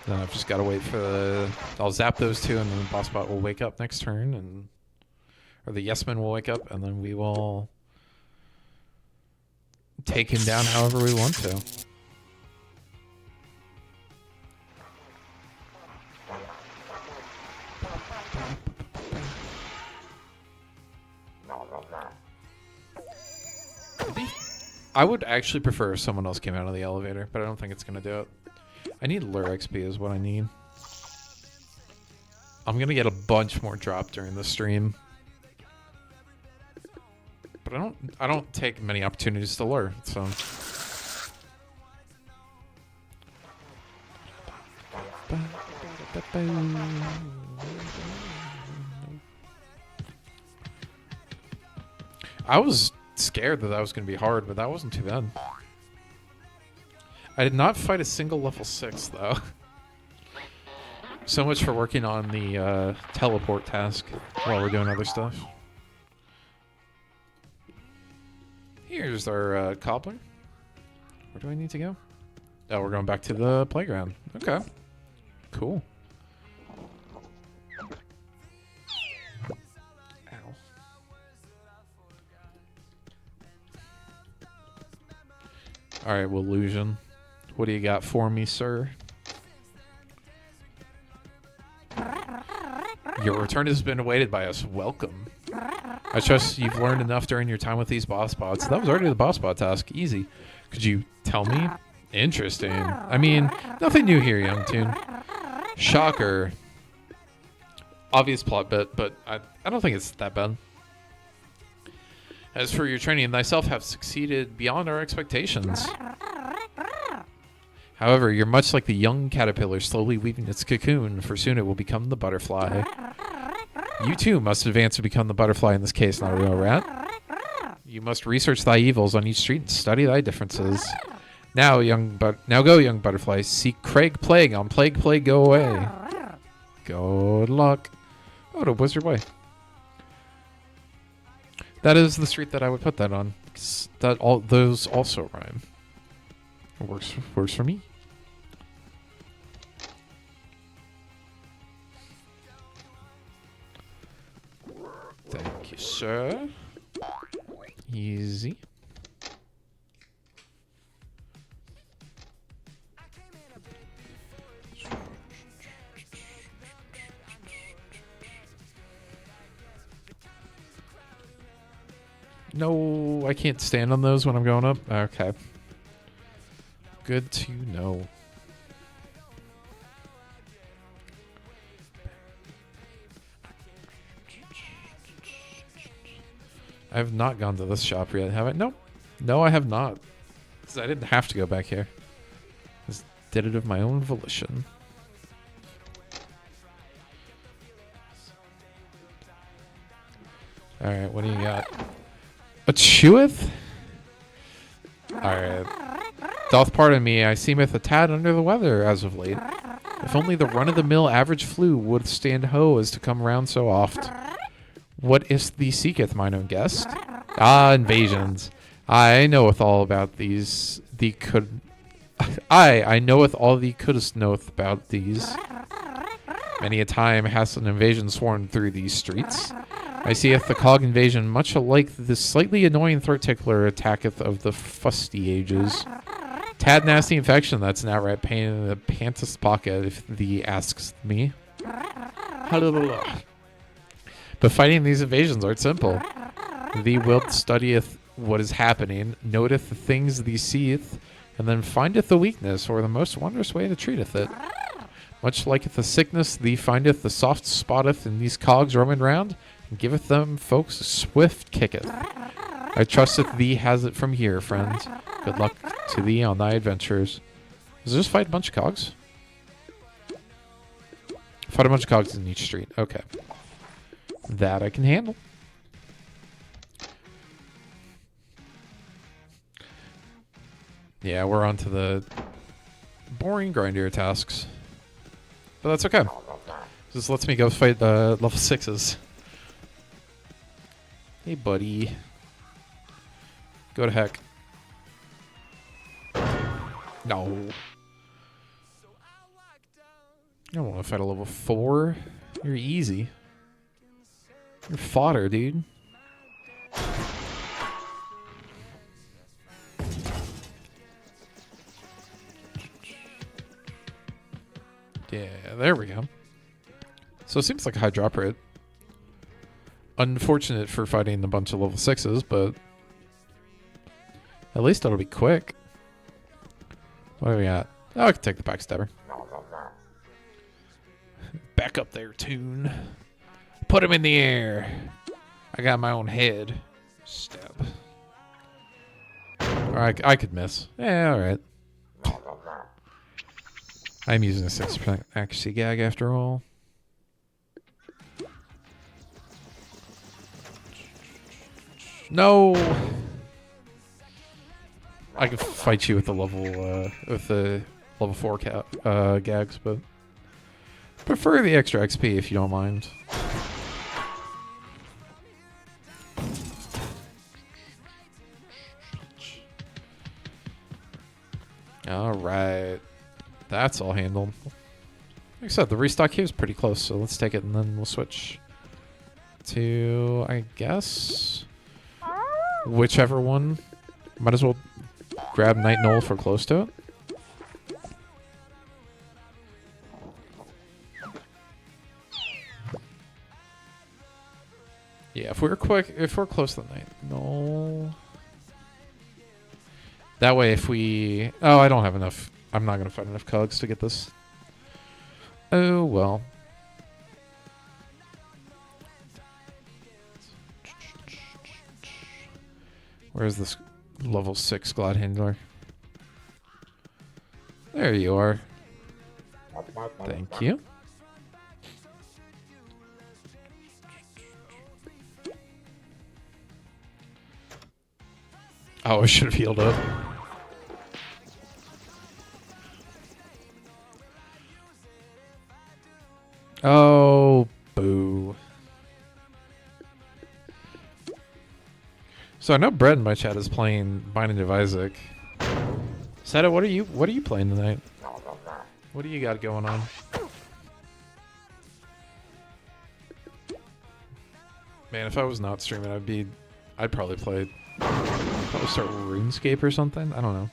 Then I've just got to wait for the... I'll zap those two, and then the boss bot will wake up next turn, and... Or the yes man will wake up, and then we will... take him down however we want to. I would actually prefer if someone else came out of the elevator, but I don't think it's going to do it. I need lure XP is what I need. I'm going to get a bunch more drop during the stream. But I don't take many opportunities to lure, so... I was scared that was going to be hard, but that wasn't too bad. I did not fight a single level 6, though. So much for working on the teleport task while we're doing other stuff. Here's our cobbler. Where do I need to go? Oh, we're going back to the playground. Okay. Cool. Ow. Alright, Illusion. What do you got for me, sir? Your return has been awaited by us. Welcome. I trust you've learned enough during your time with these boss bots. That was already the boss bot task. Easy. Could you tell me? Interesting. I mean, nothing new here, young tune. Shocker. Obvious plot bit, but I don't think it's that bad. As for your training and thyself have succeeded beyond our expectations. However, you're much like the young caterpillar slowly weaving its cocoon, for soon it will become the butterfly. You too must advance to become the butterfly in this case, not a real rat. You must research thy evils on each street and study thy differences. Now, go, young butterfly. Seek Craig Plague on Plague Go Away. Good luck. Oh, to Wizard Way. That is the street that I would put that on. Those also rhyme. Works for me. Thank you, sir. Easy. No, I can't stand on those when I'm going up. Okay. Good to know. I have not gone to this shop yet, have I? Nope. No, I have not. Because I didn't have to go back here. I just did it of my own volition. Alright, what do you got? A cheweth? Alright. Doth pardon me, I seemeth a tad under the weather as of late. If only the run-of-the-mill average flu would stand ho as to come round so oft. What is thee seeketh, mine own guest? Ah, invasions. I knoweth all about these. Thee could... I knoweth all thee couldst knoweth about these. Many a time hast an invasion sworn through these streets. I seeth the cog invasion much alike the slightly annoying throat tickler attacketh of the fusty ages. Tad nasty infection that's an outright pain in the pantus pocket if thee asks me. But fighting these invasions art simple. Thee wilt studieth what is happening, noteth the things thee seeth, and then findeth the weakness or the most wondrous way to treateth it. Much like the sickness thee findeth the soft spotteth in these cogs roaming round, and giveth them folks a swift kicketh. I trusteth thee has it from here, friend. Good luck to thee on thy adventures. Does this fight a bunch of cogs? Fight a bunch of cogs in each street. Okay. That I can handle. Yeah, we're on to the boring grindier tasks. But that's okay. This lets me go fight level 6s. Hey, buddy. Go to heck. No. I don't want to fight a level 4. You're easy. You're fodder, dude. Yeah, there we go. So it seems like a high drop rate. Unfortunate for fighting a bunch of level 6s, but at least it'll be quick. What do we got? Oh, I can take the backstabber. Back up there, Toon. Put him in the air. I got my own head. Stab. Alright, I could miss. Yeah, alright. I'm using a 6% accuracy gag after all. No! I could fight you with the level 4 gags, but prefer the extra XP if you don't mind. Alright. That's all handled. Like I said, the restock here is pretty close, so let's take it and then we'll switch to, I guess, whichever one. Might as well grab Night Knoll for close to it. Yeah, if we're close to the Night Knoll. That way if we... Oh, I don't have enough. I'm not going to find enough cogs to get this. Oh, well. Where's this level 6 Glad Handler? There you are. Thank you. Oh, I should have healed up. Oh, boo. So I know Brett in my chat is playing Binding of Isaac. Seda, what are you playing tonight? What do you got going on? Man, if I was not streaming, I'd probably start RuneScape or something. I don't know.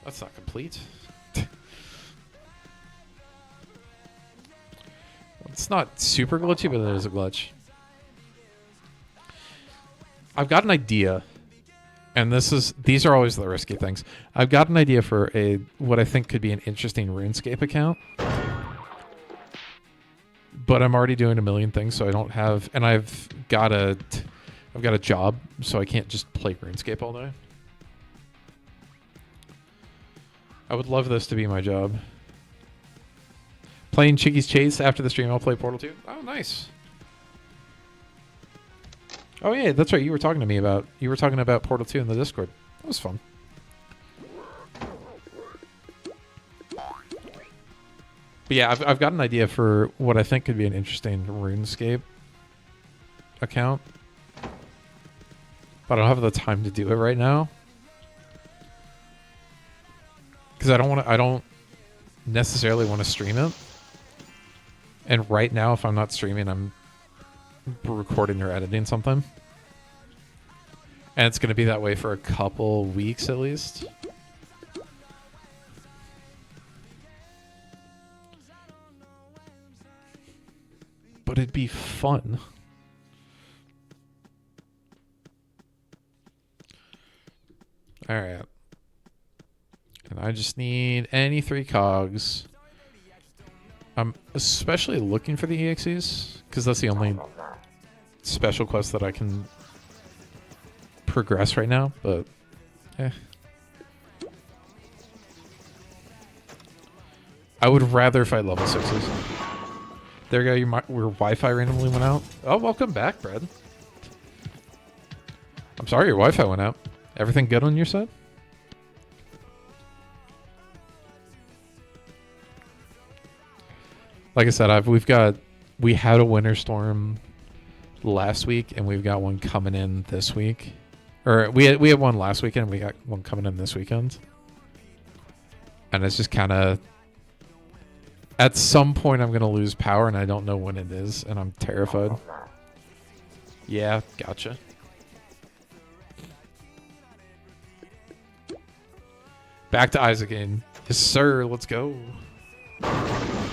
That's not complete. It's not super glitchy, but it is a glitch. I've got an idea, and these are always the risky things. I've got an idea for what I think could be an interesting RuneScape account, but I'm already doing a million things, so I don't have, and I've got a job, so I can't just play RuneScape all day. I would love this to be my job. Playing Chicky's Chase after the stream. I'll play Portal 2. Oh, nice. Oh yeah, that's right. You were talking to me about Portal 2 in the Discord. That was fun. But yeah, I've got an idea for what I think could be an interesting RuneScape account, but I don't have the time to do it right now because I don't necessarily want to stream it. And right now, if I'm not streaming, I'm recording or editing something. And it's going to be that way for a couple weeks at least. But it'd be fun. Alright. And I just need any 3 cogs. I'm especially looking for the EXEs, because that's the only special quest that I can progress right now, but I would rather fight level 6s. There you go, your Wi-Fi randomly went out. Oh, welcome back, Brad. I'm sorry your Wi-Fi went out. Everything good on your side? Like I said, we had a winter storm last week, and we've got one coming in this week. Or we had one last weekend. We got one coming in this weekend. And it's just kind of... At some point, I'm going to lose power, and I don't know when it is, and I'm terrified. Yeah, gotcha. Back to Isaac again. Yes, sir. Let's go. I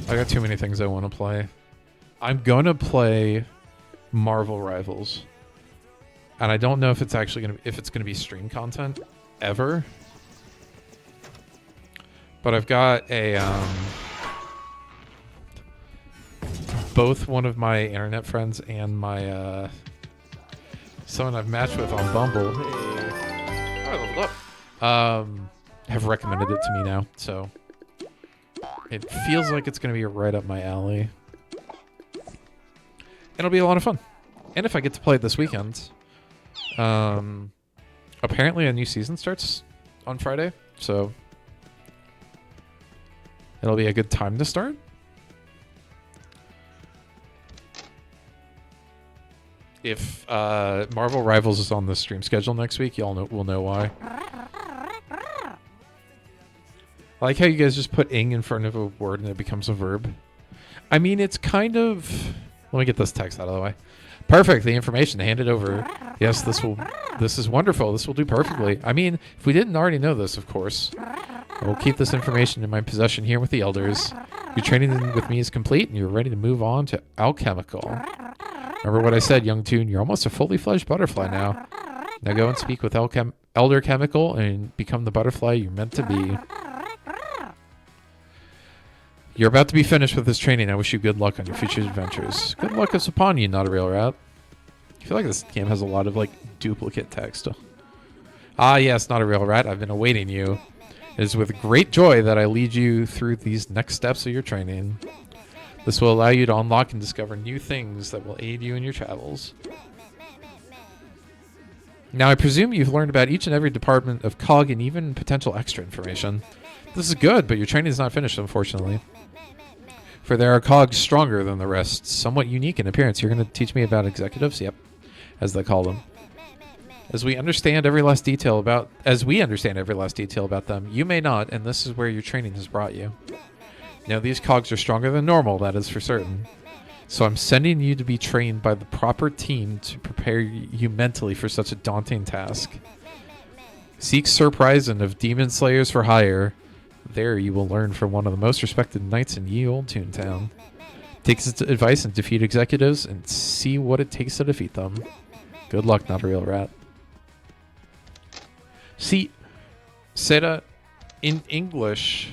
got too many things I want to play. I'm going to play Marvel Rivals. And I don't know if it's actually going to be stream content ever. But I've got a both one of my internet friends and my someone I've matched with on Bumble. Hey, I leveled up. Have recommended it to me now, so it feels like it's going to be right up my alley. It'll be a lot of fun, and if I get to play it this weekend, apparently a new season starts on Friday, so. It'll be a good time to start. If Marvel Rivals is on the stream schedule next week, y'all will know why. I like how you guys just put ing in front of a word and it becomes a verb. I mean, it's kind of... Let me get this text out of the way. Perfect. The information. Hand it over. Yes, this is wonderful. This will do perfectly. I mean, if we didn't already know this, of course. I will keep this information in my possession here with the elders. Your training with me is complete, and you're ready to move on to alchemical. Remember what I said, young Toon? You're almost a fully fledged butterfly now. Now go and speak with Elder Chemical and become the butterfly you're meant to be. You're about to be finished with this training. I wish you good luck on your future adventures. Good luck is upon you, not a real rat. I feel like this game has a lot of, like, duplicate text. Ah, yes, not a real rat. I've been awaiting you. It is with great joy that I lead you through these next steps of your training. This will allow you to unlock and discover new things that will aid you in your travels. Now, I presume you've learned about each and every department of COG and even potential extra information. This is good, but your training is not finished, unfortunately. For there are COGs stronger than the rest, somewhat unique in appearance. You're going to teach me about executives? Yep, as they call them. As we understand every last detail about them, you may not, and this is where your training has brought you. Now, these cogs are stronger than normal, that is for certain. So I'm sending you to be trained by the proper team to prepare you mentally for such a daunting task. Seek Sir Prison of Demon Slayers for Hire. There you will learn from one of the most respected knights in ye old Toontown. Take his advice and defeat executives and see what it takes to defeat them. Good luck, not a real rat. See, Seda, in English,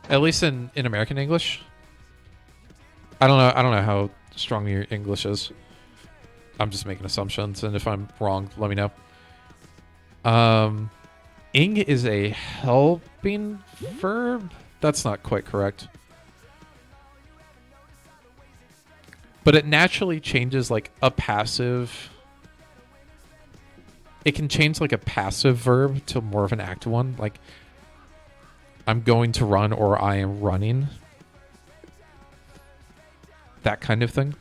at least in American English, I don't know how strong your English is. I'm just making assumptions, and if I'm wrong, let me know. Ing is a helping verb? That's not quite correct. But it naturally changes like a passive. It can change like a passive verb to more of an active one. Like, I'm going to run or I am running. That kind of thing.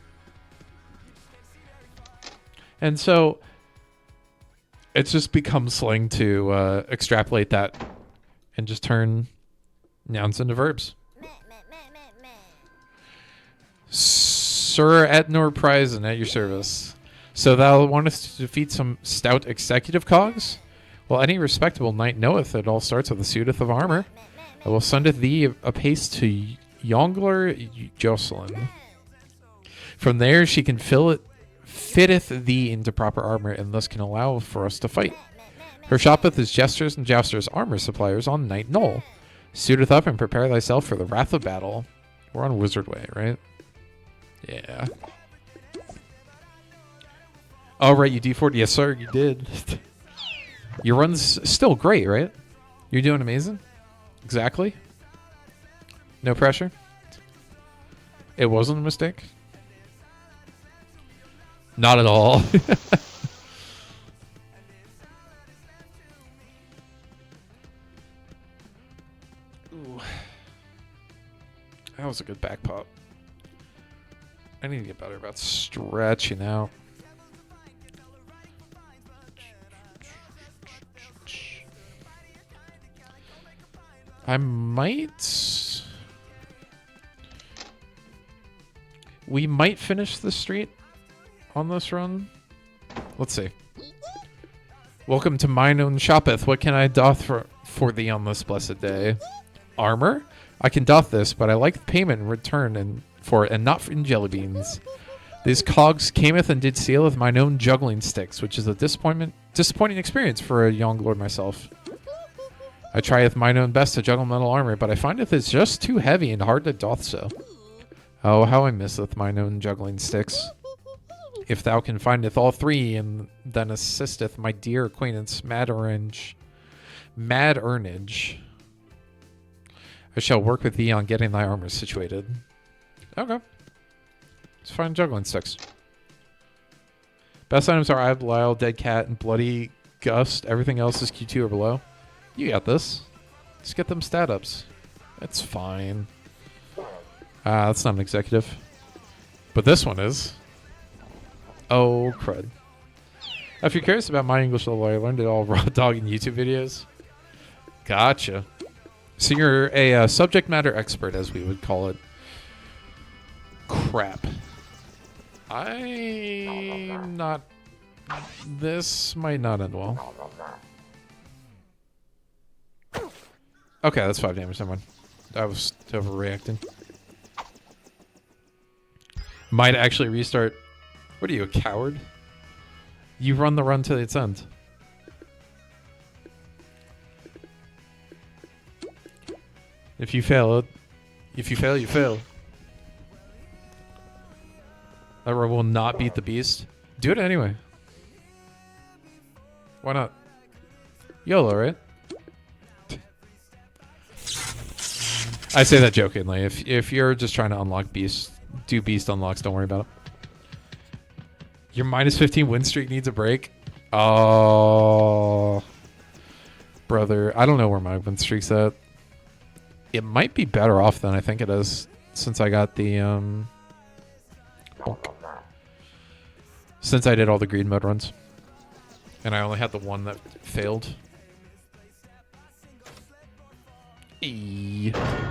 And so it's just become slang to extrapolate that and just turn nouns into verbs. Sir Etnor Prison at your service. So thou wantest to defeat some stout executive cogs? Well, any respectable knight knoweth it all starts with a suiteth of armor. I will sendeth thee apace to Yongler Jocelyn. From there she can fitteth thee into proper armor, and thus can allow for us to fight. Her shoppeth is jesters and jousters armor suppliers on Night Knoll. Suiteth up and prepare thyself for the wrath of battle. We're on Wizard Way, right? Yeah. Oh, right, you D4'd. Yes, sir, you did. Your run's still great, right? You're doing amazing? Exactly. No pressure? It wasn't a mistake? Not at all. Ooh. That was a good back pop. I need to get better about stretching out. I might... We might finish the street on this run. Let's see. Welcome to mine own shoppeth. What can I doth for thee on this blessed day? Armor? I can doth this, but I like payment in return and not in jelly beans. These cogs cameth and did sealeth mine own juggling sticks, which is a disappointing experience for a young lord myself. I trieth mine own best to juggle metal armor, but I findeth it's just too heavy and hard to doth so. Oh, how I misseth mine own juggling sticks. If thou can findeth all three, and then assisteth my dear acquaintance Mad Earnage, I shall work with thee on getting thy armor situated. Okay. Let's find juggling sticks. Best items are Eye of Belial, Dead Cat, and Bloody Gust. Everything else is Q2 or below. You got this. Just get them stat ups. It's fine. That's not an executive. But this one is. Oh, crud. If you're curious about my English level, I learned it all raw dog in YouTube videos. Gotcha. So you're a subject matter expert, as we would call it. Crap. I'm not... This might not end well. Okay, that's 5 damage. Never mind. I was overreacting. Might actually restart. What are you, a coward? You run the run to its end. If you fail, you fail. That run will not beat the beast. Do it anyway. Why not? YOLO, right? I say that jokingly. If you're just trying to unlock beast, do beast unlocks. Don't worry about it. Your minus 15 win streak needs a break. Oh, brother, I don't know where my win streak's at. It might be better off than I think it is, since I got the since I did all the greed mode runs, and I only had the one that failed.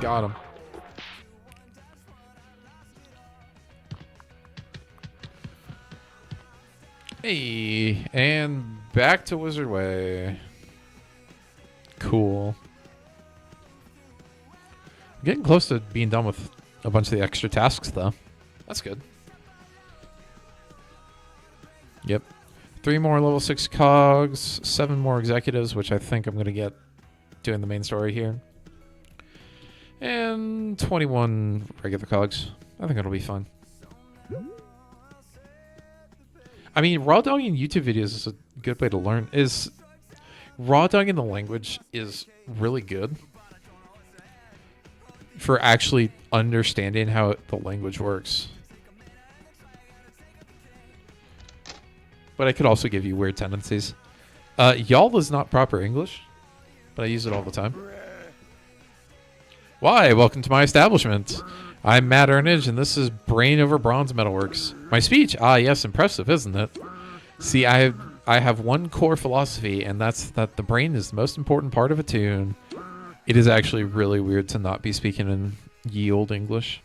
Got him. Hey, and back to Wizard Way. Cool. I'm getting close to being done with a bunch of the extra tasks, though. That's good. Yep. 3 more level 6 cogs, 7 more executives, which I think I'm going to get doing the main story here. And 21 regular cogs. I think it'll be fun. I mean, raw dogging YouTube videos is a good way to learn. Raw dogging the language is really good for actually understanding how the language works. But it could also give you weird tendencies. Y'all is not proper English, but I use it all the time. Why? Welcome to my establishment. I'm Mad Earnage, and this is Brain over Bronze Metalworks. My speech? Ah, yes, impressive, isn't it? See, I have one core philosophy, and that's that the brain is the most important part of a tune. It is actually really weird to not be speaking in ye olde English.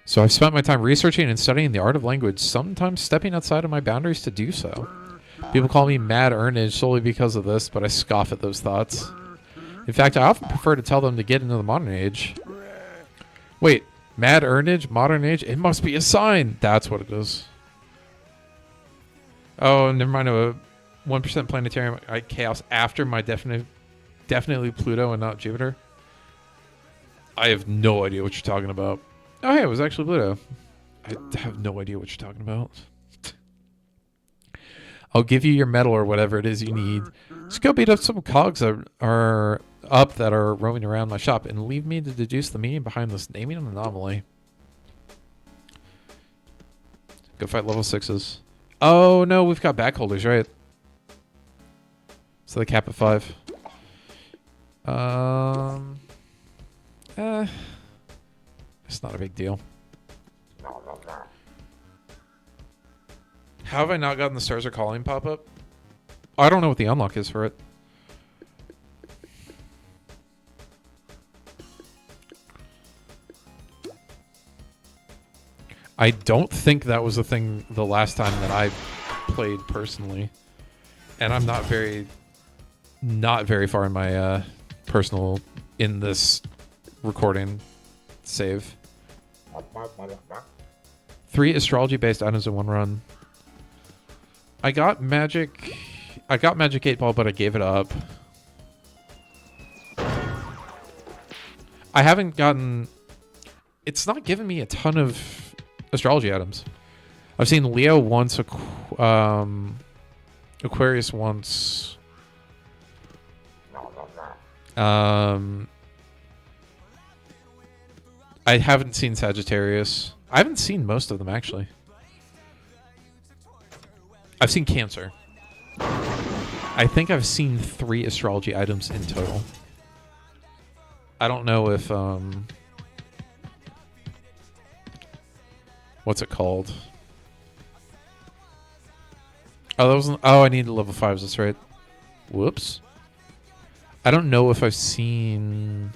So I've spent my time researching and studying the art of language, sometimes stepping outside of my boundaries to do so. People call me Mad Earnage solely because of this, but I scoff at those thoughts. In fact, I often prefer to tell them to get into the modern age. Wait, Mad Earnage, modern age? It must be a sign. That's what it is. Oh, never mind. A 1% planetarium chaos after my definitely Pluto and not Jupiter. I have no idea what you're talking about. Oh, hey, it was actually Pluto. I have no idea what you're talking about. I'll give you your metal or whatever it is you need. Just go beat up some cogs that are roaming around my shop and leave me to deduce the meaning behind this naming anomaly. Go fight level 6s. Oh no, we've got back holders, right? So they cap at 5. It's not a big deal. How have I not gotten the Stars Are Calling pop-up? I don't know what the unlock is for it. I don't think that was a thing the last time that I played personally. And I'm not very far in my personal in this recording save. 3 astrology-based items in one run. I got magic 8 Ball, but I gave it up. I haven't gotten... It's not giving me a ton of astrology items. I've seen Leo once, Aquarius once. I haven't seen Sagittarius. I haven't seen most of them, actually. I've seen Cancer. I think I've seen 3 astrology items in total. I don't know if, what's it called? Oh, that wasn't... Oh, I need level 5s, that's right. Whoops. I don't know if I've seen...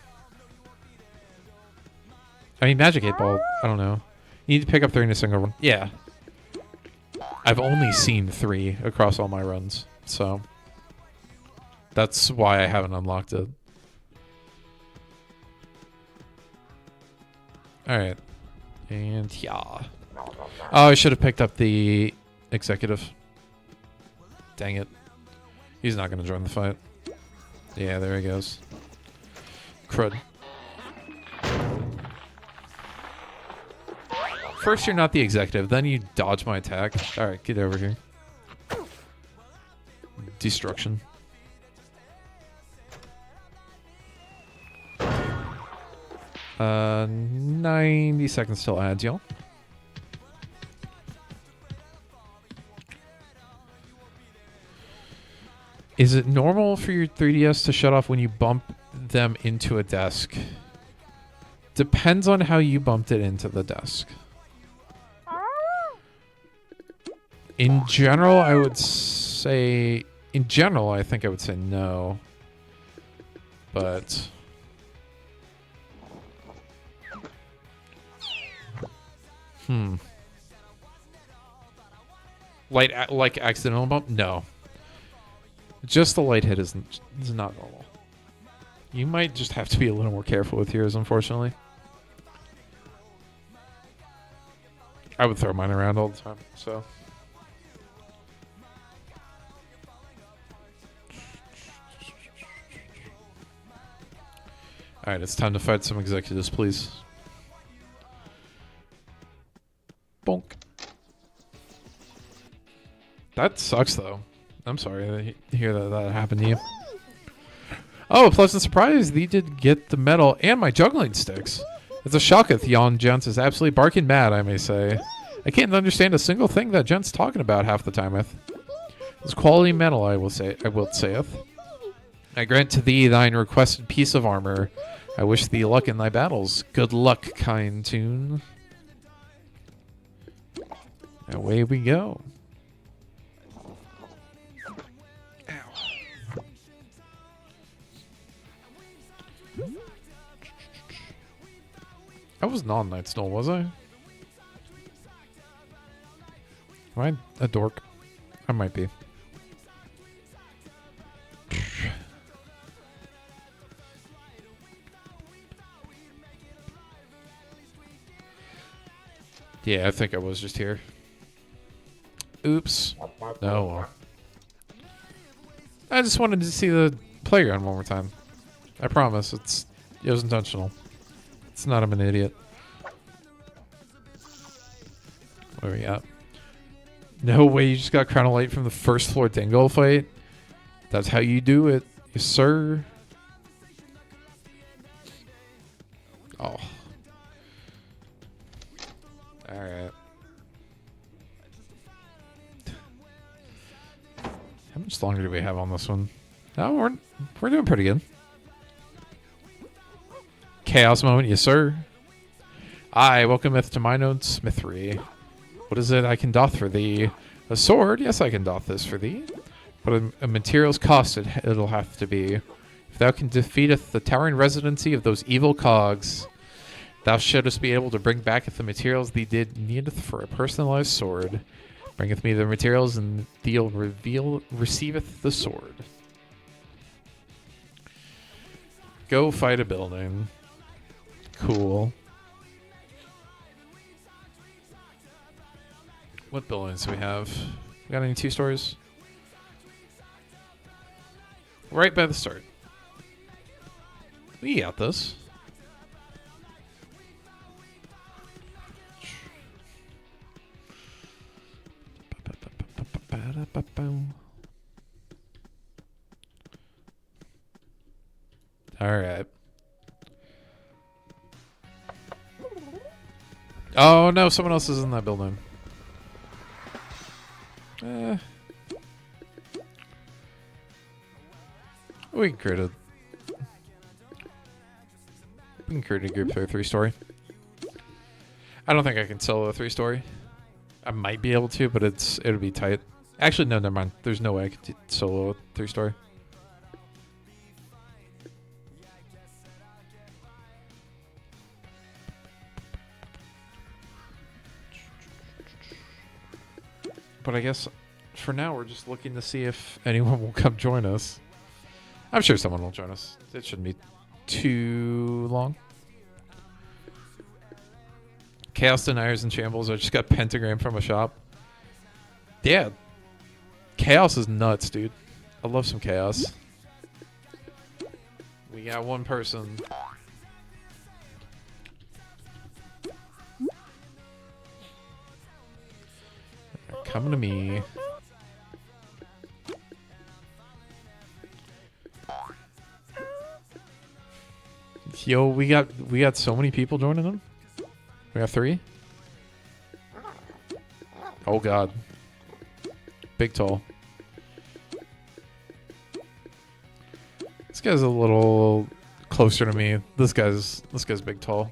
I mean, Magic 8 Ball, I don't know. You need to pick up 3 in a single run. Yeah. I've only seen 3 across all my runs, so... That's why I haven't unlocked it. Alright. And yeah. Oh, I should have picked up the executive. Dang it. He's not going to join the fight. Yeah, there he goes. Crud. First, you're not the executive. Then you dodge my attack. Alright, get over here. Destruction. Uh, 90 seconds till ads, y'all. Is it normal for your 3DS to shut off when you bump them into a desk? Depends on how you bumped it into the desk. In general, I would say... In general, I think I would say no. But... Like accidental bump? No. Just the light hit is not normal. You might just have to be a little more careful with yours, unfortunately. I would throw mine around all the time, so... Alright, it's time to fight some executives, please. Bonk. That sucks, though. I'm sorry to hear that happened to you. Oh, a pleasant surprise. Thee did get the medal and my juggling sticks. It's a shocketh, yon gents is absolutely barking mad, I may say. I can't understand a single thing that gent's talking about half the timeth. This quality medal, I will saith. I grant to thee thine requested piece of armor. I wish thee luck in thy battles. Good luck, kind tune. Away we go. Ow. I wasn't on Night Snow, was I? Am I a dork? I might be. Yeah, I think I was just here. Oops. No. I just wanted to see the playground one more time. I promise. It was intentional. It's not I'm an idiot. Where are we at? No way you just got Crown of Light from the first floor Dingle fight? That's how you do it. Yes, sir. Oh. Alright. How much longer do we have on this one? Oh, we're doing pretty good. Chaos moment, yes sir. Aye, welcometh to my notes, Smithry. What is it I can doth for thee? A sword? Yes, I can doff this for thee. But a materials costed it'll have to be. If thou can defeateth the towering residency of those evil cogs, thou shouldst be able to bring back the materials thee did needeth for a personalized sword. Bringeth me the materials, and thee'll receiveth the sword. Go fight a building. Cool. What buildings do we have? We got any 2 stories? Right by the start. We got this. All right. Oh no, someone else is in that building. We can create a group for a 3-story. I don't think I can solo a 3-story. I might be able to, but it'll be tight. Actually, no, never mind. There's no way I could solo a 3-story. But I guess for now we're just looking to see if anyone will come join us. I'm sure someone will join us. It shouldn't be too long. Chaos Deniers and Shambles. I just got Pentagram from a shop. Yeah. Chaos is nuts, dude. I love some chaos. We got one person. They're coming to me. Yo, we got so many people joining them. We got 3. Oh god. Big tall. This guy's a little closer to me. This guy's big tall.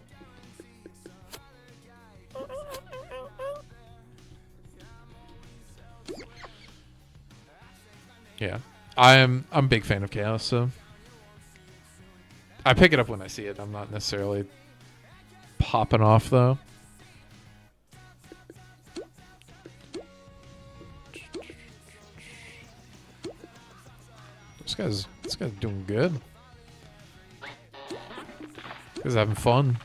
Yeah. I'm a big fan of chaos, so I pick it up when I see it. I'm not necessarily popping off though. This guy's doing good. This guy's having fun.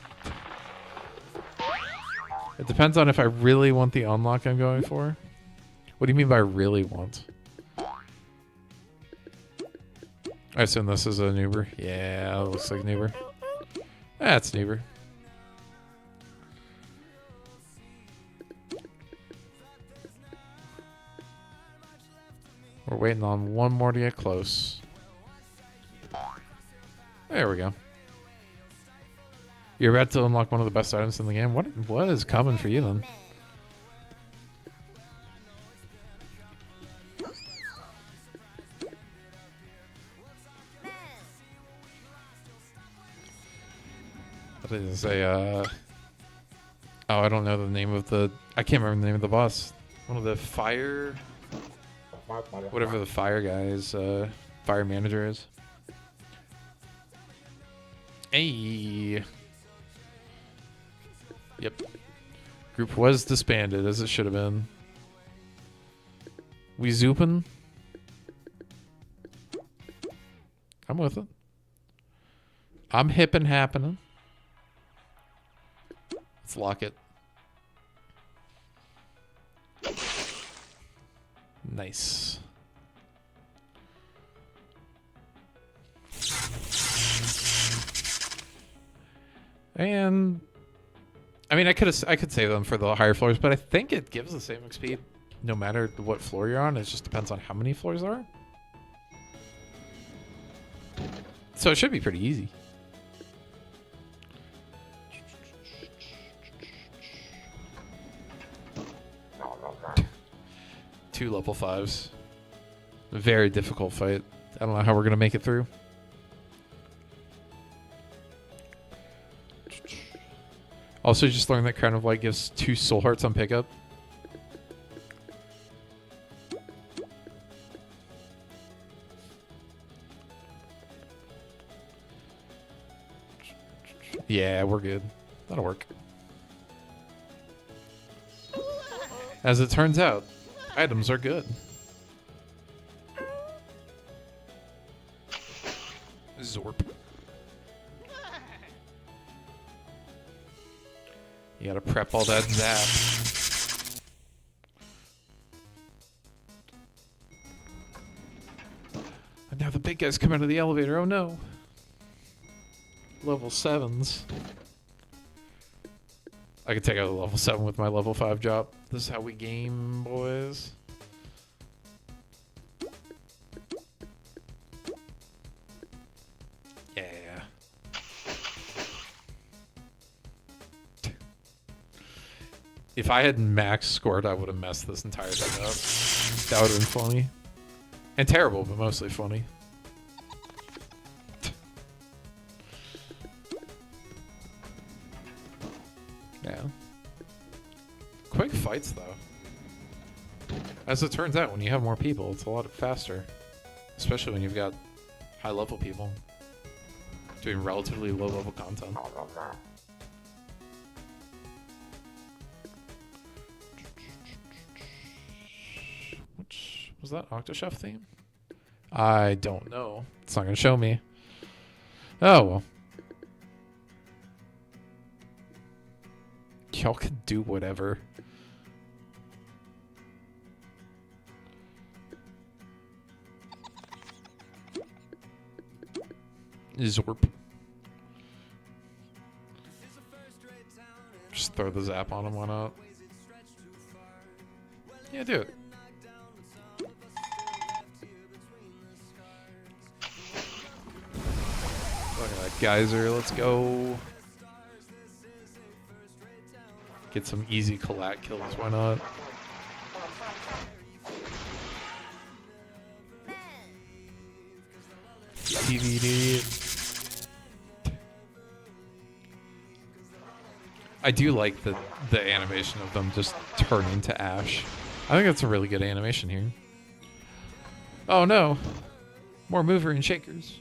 It depends on if I really want the unlock I'm going for. What do you mean by really want? I assume this is an Uber. Yeah, it looks like an Uber. That's an Uber. We're waiting on one more to get close. There we go. You're about to unlock one of the best items in the game. What is coming for you then? What is a oh, I don't know the name of the I can't remember the name of the boss. One of the fire whatever the fire guy is, fire manager is. Hey. Yep. Group was disbanded as it should have been. We zoopin'. I'm with it. I'm hip and happening. Let's lock it. Nice. And I mean, I could save them for the higher floors, but I think it gives the same XP no matter what floor you're on. It just depends on how many floors there are. So it should be pretty easy. Two level 5s. A very difficult fight. I don't know how we're gonna make it through. Also, just learned that Crown of Light gives 2 soul hearts on pickup. Yeah, we're good. That'll work. As it turns out, items are good. Zorp. You gotta prep all that zap. And now the big guys come out of the elevator. Oh no. Level 7s. I could take out a level 7 with my level 5 job. This is how we game, boys. Yeah. If I had max scored, I would have messed this entire thing up. That would have been funny. And terrible, but mostly funny. Yeah. Quick fights, though. As it turns out, when you have more people, it's a lot faster. Especially when you've got high-level people doing relatively low-level content. Which was that Octochef theme? I don't know. It's not going to show me. Oh, well. Y'all can do whatever. Zorp. Just throw the zap on him, why not? Yeah, do it. Look at that geyser, let's go. Get some easy collat kills, why not? DVD. I do like the animation of them just turning to ash. I think that's a really good animation here. Oh no. More mover and shakers.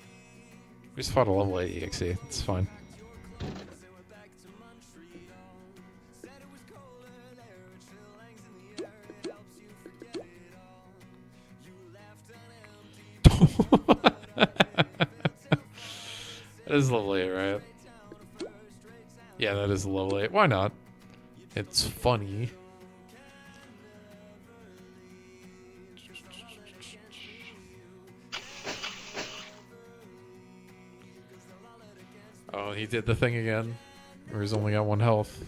We just fought a level 8 EXE. It's fine. That is level 8, right? Yeah, that is level 8. Why not? It's funny. Oh, he did the thing again. Where he's only got 1 health.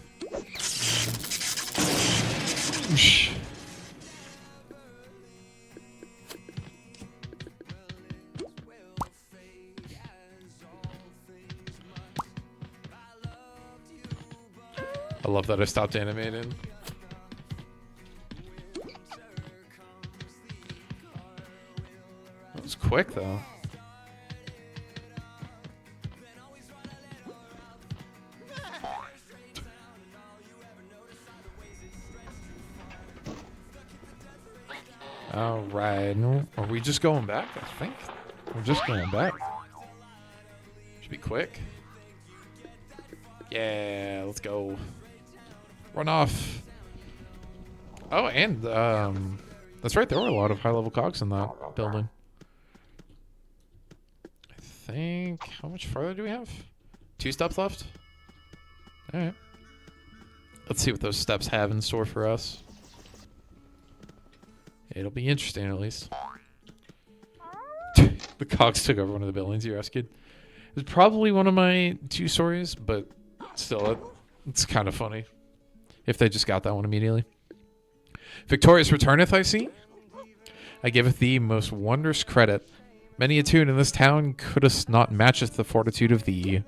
Whoosh. I love that I stopped animating. That was quick, though. Alright. Are we just going back? I think we're just going back. Should be quick. Yeah, let's go. Run off. Oh, and that's right. There were a lot of high-level cogs in that building. I think. How much farther do we have? 2 steps left. All right. Let's see what those steps have in store for us. It'll be interesting, at least. The cogs took over one of the buildings you rescued. It's probably one of my 2 stories, but still, it's kind of funny. If they just got that one immediately. Victorious returneth, I see. I giveth thee most wondrous credit. Many a tune in this town couldst not matcheth the fortitude of thee.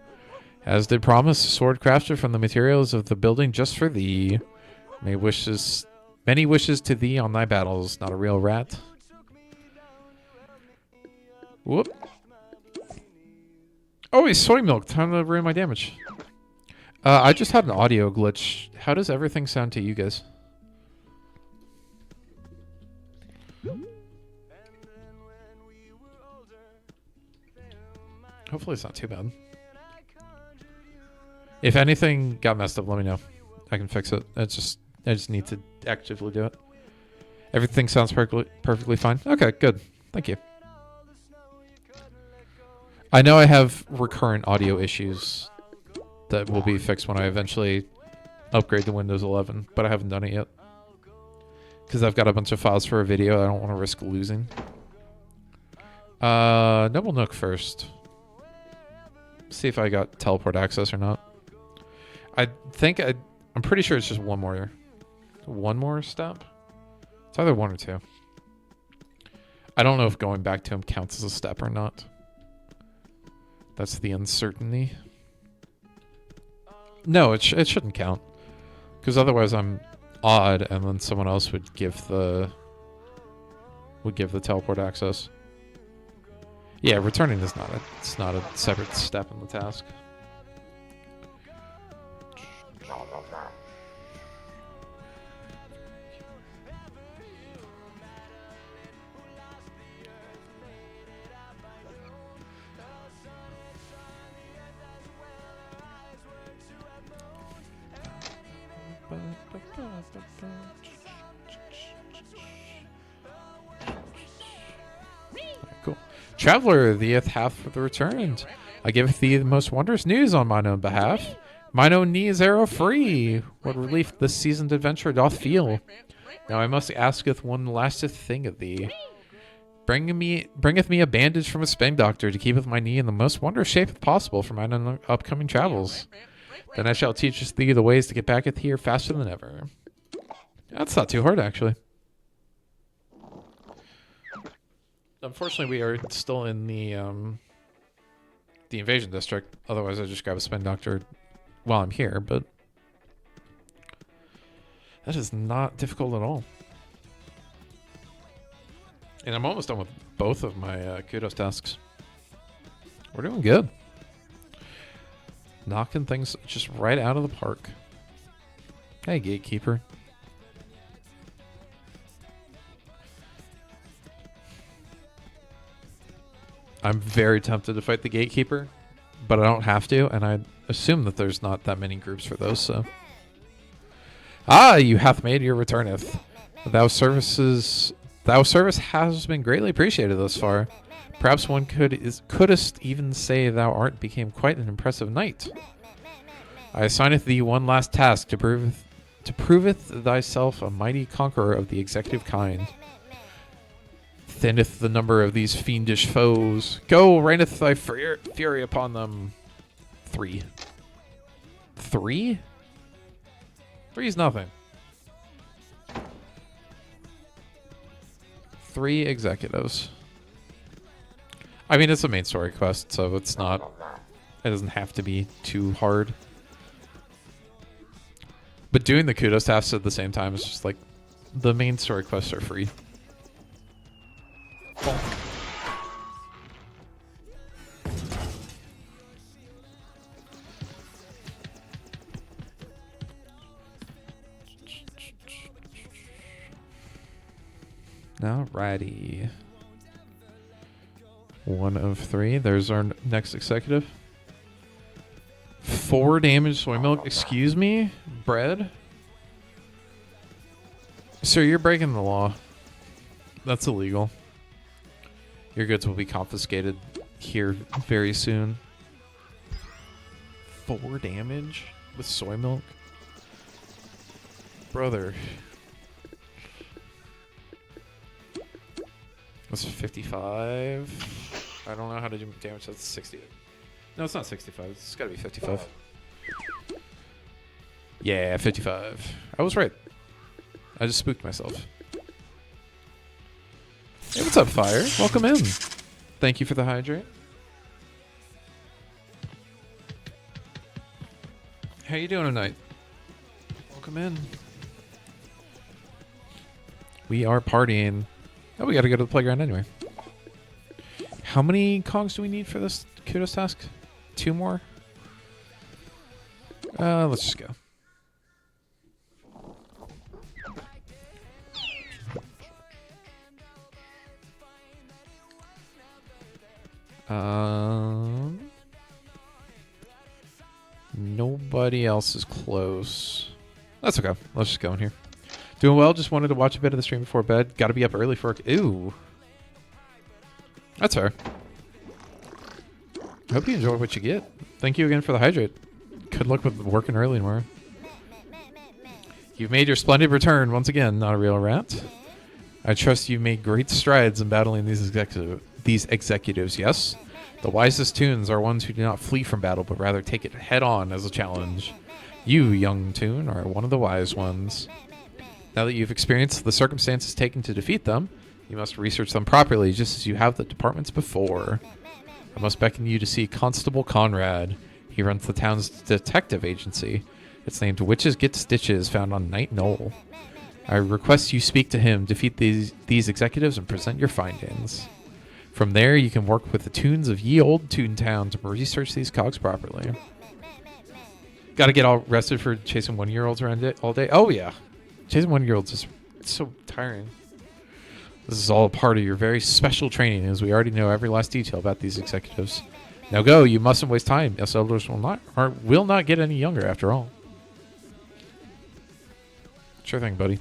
As did promise, sword crafter from the materials of the building just for thee. Many wishes to thee on thy battles, not a real rat. Whoop. Oh, he's soy milk. Time to ruin my damage. I just had an audio glitch. How does everything sound to you guys? Hopefully it's not too bad. If anything got messed up, let me know. I can fix it. I just need to actively do it. Everything sounds perfectly fine. Okay, good. Thank you. I know I have recurrent audio issues that will be fixed when I eventually upgrade to Windows 11, but I haven't done it yet. Because I've got a bunch of files for a video I don't want to risk losing. Noble Nook first. See if I got teleport access or not. I'm pretty sure it's just one more step. It's either one or two. I don't know if going back to him counts as a step or not. That's the uncertainty. No, it shouldn't count. Because otherwise I'm odd and then someone else would give the teleport access. Yeah, returning is not a separate step in the task. Cool. Traveler, thee hath returned. I give thee the most wondrous news on mine own behalf. Mine own knee is arrow free. What relief this seasoned adventurer doth feel. Now I must asketh one lasteth thing of thee. Bringeth me a bandage from a spang doctor to keepeth my knee in the most wondrous shape possible for mine own upcoming travels. Then I shall teach thee the ways to get back at here faster than ever. That's not too hard, actually. Unfortunately, we are still in the invasion district. Otherwise, I just grab a spin doctor while I'm here, but that is not difficult at all. And I'm almost done with both of my kudos tasks. We're doing good. Knocking things just right out of the park. Hey, gatekeeper. I'm very tempted to fight the gatekeeper, but I don't have to, and I assume that there's not that many groups for those, so. Ah, you hath made your returneth. Thou service has been greatly appreciated thus far. Perhaps one couldst even say thou art became quite an impressive knight. I assigneth thee one last task to proveth thyself a mighty conqueror of the executive kind. Thinneth the number of these fiendish foes. Go, raineth thy fury upon them. 3. 3? 3 is nothing. 3 executives. I mean, it's a main story quest, so it doesn't have to be too hard. But doing the kudos tasks at the same time is just like, the main story quests are free. Alrighty. 1 of 3. There's our next executive. 4 damage soy milk. Excuse me? Bread? Sir, you're breaking the law. That's illegal. Your goods will be confiscated here very soon. 4 damage with soy milk? Brother. That's 55. I don't know how to do damage. That's 60. No, it's not 65. It's got to be 55. Yeah, 55. I was right. I just spooked myself. Hey, what's up, Fire? Welcome in. Thank you for the hydrate. How you doing tonight? Welcome in. We are partying. Oh, we gotta go to the playground anyway. How many cogs do we need for this kudos task? 2 more? Let's just go. Nobody else is close. That's okay. Let's just go in here. Doing well. Just wanted to watch a bit of the stream before bed. Got to be up early for work. Ooh. That's fair. Hope you enjoy what you get. Thank you again for the hydrate. Good luck with working early tomorrow. You've made your splendid return once again, not a real rat. I trust you've made great strides in battling these executives, yes? The wisest Toons are ones who do not flee from battle, but rather take it head on as a challenge. You, young Toon, are one of the wise ones. Now that you've experienced the circumstances taken to defeat them, you must research them properly, just as you have the departments before. I must beckon you to see Constable Conrad. He runs the town's detective agency. It's named Witches Get Stitches, found on Night Knoll. I request you speak to him, defeat these executives, and present your findings. From there, you can work with the Toons of Ye Old Toontown to research these cogs properly. Got to get all rested for chasing 1-year-olds around all day? Oh, yeah. Chasing 1-year-olds is so tiring. This is all a part of your very special training, as we already know every last detail about these executives. Now go, you mustn't waste time. Us elders will not get any younger after all. Sure thing, buddy.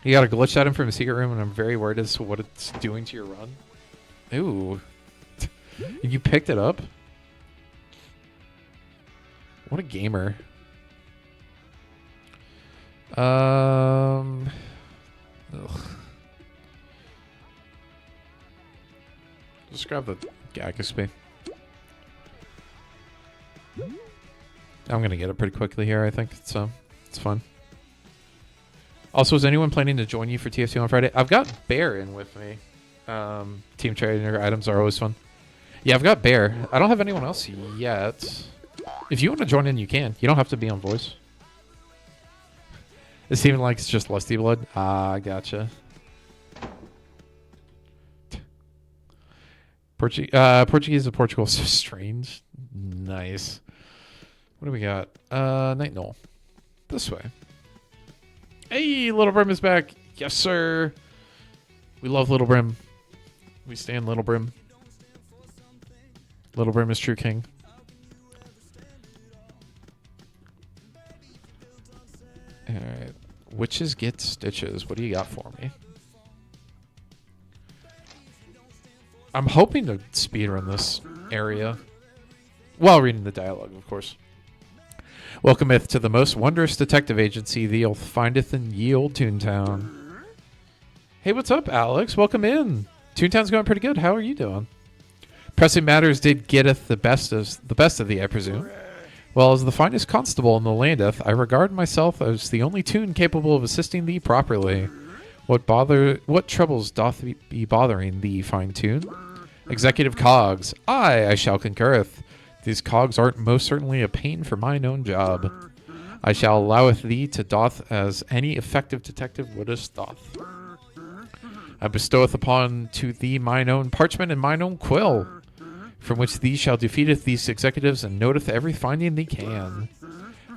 You got a glitch at him from a secret room, and I'm very worried as to what it's doing to your run. Ooh. You picked it up? What a gamer. Ugh. Just grab the gag XP. I'm gonna get it pretty quickly here, I think, so it's fun. Also, is anyone planning to join you for TF2 on Friday? I've got Bear in with me. Team trainer items are always fun. Yeah, I've got Bear. I don't have anyone else yet. If you want to join in, you can. You don't have to be on voice. It's even like it's just Lusty Blood. Ah, gotcha. Portuguese of Portugal is so strange. Nice. What do we got? Night Knoll. This way. Hey, Little Brim is back. Yes, sir. We love Little Brim. We stand Little Brim. Little Brim is true king. Alright. Witches Get Stitches. What do you got for me? I'm hoping to speedrun this area. While reading the dialogue, of course. Welcometh to the most wondrous detective agency thee findeth in Ye Old Toontown. Hey, what's up, Alex? Welcome in. Toontown's going pretty good. How are you doing? Pressing matters did getteth the best of thee, I presume. Well, as the finest constable in the landeth, I regard myself as the only Toon capable of assisting thee properly. What troubles doth be bothering thee, fine Toon? Executive cogs. I shall concurreth. These cogs aren't most certainly a pain for mine own job. I shall alloweth thee to doth as any effective detective wouldest doth. I bestoweth upon to thee mine own parchment and mine own quill, from which thee shall defeateth these executives and noteth every finding thee can.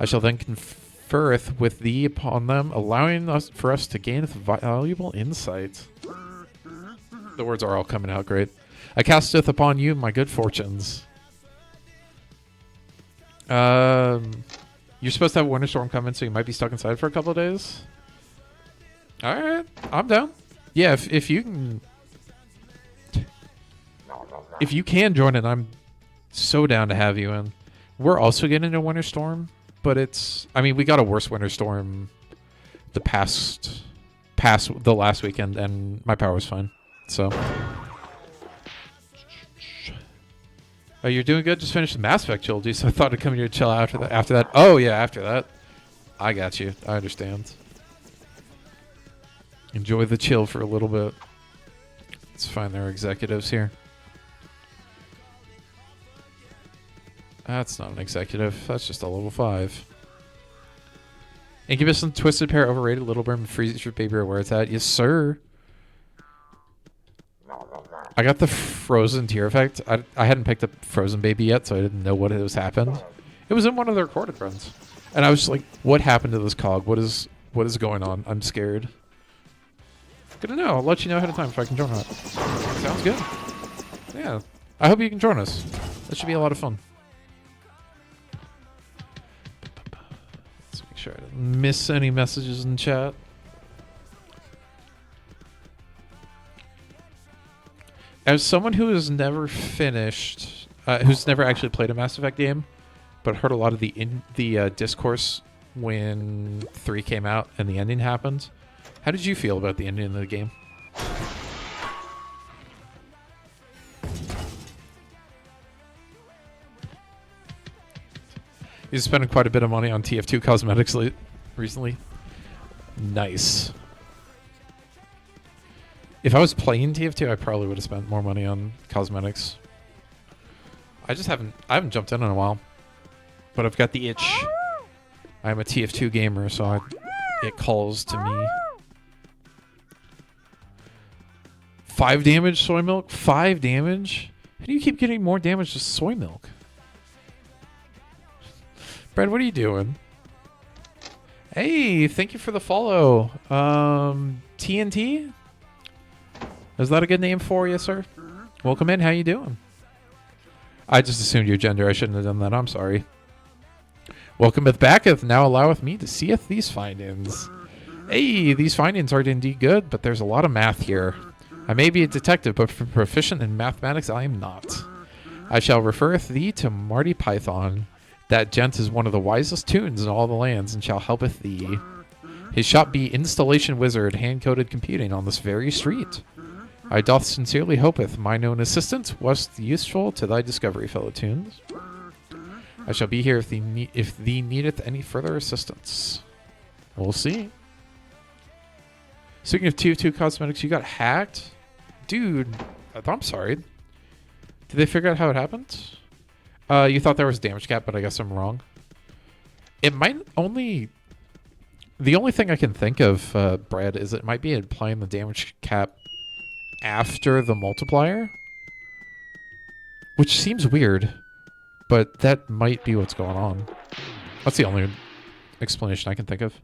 I shall then conferreth with thee upon them, allowing for us to gain valuable insight. The words are all coming out great. I casteth upon you my good fortunes. You're supposed to have a winter storm coming, so you might be stuck inside for a couple of days. All right, I'm down. Yeah, if you can join it, I'm so down to have you in. We're also getting a winter storm, but I mean, we got a worse winter storm the last weekend, and my power was fine. So. Oh, you're doing good? Just finished the Mass Effect chill, dude, so I thought I'd come here to chill after that. Oh, yeah, after that. I got you. I understand. Enjoy the chill for a little bit. Let's find their executives here. That's not an executive. That's just a level 5. Incubus and Twisted Pair overrated. Little Brim freezes your baby where it's at. Yes, sir. I got the Frozen tear effect. I hadn't picked up Frozen Baby yet, so I didn't know what was happened. It was in one of the recorded runs. And I was just like, what happened to this cog? What is going on? I'm scared. Good to know. I'll let you know ahead of time if I can join it. Sounds good. Yeah. I hope you can join us. That should be a lot of fun. miss any messages in chat. As someone who has never finished, who's never actually played a Mass Effect game, but heard a lot of the discourse when 3 came out and the ending happened, how did you feel about the ending of the game? He's spending quite a bit of money on TF2 cosmetics recently. Nice. If I was playing TF2, I probably would have spent more money on cosmetics. I haven't jumped in a while. But I've got the itch. I'm a TF2 gamer, so it calls to me. 5 damage soy milk? 5 damage? How do you keep getting more damage to soy milk? Brad, what are you doing? Hey, thank you for the follow. TNT? Is that a good name for you, sir? Welcome in. How you doing? I just assumed your gender. I shouldn't have done that. I'm sorry. Welcome backeth. Now alloweth me to seeth these findings. Hey, these findings are indeed good, but there's a lot of math here. I may be a detective, but proficient in mathematics I am not. I shall referreth thee to Marty Python. That gent is one of the wisest tunes in all the lands, and shall helpeth thee. His shop be installation wizard, hand-coded computing on this very street. I doth sincerely hopeth my known assistance was useful to thy discovery, fellow tunes. I shall be here if thee needeth any further assistance. We'll see. Speaking of TF2 cosmetics, you got hacked? Dude, I'm sorry. Did they figure out how it happened? You thought there was a damage cap, but I guess I'm wrong. It might only... The only thing I can think of, Brad, is it might be applying the damage cap after the multiplier. Which seems weird, but that might be what's going on. That's the only explanation I can think of.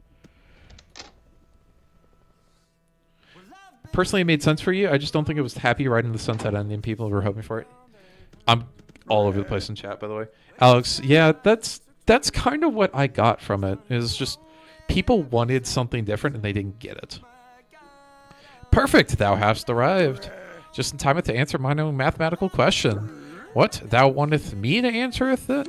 Personally, it made sense for you. I just don't think it was happy right in the sunset ending. People were hoping for it. I'm all over the place in chat, by the way. Alex, yeah, that's kind of what I got from it. Is just people wanted something different and they didn't get it. Perfect, thou hast arrived. Just in time to answer mine own mathematical question. What, thou wanteth me to answereth it?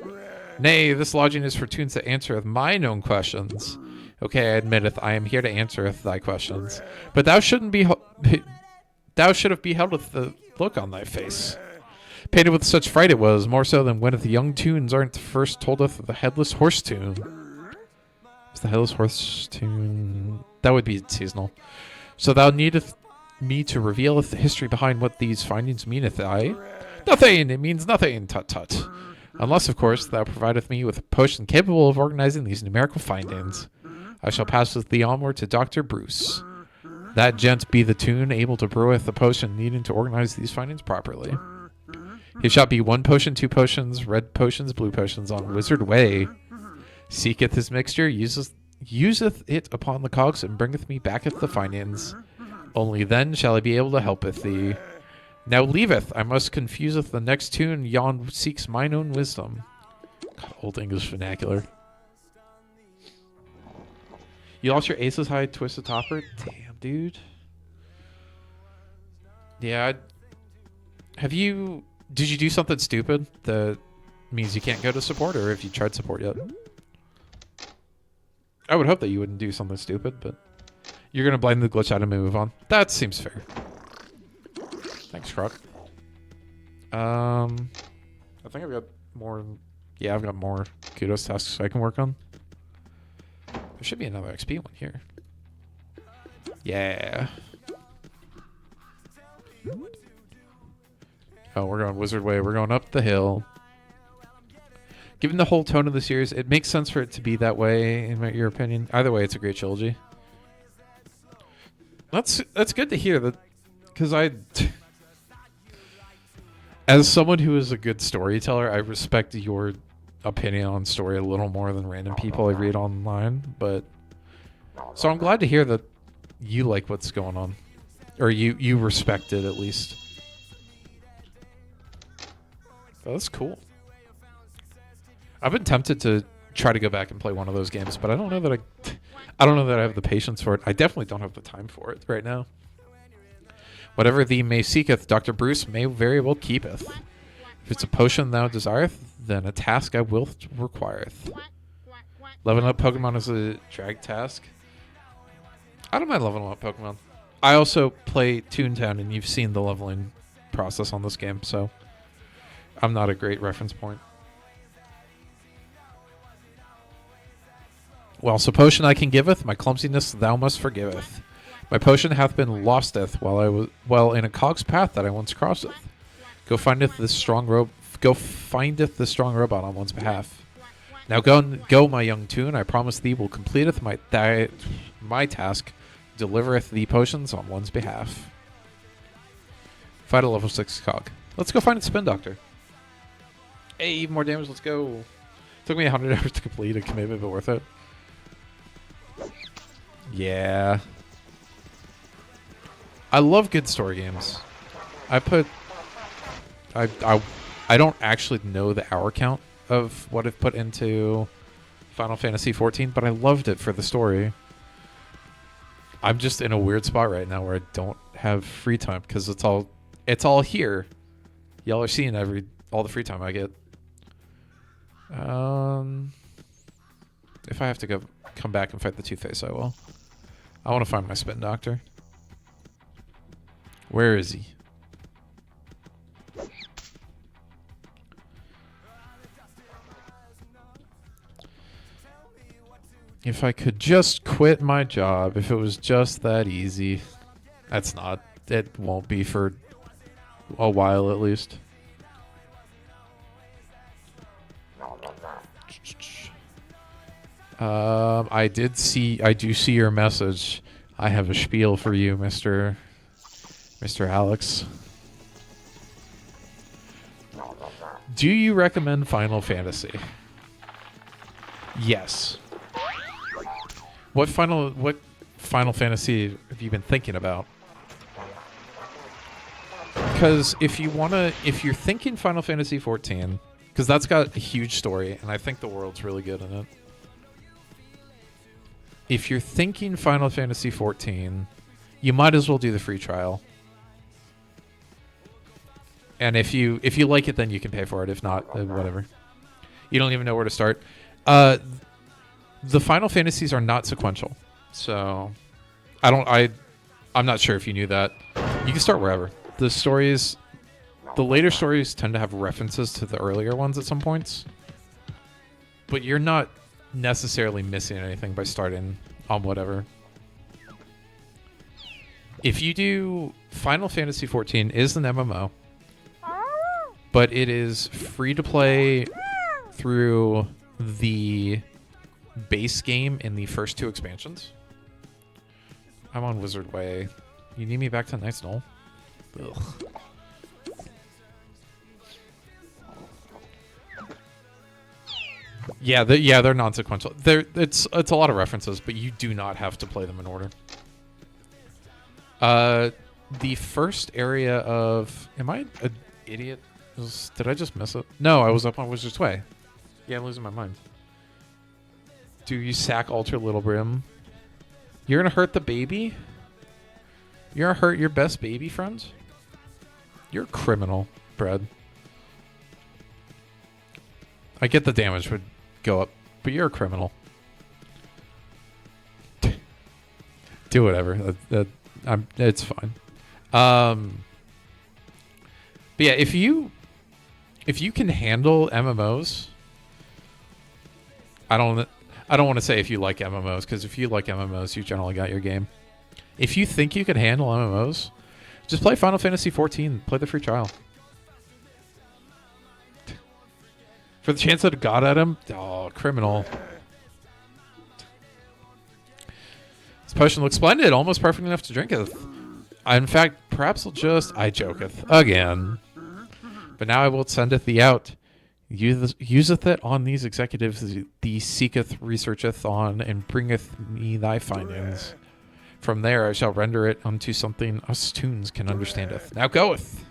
Nay, this lodging is for tunes that answereth mine own questions. Okay, I admitteth I am here to answereth thy questions. But thou shouldn't be... thou should have beheld with the look on thy face. Painted with such fright it was, more so than when the young tunes aren't first toldeth the headless horse tune. What's the headless horse tune? That would be seasonal. So thou needeth me to reveal the history behind what these findings meaneth, I? Nothing! It means nothing, tut-tut. Unless, of course, thou provideth me with a potion capable of organizing these numerical findings. I shall pass with thee onward to Dr. Bruce. That gent be the tune able to breweth the potion needing to organize these findings properly. He shall be 1 potion, 2 potions, red potions, blue potions on wizard way. Seeketh his mixture, useth it upon the cogs, and bringeth me backeth the findings. Only then shall I be able to helpeth thee. Now leaveth, I must confuseth the next tune, yon seeks mine own wisdom. God, old English vernacular. You lost your aces high, twisted topper? Damn, dude. Yeah, did you do something stupid that means you can't go to support, or have you tried support yet? I would hope that you wouldn't do something stupid, but you're going to blame the glitch out and move on. That seems fair. Thanks, Croc. I think I've got more... Yeah, I've got more kudos tasks I can work on. There should be another XP one here. Yeah. Oh, we're going Wizard Way. We're going up the hill. Given the whole tone of the series, it makes sense for it to be that way, in your opinion. Either way, it's a great trilogy. That's good to hear, that, because as someone who is a good storyteller, I respect your opinion on story a little more than random people I read online. But so I'm glad to hear that you like what's going on, or you respect it at least. Oh, that's cool. I've been tempted to try to go back and play one of those games, but I don't know that I don't know that I have the patience for it. I definitely don't have the time for it right now. Whatever thee may seeketh, Dr. Bruce may very well keepeth. If it's a potion thou desireth, then a task I will requireth. Leveling up Pokemon is a drag task. I don't mind leveling up Pokemon. I also play Toontown, and you've seen the leveling process on this game, so I'm not a great reference point. Whilst a potion I can giveth, my clumsiness thou must forgiveth. My potion hath been losteth while in a cog's path that I once crosseth. Go findeth the strong robot on one's behalf. Now go, my young Toon. I promise thee will completeth my task, delivereth thee potions on one's behalf. Fight a level 6 cog. Let's go find a Spin Doctor. Hey, even more damage. Let's go. Took me 100 hours to complete a commitment, but worth it. Yeah. I love good story games. I don't actually know the hour count of what I've put into Final Fantasy XIV, but I loved it for the story. I'm just in a weird spot right now where I don't have free time because it's all here. Y'all are seeing all the free time I get. If I have to come back and fight the Two-Face, I will. I want to find my Spin Doctor. Where is he? If I could just quit my job, if it was just that easy. That's not. It won't be for a while at least. I do see your message. I have a spiel for you, Mr. Alex. Do you recommend Final Fantasy? Yes. What Final Fantasy have you been thinking about? Because if you're thinking Final Fantasy 14, because that's got a huge story, and I think the world's really good in it. If you're thinking Final Fantasy 14, you might as well do the free trial. And if you like it, then you can pay for it. If not, whatever. You don't even know where to start. The Final Fantasies are not sequential, so I'm not sure if you knew that. You can start wherever. The later stories tend to have references to the earlier ones at some points, but you're not necessarily missing anything by starting on whatever. If you do Final Fantasy 14 is an MMO, but it is free to play through the base game in the first 2 expansions. I'm on Wizard Way. You need me back to Nice Knoll? Ugh. Yeah, they're non-sequential. It's a lot of references, but you do not have to play them in order. The first area of... Am I an idiot? Did I just miss it? No, I was up on Wizard's Way. Yeah, I'm losing my mind. Do you sack Ultra Little Brim? You're gonna hurt the baby? You're gonna hurt your best baby friend? You're a criminal, Brad. I get the damage would go up, but you're a criminal. Do whatever. It's fine. But yeah, if you can handle MMOs, I don't want to say if you like MMOs, because if you like MMOs, you generally got your game. If you think you can handle MMOs, just play Final Fantasy 14. Play the free trial. For the chance that it got at him, oh, criminal. This potion looks splendid, almost perfect enough to drink it. In fact, perhaps I joketh again. But now I will sendeth thee out. Useth it on these executives thee seeketh, researcheth on, and bringeth me thy findings. From there I shall render it unto something us tunes can understandeth. Now goeth!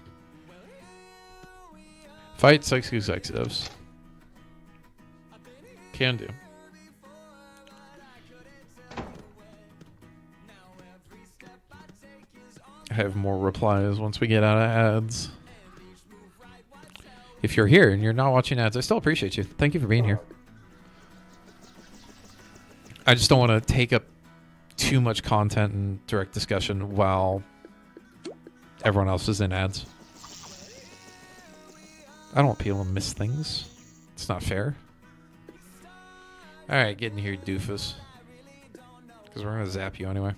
Fight 6 executives. Can do. I have more replies once we get out of ads. If you're here and you're not watching ads, I still appreciate you. Thank you for being here. I just don't want to take up too much content and direct discussion while everyone else is in ads. I don't want people to miss things. It's not fair. Alright, get in here, doofus. Because we're going to zap you anyway.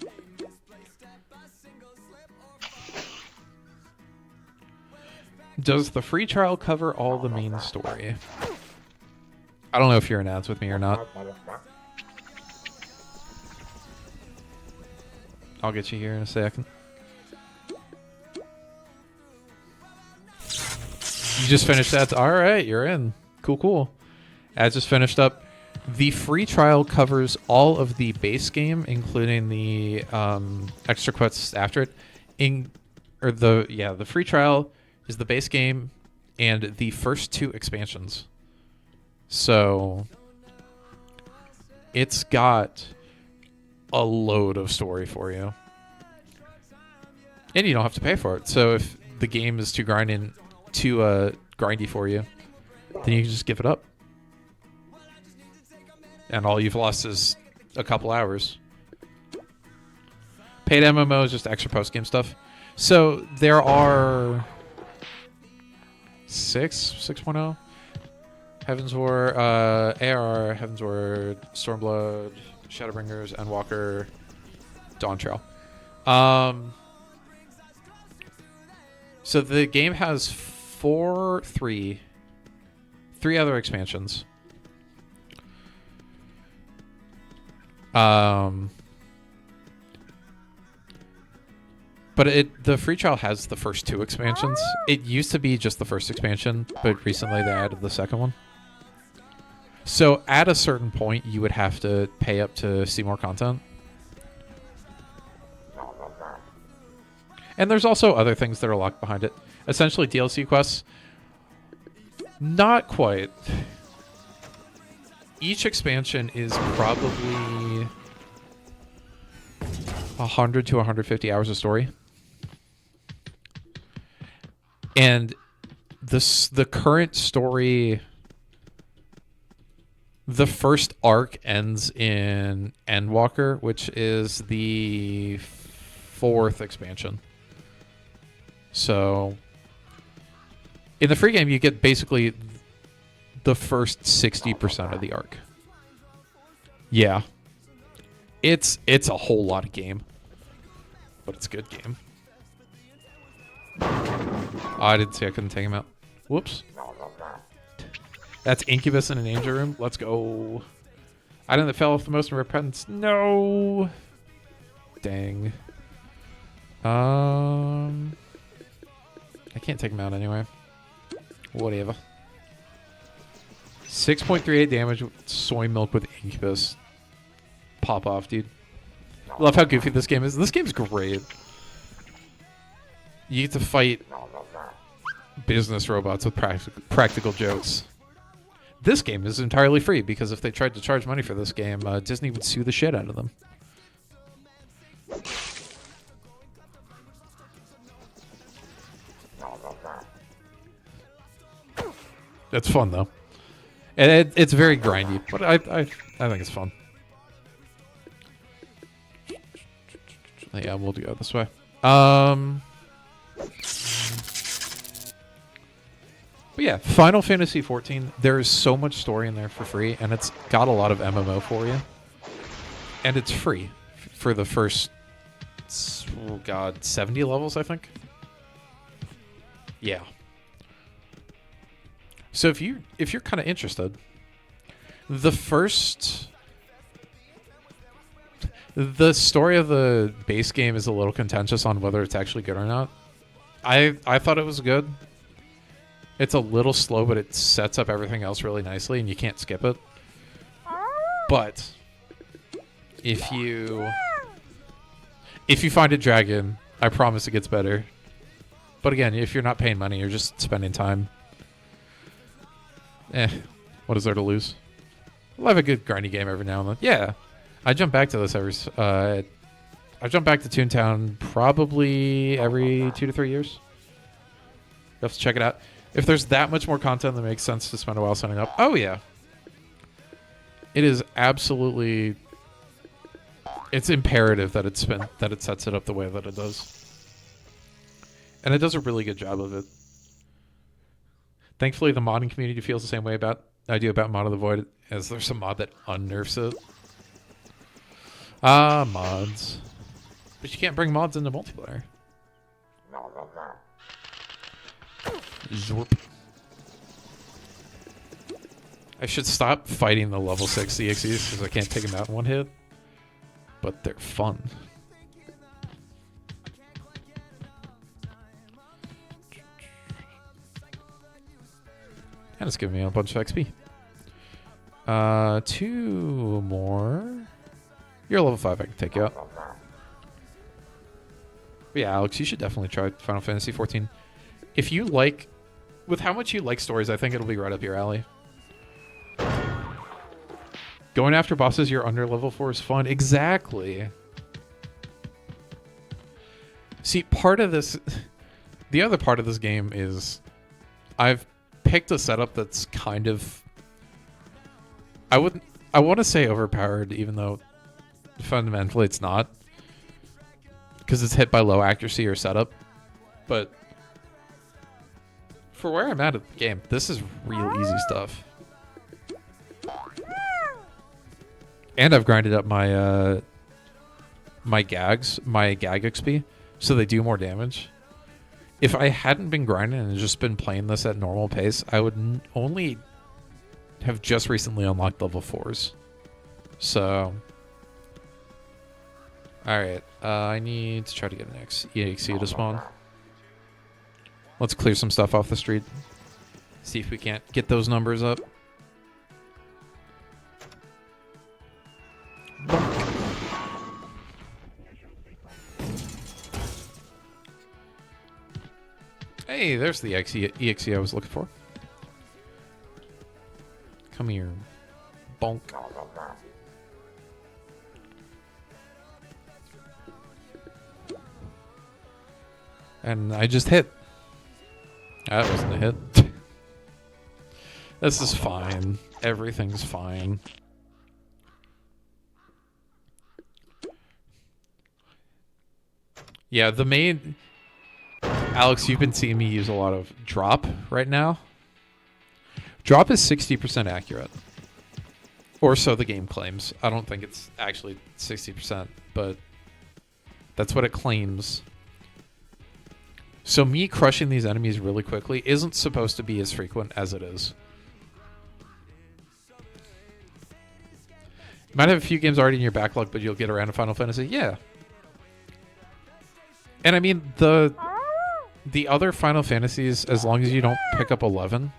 Does the free trial cover all the main story? I don't know if you're in ads with me or not. I'll get you here in a second. You just finished ads? Alright, you're in. Cool. Ads just finished up. The free trial covers all of the base game, including the extra quests after it. The free trial is the base game and the first 2 expansions. So it's got a load of story for you. And you don't have to pay for it. So if the game is too grindy for you, then you can just give it up. And all you've lost is a couple hours. Paid MMO is just extra post-game stuff. So there are 6.0. Heaven's War, AR, Heaven's War, Stormblood, Shadowbringers, Endwalker, Dawn Trail. So the game has three other expansions. But the free trial has the first 2 expansions. It used to be just the first expansion, but recently they added the second one. So at a certain point, you would have to pay up to see more content. And there's also other things that are locked behind it. Essentially DLC quests. Not quite. Each expansion is probably 100 to 150 hours of story. And the current story, the first arc ends in Endwalker, which is the 4th expansion. So in the free game, you get basically the first 60% of the arc. Yeah. It's a whole lot of game. But it's a good game. Oh, I didn't see I couldn't take him out. Whoops. That's Incubus in an Angel Room. Let's go. Item that fell off the most in repentance. No. Dang. I can't take him out anyway. Whatever. 6.38 damage with soy milk with Incubus. Pop off, dude. Love how goofy this game is. This game's great. You get to fight business robots with practical jokes. This game is entirely free because if they tried to charge money for this game, Disney would sue the shit out of them. It's fun though, and it's very grindy, but I think it's fun. Yeah, we'll go this way. But yeah, Final Fantasy XIV. There is so much story in there for free, and it's got a lot of MMO for you, and it's free for the first 70 levels, I think. Yeah. So if you're kind of interested, the story of the base game is a little contentious on whether it's actually good or not. I thought it was good. It's a little slow, but it sets up everything else really nicely, and you can't skip it. But if you find a dragon, I promise it gets better. But again, if you're not paying money, you're just spending time. What is there to lose? I'll have a good grindy game every now and then. Yeah, I jump back to this I jump back to Toontown probably every 2 to 3 years. You have to check it out. If there's that much more content that makes sense to spend a while setting up, oh yeah. It is absolutely... It's imperative that it sets it up the way that it does. And it does a really good job of it. Thankfully, the modding community feels the same way I do about Mod of the Void, as there's a mod that unnerfs it. Ah, mods. But you can't bring mods into multiplayer. Zorp. I should stop fighting the level 6 EXEs because I can't take them out in one hit. But they're fun. And it's giving me a bunch of XP. 2 more. You're level 5, I can take you out. But yeah, Alex, you should definitely try Final Fantasy XIV. If you like... With how much you like stories, I think it'll be right up your alley. Going after bosses you're under level 4 is fun. Exactly. See, part of this... The other part of this game is... I've picked a setup that's kind of... I want to say overpowered, even though fundamentally it's not. Because it's hit by low accuracy or setup. But... For where I'm at the game, this is real easy stuff. And I've grinded up my my gag XP, so they do more damage. If I hadn't been grinding and just been playing this at normal pace, I would only have just recently unlocked level 4s. So, alright, I need to try to get an EXE to spawn. Let's clear some stuff off the street. See if we can't get those numbers up. Hey, there's the EXE I was looking for. Come here. Bonk. And I just hit. That wasn't a hit. This is fine. Everything's fine. Yeah, the main... Alex, you've been seeing me use a lot of drop right now. Drop is 60% accurate. Or so the game claims. I don't think it's actually 60%, but that's what it claims. So me crushing these enemies really quickly isn't supposed to be as frequent as it is. You might have a few games already in your backlog, but you'll get around to Final Fantasy. Yeah. And I mean, the other Final Fantasies, as long as you don't pick up 11,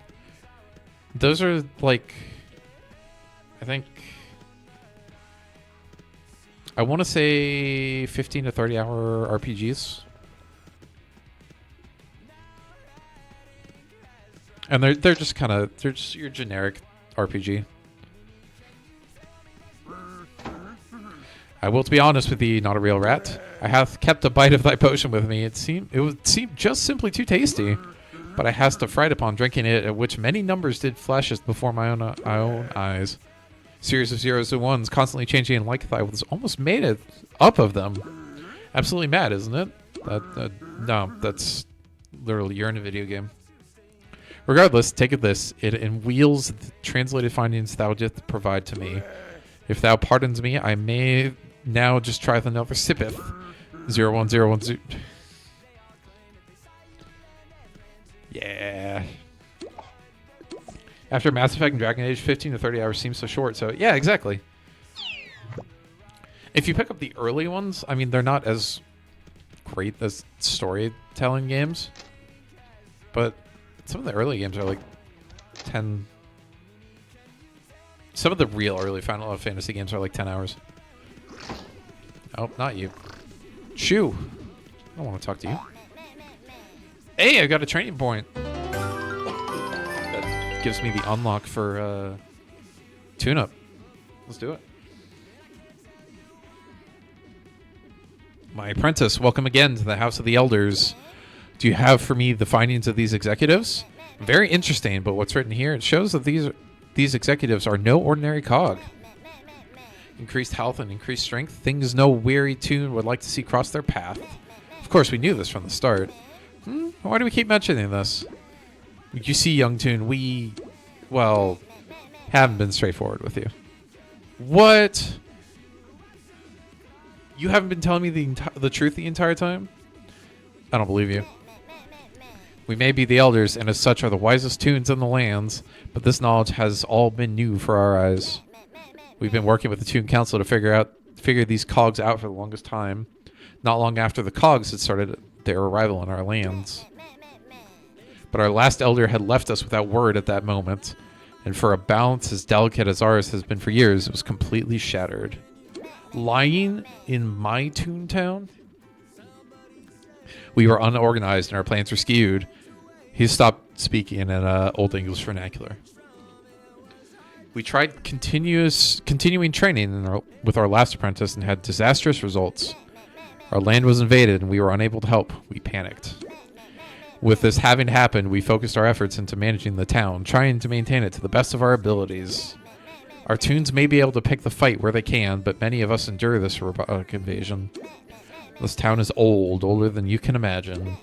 those are like, I think, I want to say 15 to 30 hour RPGs. And they're just kind of, they're just your generic RPG. I will, to be honest with thee, not a real rat. I have kept a bite of thy potion with me. It would seem just simply too tasty, but I hast to fright upon drinking it, at which many numbers did flashes before my own eyes. Series of zeros and ones, constantly changing, and like I was almost made it up of them. Absolutely mad, isn't it? No, that's literally, you're in a video game. Regardless, take it this. It in wheels the translated findings thou didst provide to me. If thou pardons me, I may now just try another sippeth. 01010. Yeah. After Mass Effect and Dragon Age, 15 to 30 hours seems so short. So, yeah, exactly. If you pick up the early ones, I mean, they're not as great as storytelling games. But some of the early games are like 10... Some of the real early Final Fantasy games are like 10 hours. Oh, not you. Shoo. I don't want to talk to you. Hey, I got a training point. That gives me the unlock for tune-up. Let's do it. My apprentice, welcome again to the House of the Elders. Do you have for me the findings of these executives? Very interesting, but what's written here, it shows that these executives are no ordinary cog. Increased health and increased strength, things no weary tune would like to see cross their path. Of course, we knew this from the start. Why do we keep mentioning this? You see, young tune, we, well, haven't been straightforward with you. What? You haven't been telling me the truth the entire time? I don't believe you. We may be the elders, and as such are the wisest tunes in the lands, but this knowledge has all been new for our eyes. We've been working with the Tune Council to figure these cogs out for the longest time. Not long after the cogs had started their arrival in our lands. But our last elder had left us without word at that moment, and for a balance as delicate as ours has been for years, it was completely shattered. Lying in my Toontown? We were unorganized and our plans were skewed. He stopped speaking in Old English vernacular. We tried continuing training with our last apprentice and had disastrous results. Our land was invaded and we were unable to help. We panicked. With this having happened, we focused our efforts into managing the town, trying to maintain it to the best of our abilities. Our tunes may be able to pick the fight where they can, but many of us endure this robotic invasion. This town is old, older than you can imagine.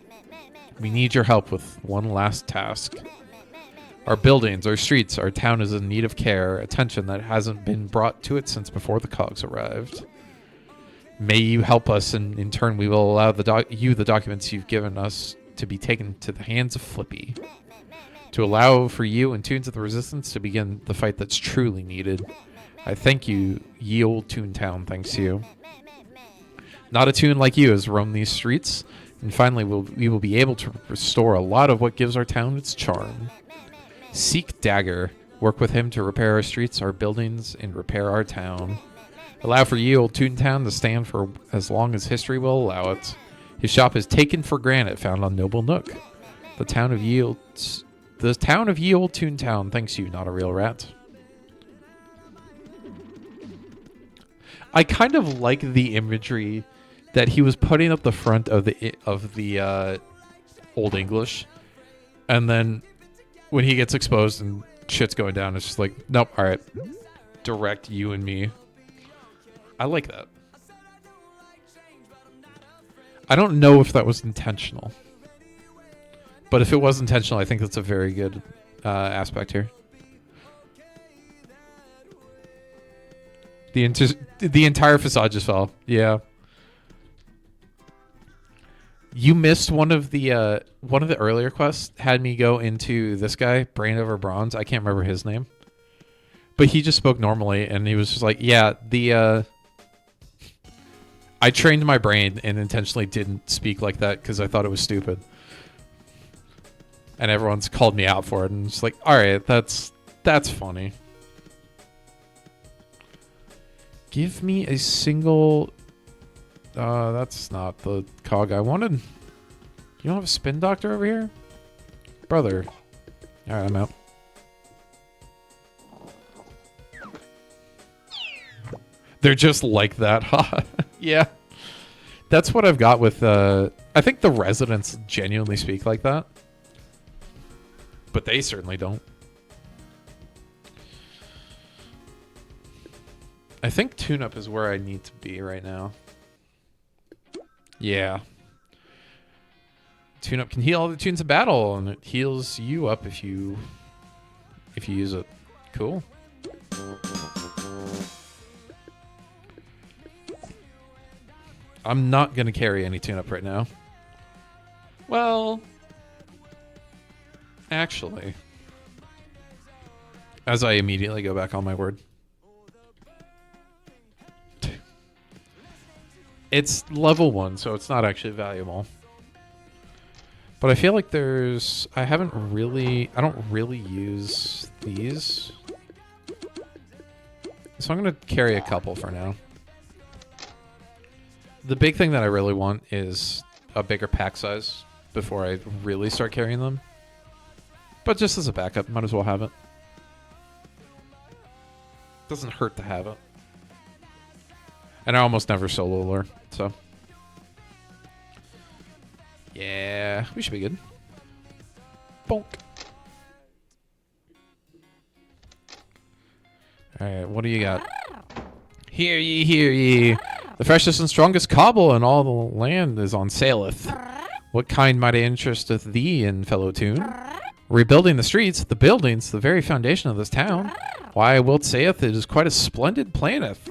We need your help with one last task. Our buildings, our streets, our town is in need of care, attention that hasn't been brought to it since before the cogs arrived. May you help us, and in turn we will allow the documents you've given us to be taken to the hands of Flippy. To allow for you and Tunes of the Resistance to begin the fight that's truly needed. I thank you, ye old Toontown thanks you. Not a tune like you has roamed these streets, and finally we will be able to restore a lot of what gives our town its charm. Seek Dagger, work with him to repair our streets, our buildings, and repair our town. Allow for ye old Toontown to stand for as long as history will allow it. His shop is taken for granted, found on Noble Nook. The town of ye old Toontown thanks you, not a real rat. I kind of like the imagery that he was putting up the front of the Old English, and then when he gets exposed and shit's going down, it's just like, nope, all right, direct you and me. I like that. I don't know if that was intentional, but if it was intentional, I think that's a very good aspect here. The entire facade just fell. Yeah. You missed one of the earlier quests. Had me go into this guy, Brain Over Bronze. I can't remember his name, but he just spoke normally, and he was just like, "Yeah, I trained my brain and intentionally didn't speak like that because I thought it was stupid." And everyone's called me out for it, and it's like, all right, that's funny. Give me a single. That's not the cog I wanted. You don't have a spin doctor over here, brother? All right, I'm out. They're just like that, huh? Yeah, that's what I've got with. I think the residents genuinely speak like that. But they certainly don't. I think tune-up is where I need to be right now. Yeah. Tune-up can heal all the tunes of battle, and it heals you up if you use it. Cool. I'm not going to carry any tune-up right now. Well, actually, as I immediately go back on my word. It's level 1, so it's not actually valuable. But I feel like I don't really use these. So I'm going to carry a couple for now. The big thing that I really want is a bigger pack size before I really start carrying them. But just as a backup, might as well have it. Doesn't hurt to have it. And I almost never solo lure, so. Yeah, we should be good. Bonk. Alright, what do you got? Hear ye, hear ye. The freshest and strongest cobble in all the land is on saileth. What kind might interesteth thee in, fellow tune? Rebuilding the streets, the buildings, the very foundation of this town. Why, wilt saith it is quite a splendid planeth.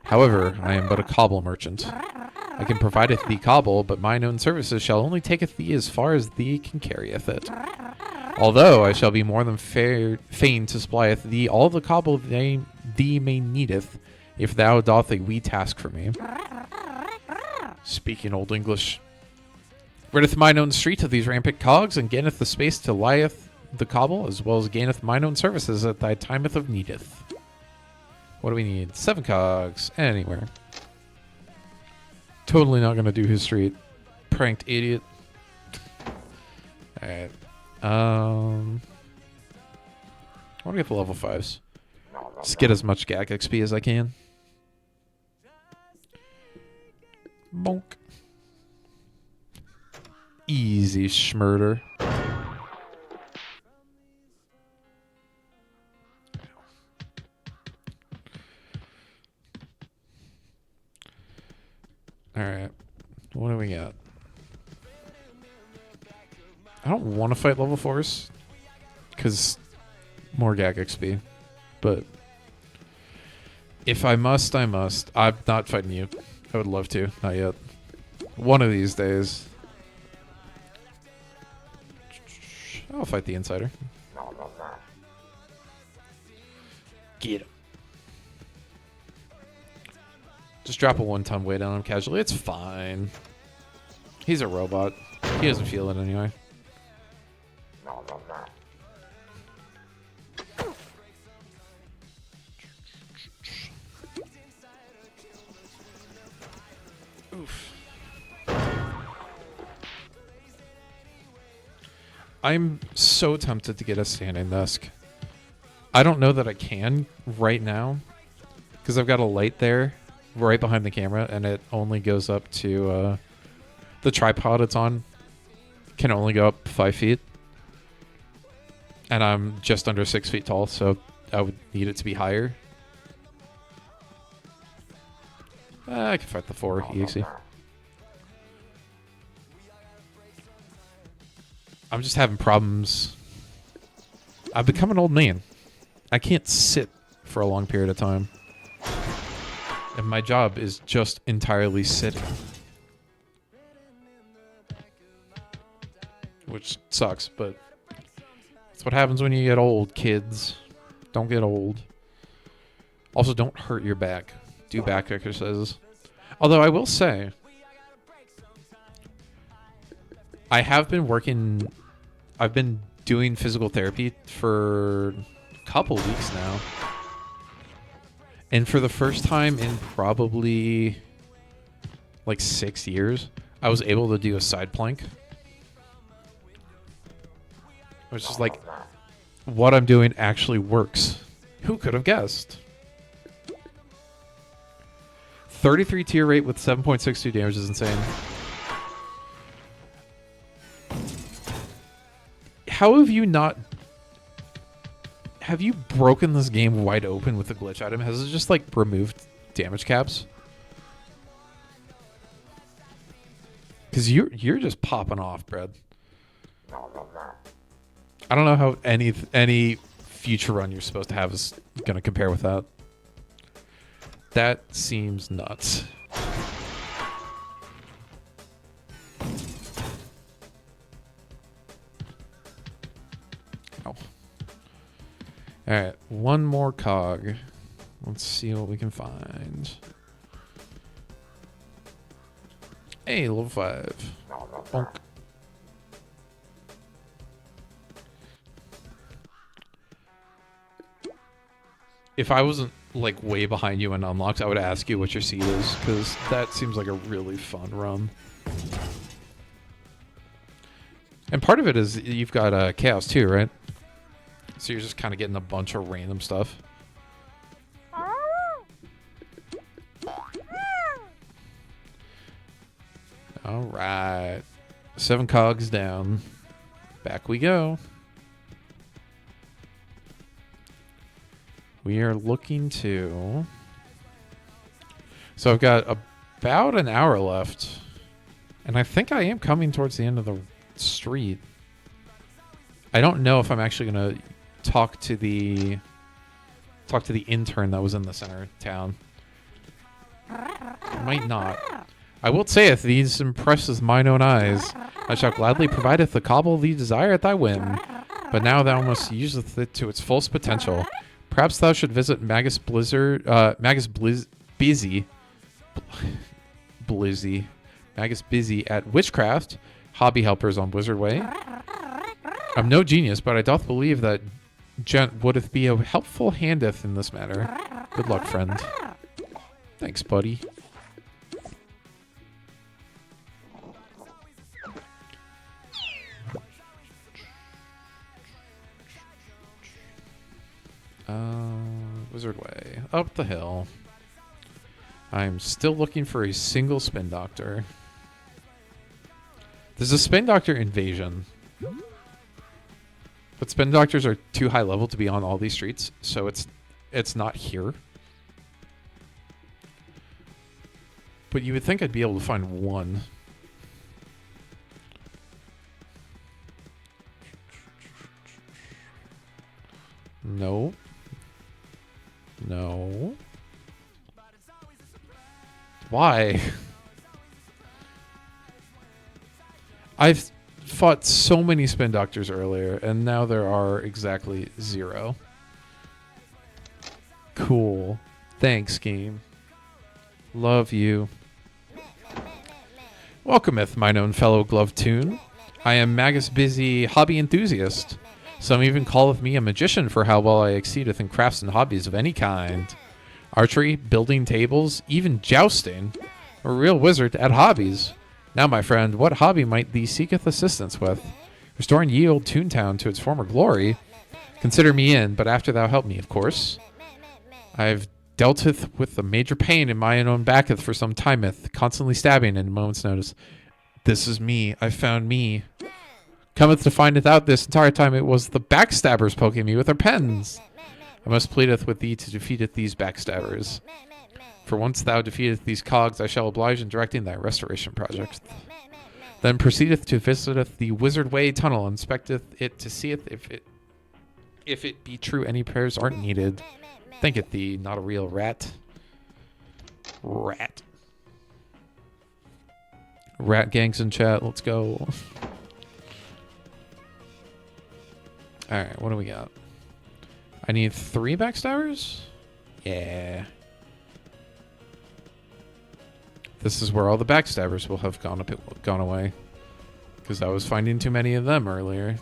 However, I am but a cobble merchant. I can provideth thee cobble, but mine own services shall only taketh thee as far as thee can carrieth it. Although I shall be more than fain to supplieth thee all the cobble thee may needeth, if thou doth a wee task for me. Speaking Old English. Riddeth mine own street of these rampant cogs, and gaineth the space to lieth the cobble, as well as gaineth mine own services at thy timeth of needeth. What do we need? 7 cogs. Anywhere. Totally not going to do his street. Pranked idiot. Alright. I want to get the level 5s. Just get as much gag XP as I can. Bonk. Easy schmurder. Alright. What do we got? I don't want to fight level 4s. Because more gag XP. But if I must, I must. I'm not fighting you. I would love to. Not yet. One of these days. I'll fight the insider. Get him. Just drop a 1-ton weight on him casually. It's fine. He's a robot. He doesn't feel it anyway. Oof. I'm so tempted to get a standing desk. I don't know that I can right now because I've got a light there right behind the camera and it only goes up to the tripod it's on can only go up 5 feet. And I'm just under 6 feet tall, so I would need it to be higher. I can fight the 4 easy. I'm just having problems. I've become an old man. I can't sit for a long period of time. And my job is just entirely sitting. Which sucks, but that's what happens when you get old, kids. Don't get old. Also, don't hurt your back. Do back exercises. Although I will say, I have been working... I've been doing physical therapy for a couple weeks now. And for the first time in probably like 6 years, I was able to do a side plank. I was just like, what I'm doing actually works. Who could have guessed? 33 tier rate with 7.62 damage is insane. How have you not... Have you broken this game wide open with a glitch item? Has it just, like, removed damage caps? Because you're just popping off, Brad. I don't know how any future run you're supposed to have is going to compare with that. That seems nuts. Oh. Alright, one more cog. Let's see what we can find. Hey, level 5. Bonk. If I wasn't like way behind you in unlocks, I would ask you what your seed is, because that seems like a really fun run. And part of it is you've got Chaos too, right? So you're just kind of getting a bunch of random stuff. All right. 7 cogs down. Back we go. We are looking to... So I've got about an hour left. And I think I am coming towards the end of the street. I don't know if I'm actually going to talk to the intern that was in the center of town. I might not. I will saith these impresses mine own eyes. I shall gladly provideth the cobble thee desire at thy whim. But now thou must useth it to its fullest potential. Perhaps thou should visit Magus Blizzard, Busy at Witchcraft, Hobby Helpers on Blizzard Way. I'm no genius, but I doth believe that gent wouldeth be a helpful handeth in this matter. Good luck, friend. Thanks, buddy. Wizard Way. Up the hill. I'm still looking for a single spin doctor. There's a spin doctor invasion. But spin doctors are too high level to be on all these streets, so it's not here. But you would think I'd be able to find one. No. No. Why? I've fought so many spin doctors earlier, and now there are exactly 0. Cool. Thanks, game. Love you. Welcometh, mine own fellow glove tune. I am Magus Busy hobby enthusiast. Some even calleth me a magician for how well I exceedeth in crafts and hobbies of any kind. Archery, building tables, even jousting. A real wizard at hobbies. Now, my friend, what hobby might thee seeketh assistance with? Restoring ye old Toontown to its former glory. Consider me in, but after thou help me, of course. I've dealteth with a major pain in mine own backeth for some timeth, constantly stabbing in a moment's notice. This is me. I found me. Cometh to findeth out this entire time it was the backstabbers poking me with their pens. I must pleadeth with thee to defeateth these backstabbers. For once thou defeateth these cogs, I shall oblige in directing thy restoration project. Then proceedeth to visiteth the Wizard Way tunnel, inspecteth it to seeth if it be true any prayers aren't needed. Thinketh thee, not a real rat. Rat. Rat gangs in chat, let's go. Alright, what do we got? I need 3 backstabbers? Yeah. This is where all the backstabbers will have gone away. Because I was finding too many of them earlier.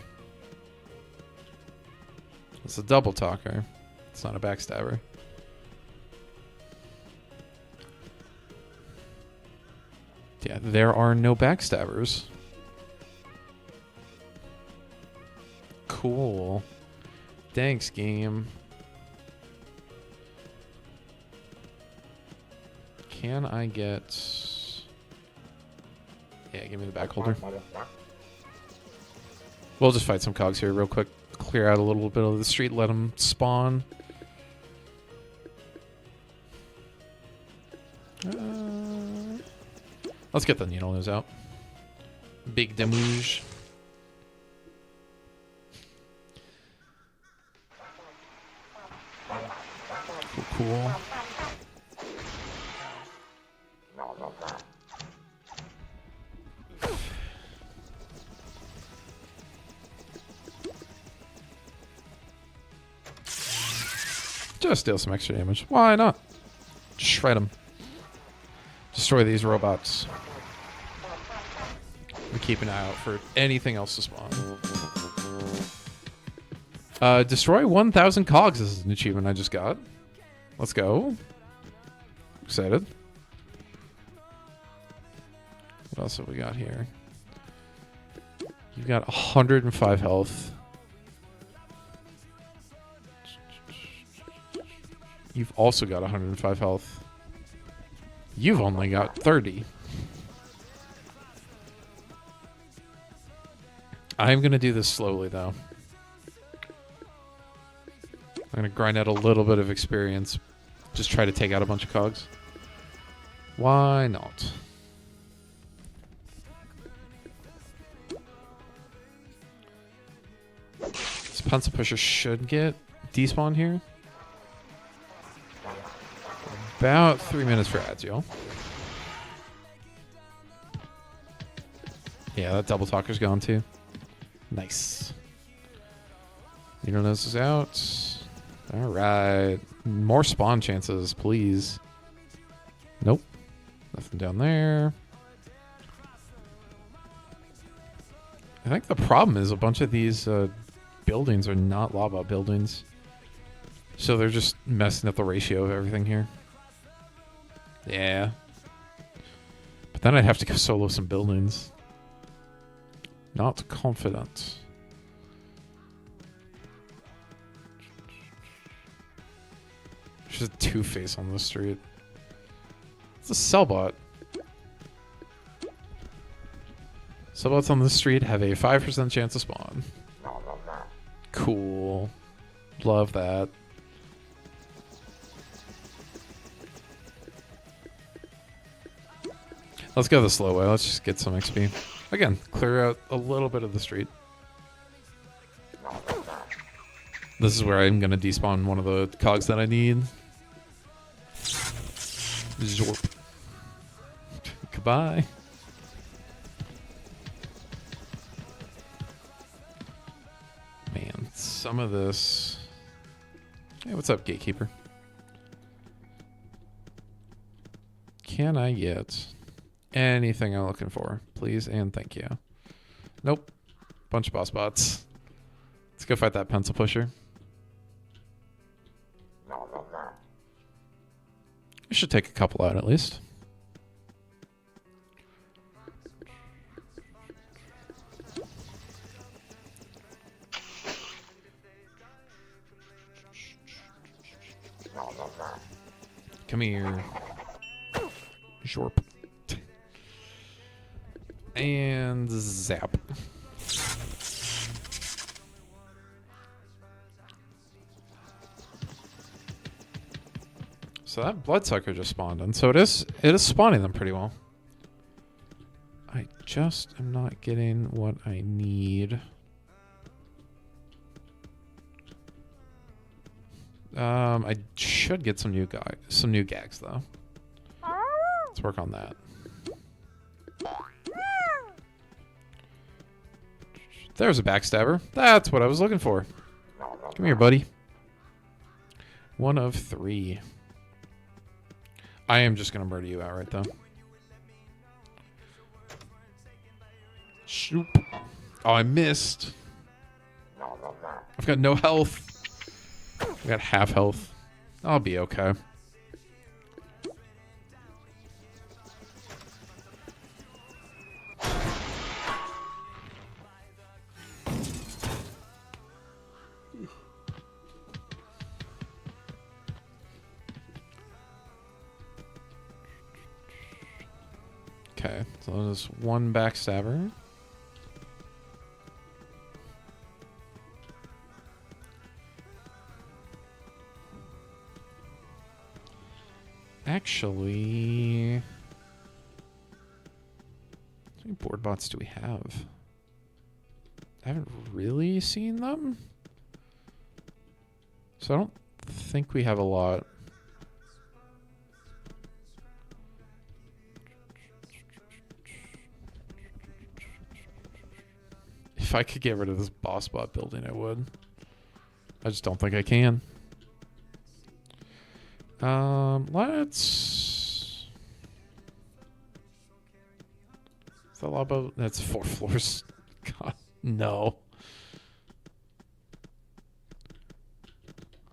It's a double talker. It's not a backstabber. Yeah, there are no backstabbers. Cool. Thanks, game. Can I get... Yeah, give me the back holder. We'll just fight some cogs here real quick. Clear out a little bit of the street, let them spawn. Let's get the needle nose out. Big deluge. Cool. Just deal some extra damage. Why not? Shred them. Destroy these robots. And keep an eye out for anything else to spawn. Destroy 1,000 cogs is an achievement I just got. Let's go. Excited. What else have we got here? You've got 105 health. You've also got 105 health. You've only got 30. I'm going to do this slowly, though. I'm going to grind out a little bit of experience. Just try to take out a bunch of cogs. Why not? This pencil pusher should get despawn here. About 3 minutes for Azio. Yeah, that double talker's gone too. Nice. Needlenose is out. Alright. More spawn chances, please. Nope. Nothing down there. I think the problem is a bunch of these buildings are not lava buildings. So they're just messing up the ratio of everything here. Yeah. But then I'd have to go solo some buildings. Not confident. There's a Two-Face on the street. It's a Cellbot. Cellbots on the street have a 5% chance to spawn. Cool. Love that. Let's go the slow way. Let's just get some XP. Again, clear out a little bit of the street. This is where I'm going to despawn one of the cogs that I need. Zorp. Goodbye. Man, some of this... Hey, what's up, Gatekeeper? Can I get anything I'm looking for? Please and thank you. Nope. Bunch of boss bots. Let's go fight that pencil pusher. We should take a couple out at least. Come here. Shorp. And zap. So that bloodsucker just spawned, and so it is spawning them pretty well. I just am not getting what I need. I should get some new gags though. Let's work on that. There's a backstabber. That's what I was looking for. Come here, buddy. 1 of 3. I am just going to murder you outright, though. Shoop. Oh, I missed. I've got no health. I've got half health. I'll be okay. Okay, so there's one backstabber. Actually, how many board bots do we have? I haven't really seen them, so I don't think we have a lot. If I could get rid of this boss bot building, I would. I just don't think I can. Let's... Is that lava? That's 4 floors. God, no.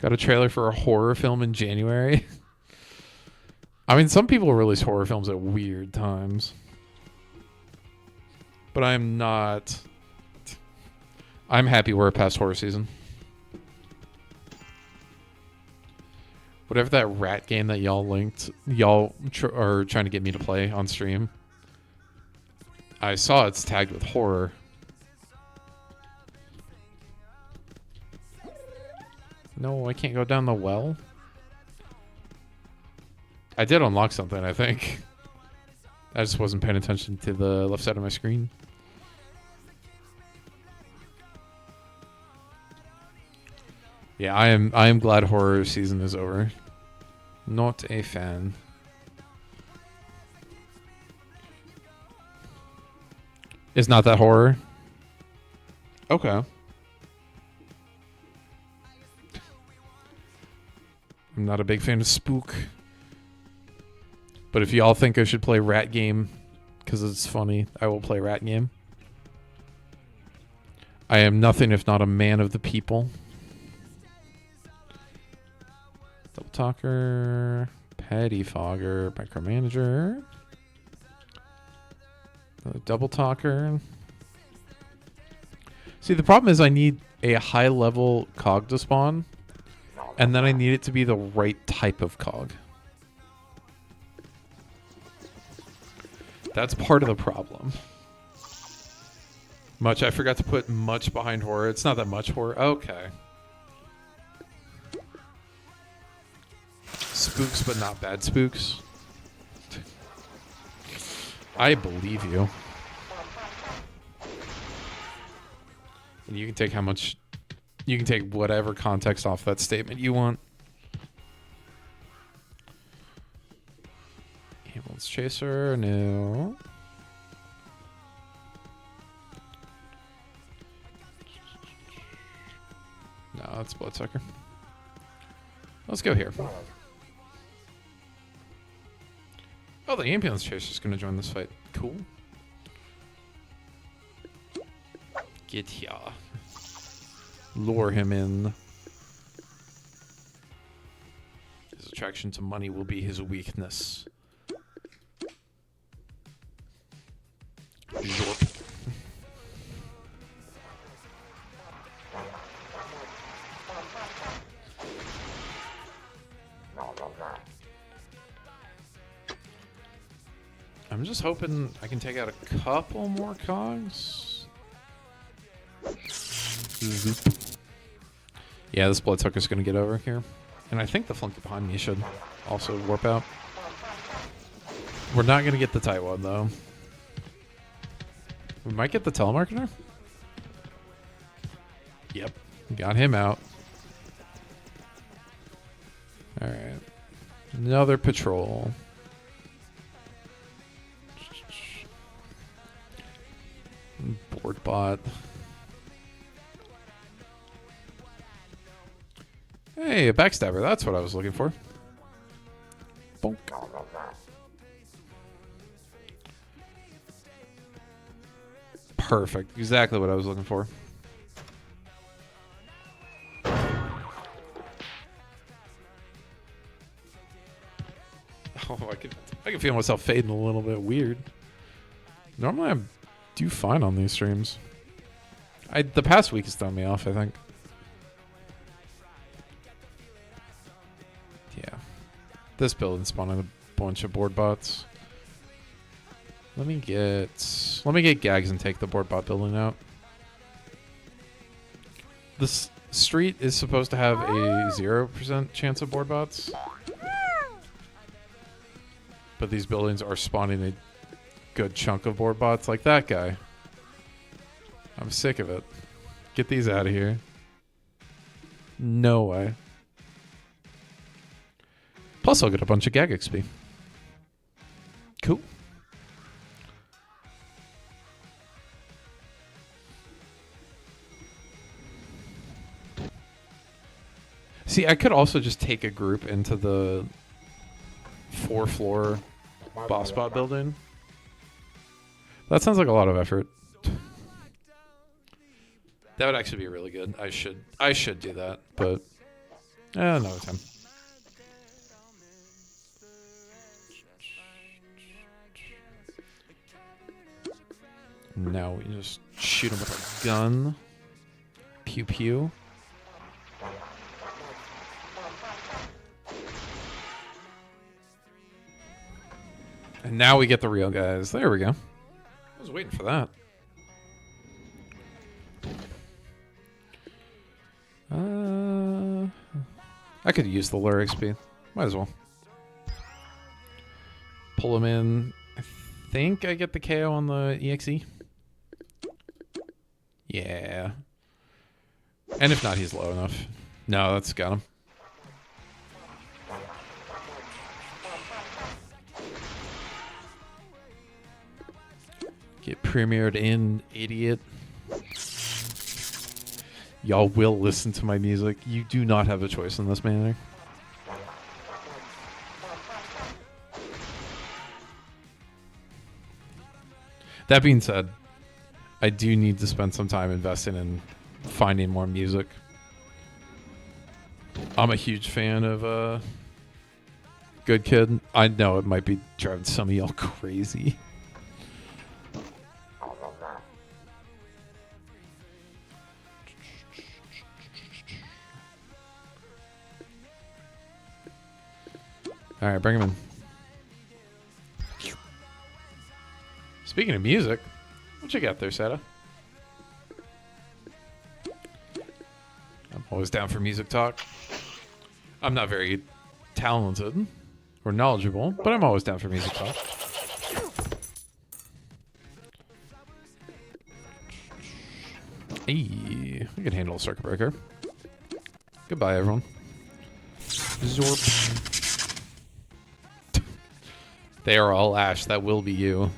Got a trailer for a horror film in January. I mean, some people release horror films at weird times. But I'm not... I'm happy we're past horror season. Whatever that rat game that y'all linked, y'all are trying to get me to play on stream. I saw it's tagged with horror. No, I can't go down the well. I did unlock something, I think. I just wasn't paying attention to the left side of my screen. Yeah, I am glad horror season is over. Not a fan. It's not that horror. Okay. I'm not a big fan of Spook. But if y'all think I should play Rat Game because it's funny, I will play Rat Game. I am nothing if not a man of the people. Double Talker, Petty Fogger, Micromanager. Another Double Talker. See, the problem is I need a high level cog to spawn, and then I need it to be the right type of cog. That's part of the problem. Much. I forgot to put much behind horror. It's not that much horror. Okay. Spooks, but not bad spooks. I believe you. And you can take how much... You can take whatever context off that statement you want. Ambulance Chaser, no. No, that's Bloodsucker. Let's go here. Oh, the Ambulance Chaser's gonna join this fight. Cool. Get here. Lure him in. His attraction to money will be his weakness. Yorp. I'm just hoping I can take out a couple more cogs. Zoop. Yeah, this Bloodsucker's going to get over here. And I think the flunky behind me should also warp out. We're not going to get the Tightwad, though. We might get the Telemarketer. Yep. Got him out. Alright. Another patrol. Board bot. Hey, a backstabber. That's what I was looking for. Bonk. Perfect. Exactly what I was looking for. Oh, I can feel myself fading a little bit weird. Normally I do fine on these streams. The past week has thrown me off, I think. Yeah. This building spawning a bunch of board bots. Let me get Gags and take the board bot building out. This street is supposed to have a 0% chance of board bots. But these buildings are spawning a good chunk of board bots like that guy. I'm sick of it. Get these out of here. No way. Plus I'll get a bunch of Gag XP. Cool. See, I could also just take a group into the 4-floor boss bot building. That sounds like a lot of effort. That would actually be really good. I should do that, but another time. Now we just shoot him with our gun. Pew pew. And now we get the real guys. There we go. I was waiting for that. I could use the lure XP. Might as well. Pull him in. I think I get the KO on the EXE. Yeah. And if not, he's low enough. No, that's got him. Get premiered in, idiot. Y'all will listen to my music. You do not have a choice in this manner. That being said, I do need to spend some time investing in finding more music. I'm a huge fan of Good Kid. I know it might be driving some of y'all crazy. All right, bring him in. Speaking of music, what you got there, Seta? I'm always down for music talk. I'm not very talented or knowledgeable, but I'm always down for music talk. Hey, we can handle a circuit breaker. Goodbye, everyone. Zorp. They are all Ash. That will be you.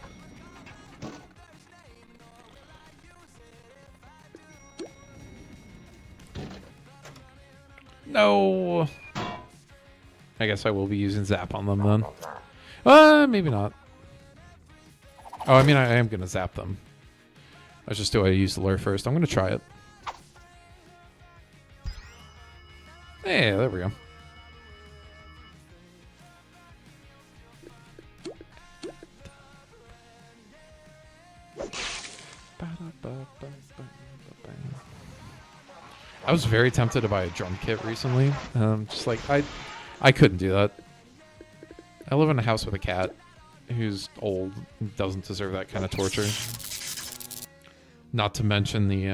No. I guess I will be using Zap on them then. Maybe not. Oh, I mean, I am going to zap them. I just do I use the lure first. I'm going to try it. Yeah, there we go. I was very tempted to buy a drum kit recently. Just like, I couldn't do that. I live in a house with a cat who's old and doesn't deserve that kind of torture. Not to mention the,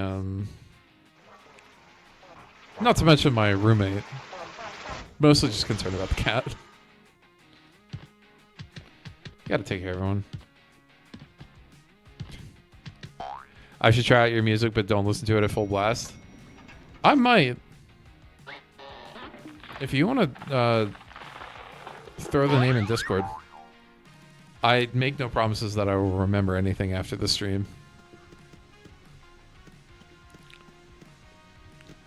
not to mention my roommate. Mostly just concerned about the cat. Gotta take care of everyone. I should try out your music, but don't listen to it at full blast. I might. If you want to throw the name in Discord, I make no promises that I will remember anything after the stream.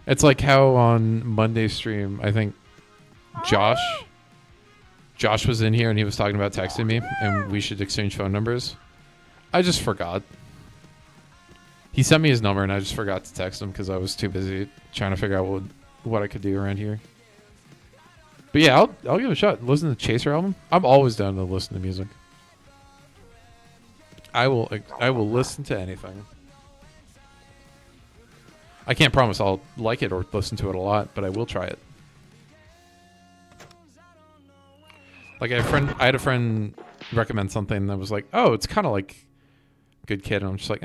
It's like how on Monday's stream, I think Josh was in here and he was talking about texting me and we should exchange phone numbers. I just forgot. He sent me his number and I just forgot to text him because I was too busy trying to figure out what I could do around here. But yeah, I'll give it a shot. Listen to the Chaser album. I'm always down to listen to music. I will listen to anything. I can't promise I'll like it or listen to it a lot, but I will try it. Like I had a friend recommend something that was like, "Oh, it's kind of like Good Kid," and I'm just like,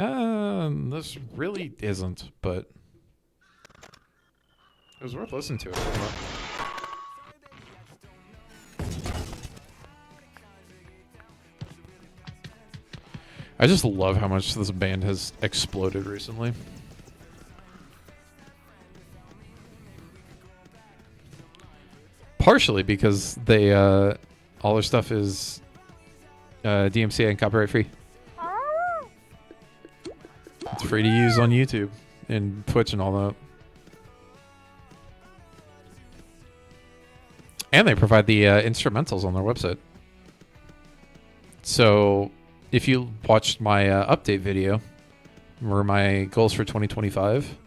this really isn't, but it was worth listening to it. I just love how much this band has exploded recently. Partially because they all their stuff is DMCA and copyright free. It's free to use on YouTube and Twitch and all that. And they provide the instrumentals on their website. So if you watched my update video, were my goals for 2025.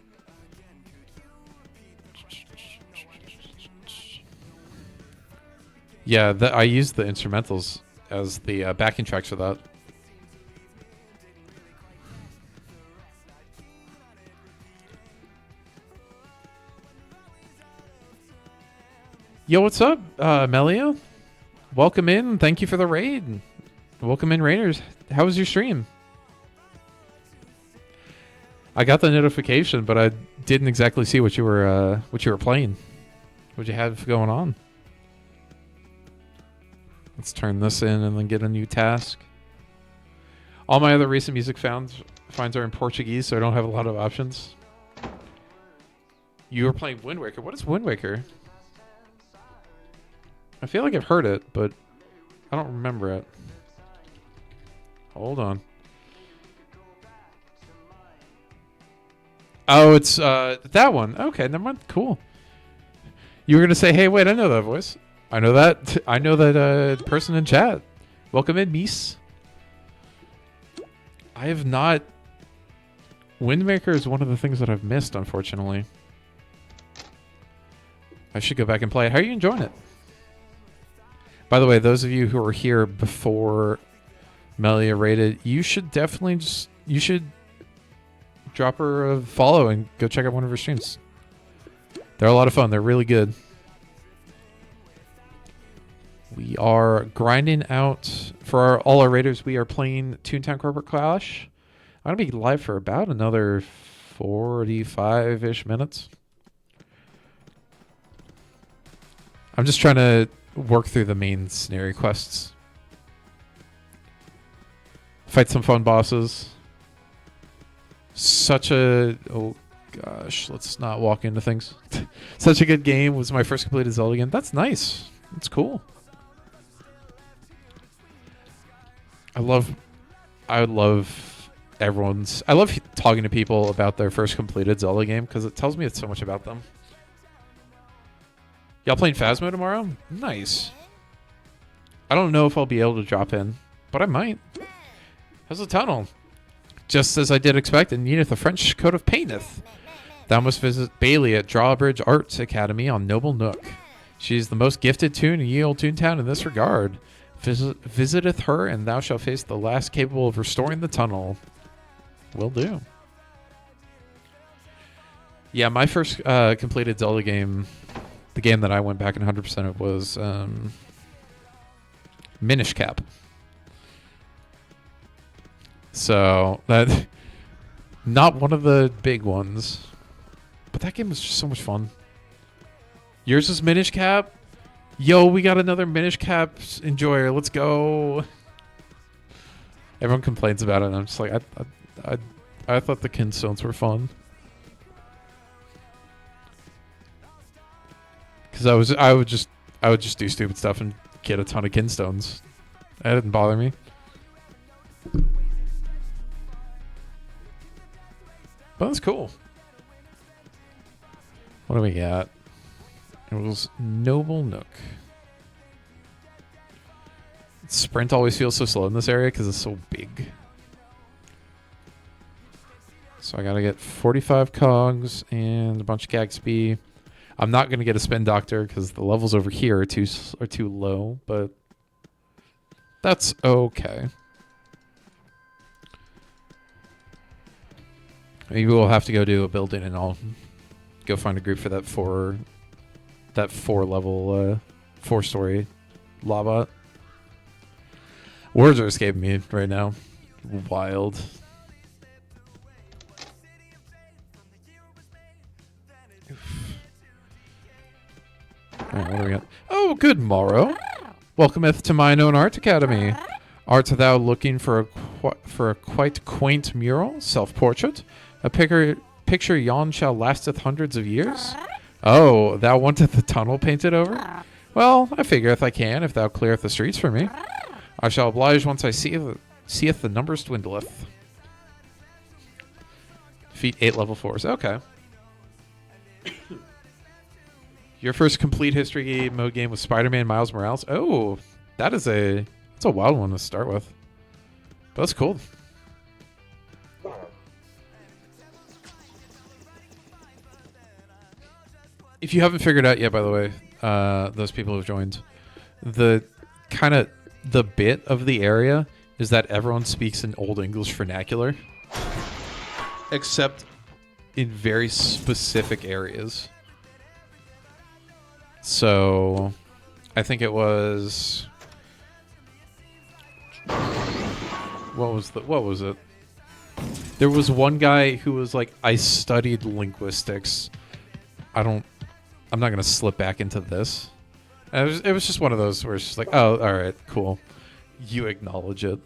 Yeah, I used the instrumentals as the backing tracks for that. Yo, what's up, Melia? Welcome in. Thank you for the raid. Welcome in, Raiders. How was your stream? I got the notification, but I didn't exactly see what you were playing. What'd you have going on? Let's turn this in and then get a new task. All my other recent music finds are in Portuguese, so I don't have a lot of options. You were playing Wind Waker. What is Wind Waker? I feel like I've heard it, but I don't remember it. Hold on. Oh, it's that one. Okay, never mind. Cool. You were gonna say, "Hey, wait, I know that voice. I know that. I know that person in chat. Welcome in, Mies." I have not. Windmaker is one of the things that I've missed, unfortunately. I should go back and play it. How are you enjoying it? By the way, those of you who were here before Melia rated, you should definitely you should drop her a follow and go check out one of her streams. They're a lot of fun. They're really good. We are grinding out for all our raiders. We are playing Toontown Corporate Clash. I'm gonna be live for about another 45-ish minutes. I'm just trying to work through the main scenario quests. Fight some fun bosses. Such a... Oh, gosh. Let's not walk into things. Such a good game. Was my first completed Zelda game. That's nice. That's cool. I love everyone's... I love talking to people about their first completed Zelda game because it tells me so much about them. Y'all playing Phasmo tomorrow? Nice. I don't know if I'll be able to drop in, but I might. How's the tunnel? Just as I did expect, and needeth a French coat of painteth. Thou must visit Bailey at Drawbridge Arts Academy on Noble Nook. She is the most gifted toon in ye old Toontown in this regard. Visiteth her, and thou shalt face the last capable of restoring the tunnel. Will do. Yeah, my first completed Zelda game, the game that I went back and 100% of was Minish Cap. So that not one of the big ones, but that game was just so much fun. Yours is Minish Cap. Yo, we got another Minish Cap enjoyer. Let's go. Everyone complains about it, and I'm just like, I thought the Kinstones were fun. Because I would just do stupid stuff and get a ton of Kinstones. That didn't bother me. But that's cool. What do we got? It was Noble Nook. Sprint always feels so slow in this area because it's so big. So I gotta get 45 cogs and a bunch of Gagsby. I'm not gonna get a Spin Doctor because the levels over here are too low, but that's okay. Maybe we'll have to go do a building and I'll go find a group for that four level 4-story lava. Words are escaping me right now. Wild. Alright, what do we got? Oh, good morrow. Welcometh to mine own art academy. Art thou looking for a quite quaint mural, self-portrait? A picture yon shall lasteth hundreds of years? Oh, thou wanteth the tunnel painted over? Well, I figureth I can, if thou cleareth the streets for me. I shall oblige once I seeth the numbers dwindleth. Defeat 8 level 4s. Okay. Your first complete history mode game was Spider-Man Miles Morales. Oh, that's a wild one to start with. But that's cool. If you haven't figured out yet, by the way, those people who've joined, the bit of the area is that everyone speaks in Old English vernacular, except in very specific areas. So, I think it was... What was it? There was one guy who was like, I studied linguistics. I don't I'm not gonna slip back into this. And it was just one of those where it's just like, oh, all right, cool. You acknowledge it.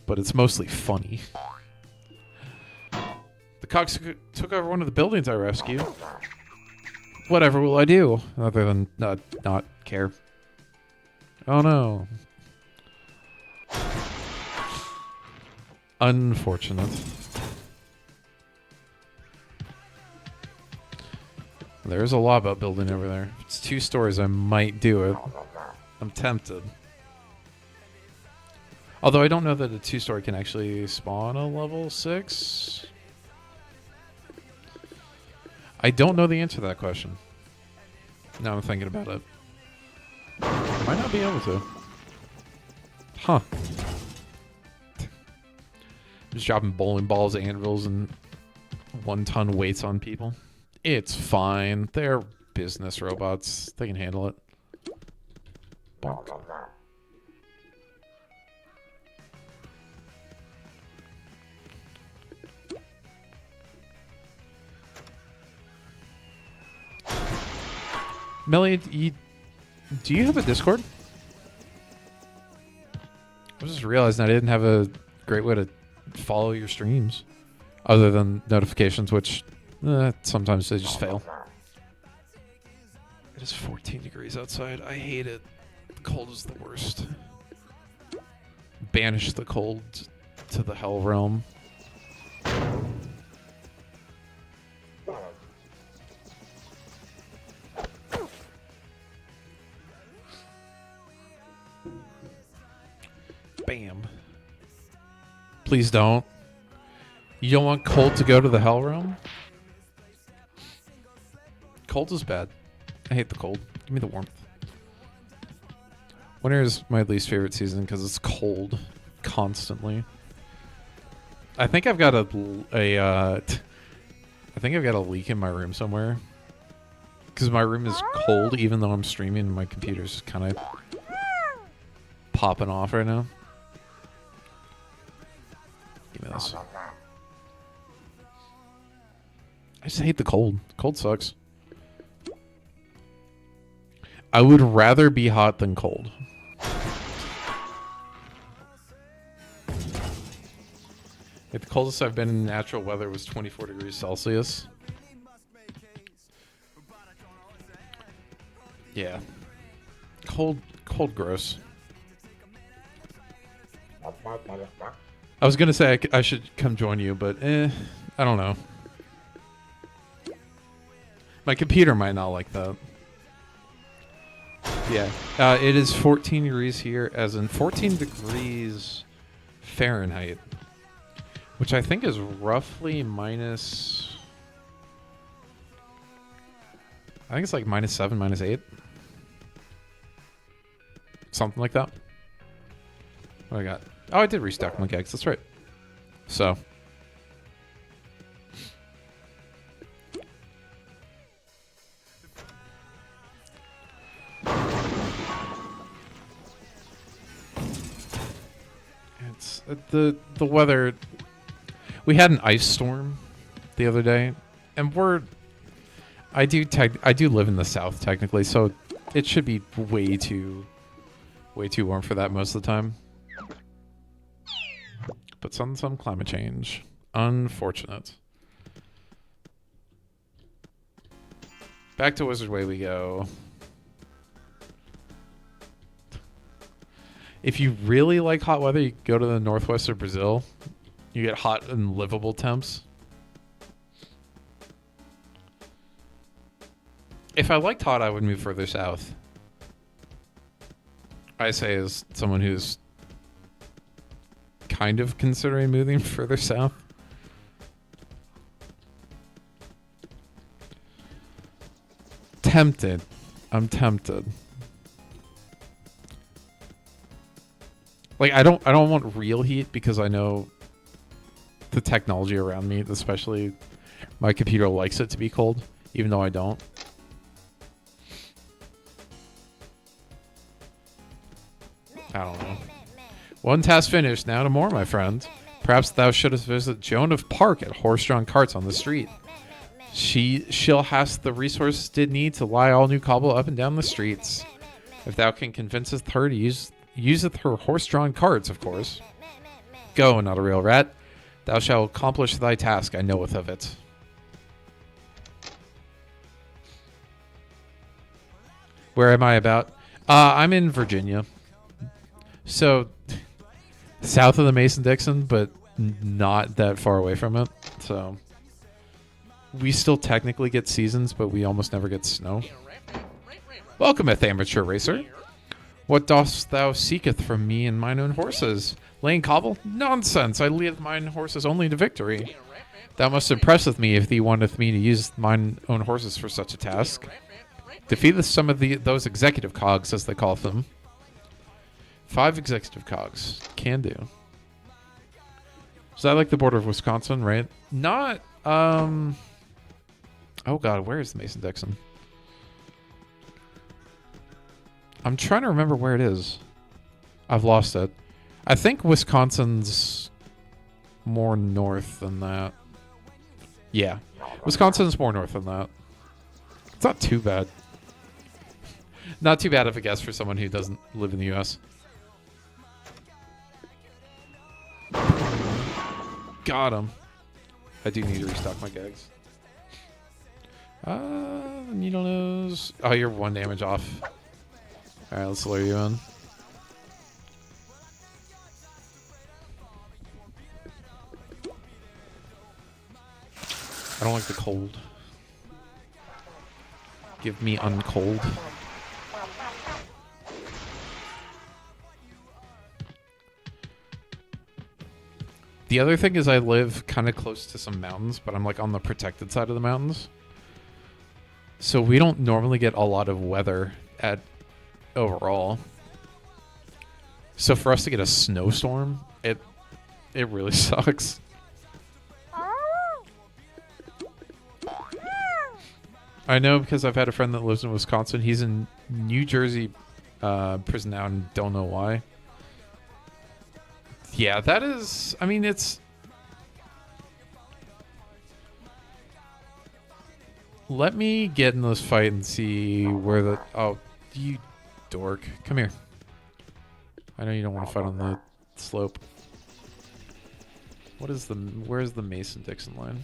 But it's mostly funny. The Cox took over one of the buildings I rescued. Whatever will I do other than not care? Oh no. Unfortunate. There's a lot about building over there. If it's 2 stories, I might do it. I'm tempted. Although I don't know that a 2-story can actually spawn a level 6. I don't know the answer to that question. Now I'm thinking about it. Might not be able to. Huh. Just dropping bowling balls, anvils, and 1-ton weights on people. It's fine. They're business robots. They can handle it. Bonk. Melly, do you have a Discord? I just realized I didn't have a great way to follow your streams. Other than notifications, which sometimes they just fail. It is 14 degrees outside. I hate it. The cold is the worst. Banish the cold to the hell realm. Bam. Please don't. You don't want cold to go to the hell realm? Cold is bad. I hate the cold. Give me the warmth. Winter is my least favorite season because it's cold constantly. I think I've got a leak in my room somewhere. Because my room is cold even though I'm streaming and my computer's kind of popping off right now. Give me this. I just hate the cold. Cold sucks. I would rather be hot than cold. The coldest I've been in natural weather was 24 degrees Celsius. Yeah. Cold, gross. I was going to say I should come join you, but I don't know. My computer might not like that. Yeah. It is 14 degrees here, as in 14 degrees Fahrenheit. Which I think is roughly minus... I think it's like -7, -8. Something like that. What I got? Oh, I did restock my kegs. That's right. So... It's... The weather... We had an ice storm the other day, and I do live in the south technically, so it should be way too warm for that most of the time. But some climate change, unfortunate. Back to Wizard Way we go. If you really like hot weather, you go to the northwest of Brazil. You get hot and livable temps. If I liked hot, I would move further south. I say as someone who's kind of considering moving further south. Tempted. I'm tempted. Like I don't want real heat because I know the technology around me, especially my computer likes it to be cold, even though I don't. I don't know. One task finished, now to more, my friend. Perhaps thou shouldst visit Joan of Park at horse-drawn carts on the street. She'll has the resources did need to lie all new cobble up and down the streets. If thou can convinceth her to useth her horse-drawn carts, of course. Go, not a real rat. Thou shalt accomplish thy task, I knoweth of it. Where am I about? I'm in Virginia. So, south of the Mason-Dixon, but not that far away from it. So, we still technically get seasons, but we almost never get snow. Welcometh, amateur racer. What dost thou seeketh from me and mine own horses? Laying cobble? Nonsense! I lead mine horses only to victory. Thou must impress with me if thee wanteth me to use mine own horses for such a task. Defeateth some of those executive cogs, as they call them. 5 executive cogs. Can do. Is that like the border of Wisconsin, right? Not, oh god, where is the Mason-Dixon? I'm trying to remember where it is. I've lost it. I think Wisconsin's more north than that. Yeah. Wisconsin's more north than that. It's not too bad. Not too bad of a guess for someone who doesn't live in the U.S. Got him. I do need to restock my gags. Needle nose. Oh, you're 1 damage off. Alright, let's lure you in. I don't like the cold. Give me uncold. The other thing is I live kind of close to some mountains, but I'm like on the protected side of the mountains. So we don't normally get a lot of weather at overall. So for us to get a snowstorm, it really sucks. I know because I've had a friend that lives in Wisconsin. He's in New Jersey prison now and don't know why. Yeah, that is... I mean, it's... Let me get in this fight and see where the... Oh, you dork. Come here. I know you don't want to fight on the slope. What is the... Where's the Mason-Dixon line?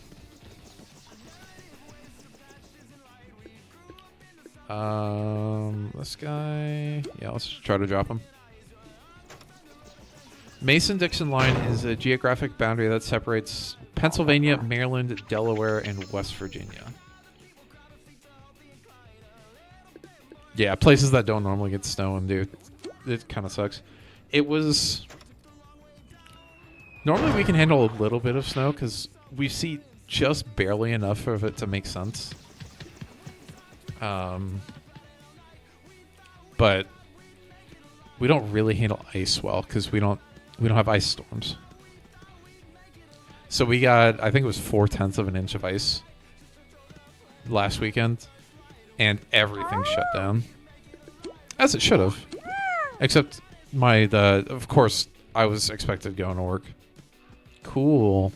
This guy... Yeah, let's try to drop him. Mason-Dixon line is a geographic boundary that separates Pennsylvania, Maryland, Delaware, and West Virginia. Yeah, places that don't normally get snow and dude, it kind of sucks. It was... Normally we can handle a little bit of snow because we see just barely enough of it to make sense. But we don't really handle ice well because we don't have ice storms. So we got, I think it was 0.4 of an inch of ice last weekend, and everything shut down. As it should have. Except of course, I was expected going to work. Cool.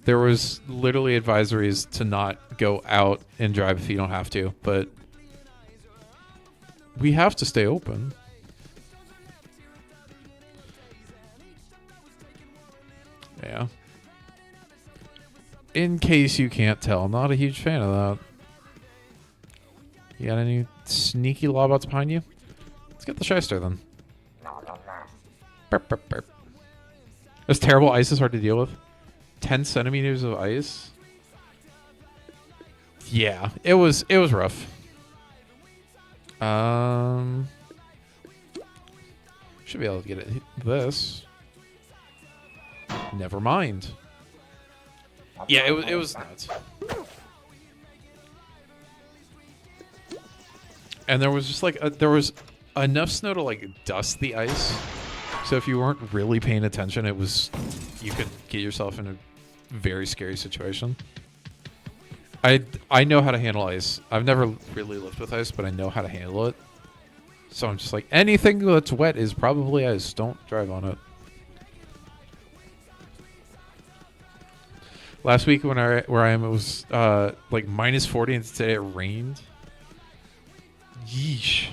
There was literally advisories to not go out and drive if you don't have to, but we have to stay open. Yeah. In case you can't tell, I'm not a huge fan of that. You got any sneaky lawbots behind you? Let's get the shyster then. Burp, burp, burp. This terrible ice is hard to deal with. 10 centimeters of ice. Yeah, it was rough. Should be able to get this. Never mind. Yeah, it was nuts. And there was just like there was enough snow to like dust the ice. So if you weren't really paying attention, you could get yourself in a very scary situation. I know how to handle ice. I've never really lived with ice, but I know how to handle it. So I'm just like, anything that's wet is probably ice. Don't drive on it. Last week where I am, it was like -40, and today it rained. Yeesh.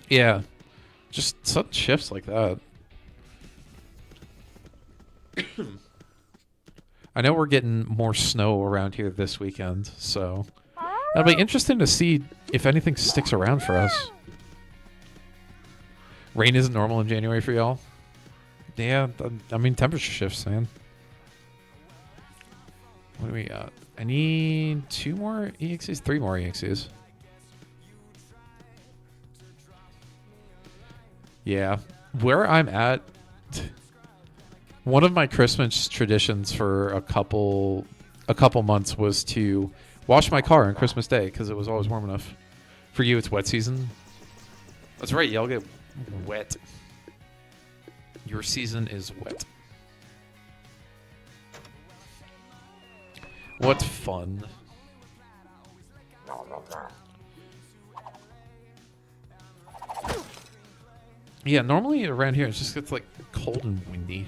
Yeah, just sudden shifts like that. I know we're getting more snow around here this weekend, so it'll be interesting to see if anything sticks around for us. Rain isn't normal in January for y'all. Yeah, I mean temperature shifts, man. What do we got? I need 2 more EXEs, 3 more EXEs. Yeah, where I'm at, one of my Christmas traditions for a couple months was to wash my car on Christmas Day because it was always warm enough. For you, it's wet season. That's right, y'all get wet. Your season is wet. What fun. Yeah, normally around here it just gets like cold and windy.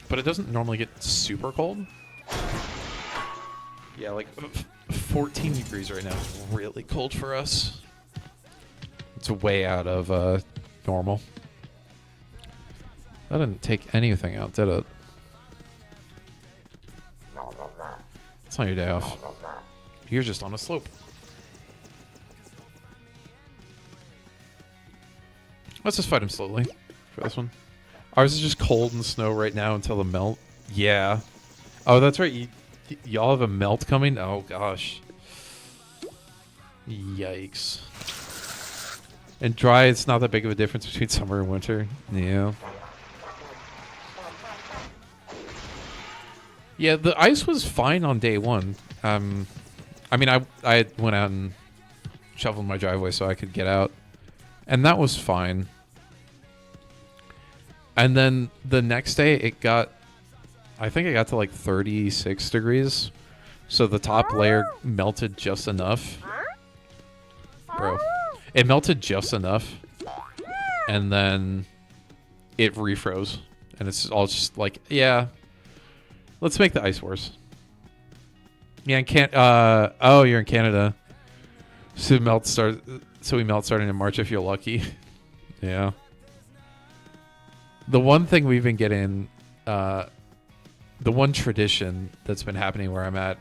But it doesn't normally get super cold. Yeah, like 14 degrees right now is really cold for us. It's way out of normal. That didn't take anything out, did it? It's not your day off. You're just on a slope. Let's just fight him slowly for this one. Ours is just cold and snow right now until the melt. Yeah. Oh, that's right. Y'all have a melt coming? Oh, gosh. Yikes. And dry, it's not that big of a difference between summer and winter. Yeah. Yeah, the ice was fine on day one. I mean, I went out and shoveled my driveway so I could get out. And that was fine. And then the next day, I think it got to like 36 degrees. So the top layer melted just enough. Bro. It melted just enough. And then it refroze. And it's all just like, yeah. Let's make the ice worse. Yeah, oh, you're in Canada. So we melt starting in March if you're lucky. Yeah. The one thing we've been getting, the one tradition that's been happening where I'm at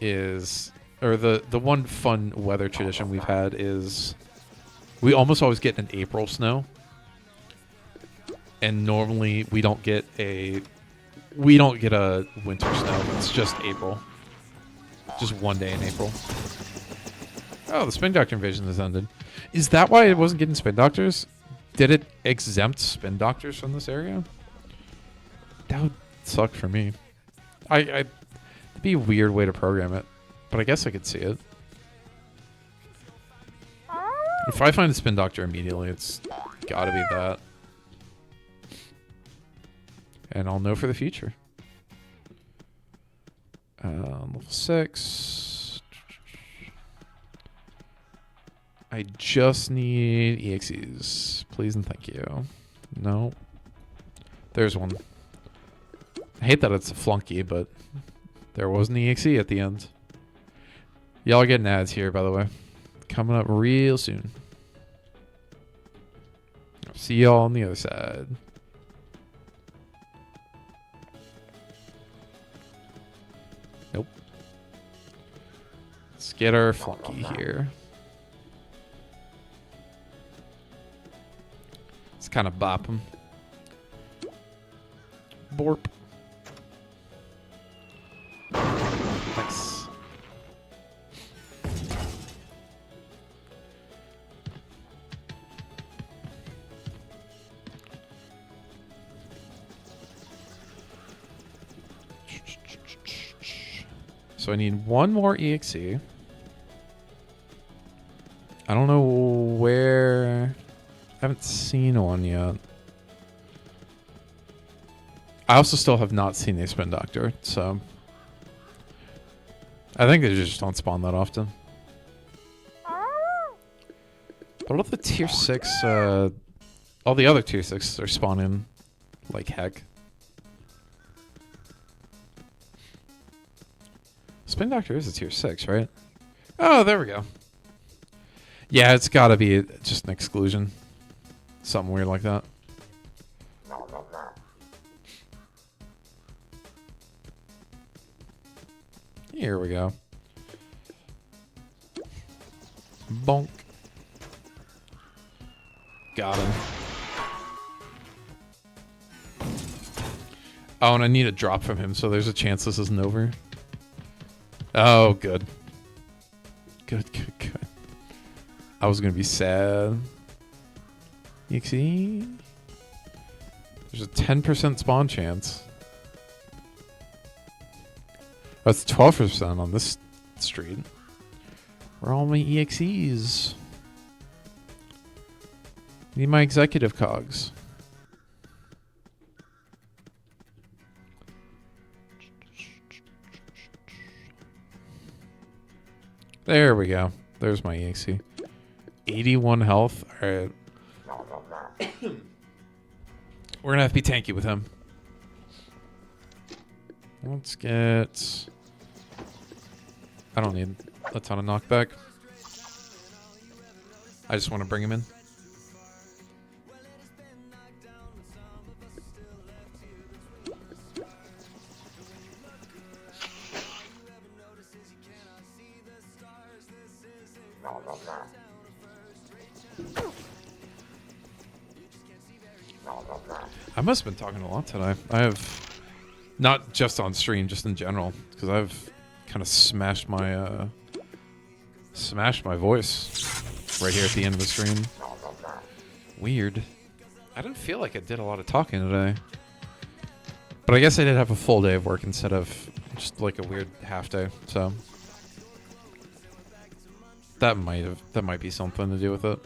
is, or the one fun weather tradition we've had is, we almost always get an April snow. And normally we don't get a winter snow. It's just April. Just one day in April. Oh, the spin doctor invasion has ended. Is that why it wasn't getting spin doctors? Did it exempt spin doctors from this area? That would suck for me. It'd be a weird way to program it, but I guess I could see it. If I find a spin doctor immediately, it's gotta be that. And I'll know for the future. Level 6. I just need EXEs. Please and thank you. No. There's one. I hate that it's a flunky, but there was an EXE at the end. Y'all are getting ads here, by the way. Coming up real soon. See y'all on the other side. Nope. Let's get our flunky here. Let's kind of bop him. Borp. Nice. So I need one more EXE. I don't know where. I haven't seen one yet. I also still have not seen a spin doctor, so I think they just don't spawn that often. But all of the tier 6, all the other tier 6s are spawning like heck. Spin Doctor is a tier 6, right? Oh, there we go. Yeah, it's got to be just an exclusion. Something weird like that. Here we go. Bonk. Got him. Oh, and I need a drop from him, so there's a chance this isn't over. Oh, good. Good, good, good. I was going to be sad. Exe. There's a 10% spawn chance. That's 12% on this street. Where are all my EXEs? Need my executive cogs. There we go. There's my EXE. 81 health. Alright. We're gonna have to be tanky with him. Let's get... I don't need a ton of knockback. I just want to bring him in. I must have been talking a lot today. I have, not just on stream, just in general, because I've kind of smashed my voice right here at the end of the stream. Weird. I didn't feel like I did a lot of talking today, but I guess I did have a full day of work instead of just like a weird half day. So that might be something to do with it.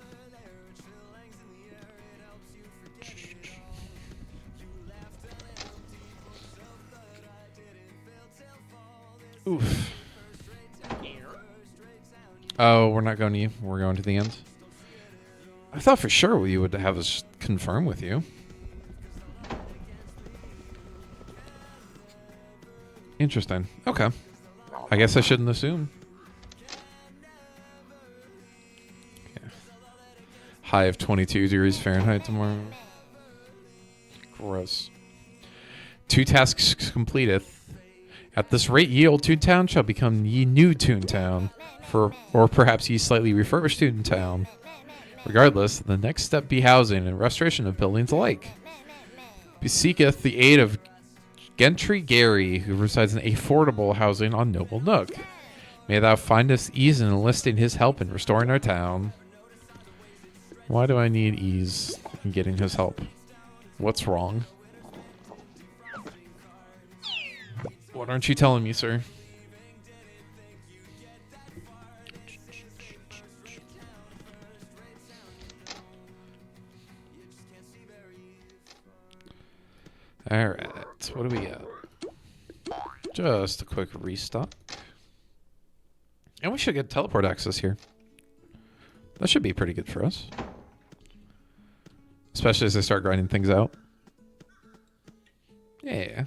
Oof. Oh, we're not going to you. We're going to the end. I thought for sure we would have us confirm with you. Interesting. Okay. I guess I shouldn't assume. Okay. High of 22 degrees Fahrenheit tomorrow. Gross. 2 tasks completed. At this rate, ye old Toontown shall become ye new Toontown, or perhaps ye slightly refurbished Toontown. Regardless, the next step be housing and restoration of buildings alike. Beseeketh the aid of Gentry Gary, who resides in affordable housing on Noble Nook. May thou find us ease in enlisting his help in restoring our town. Why do I need ease in getting his help? What's wrong? What aren't you telling me, sir? Alright, what do we got? Just a quick restock. And we should get teleport access here. That should be pretty good for us. Especially as I start grinding things out. Yeah.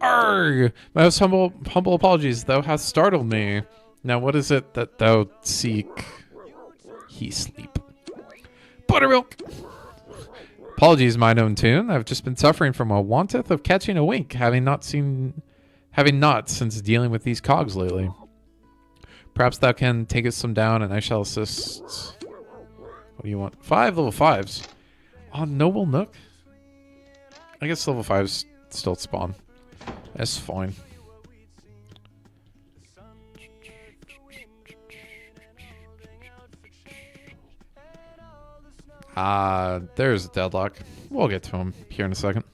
Arrgh! My most humble apologies. Thou hast startled me. Now what is it that thou seek? He sleep. Buttermilk! Apologies, mine own tune. I've just been suffering from a wanteth of catching a wink, having not since dealing with these cogs lately. Perhaps thou can take us some down, and I shall assist. What do you want? 5 level 5s. On Noble Nook? I guess level 5s still spawn. That's fine. There's a deadlock. We'll get to him here in a second.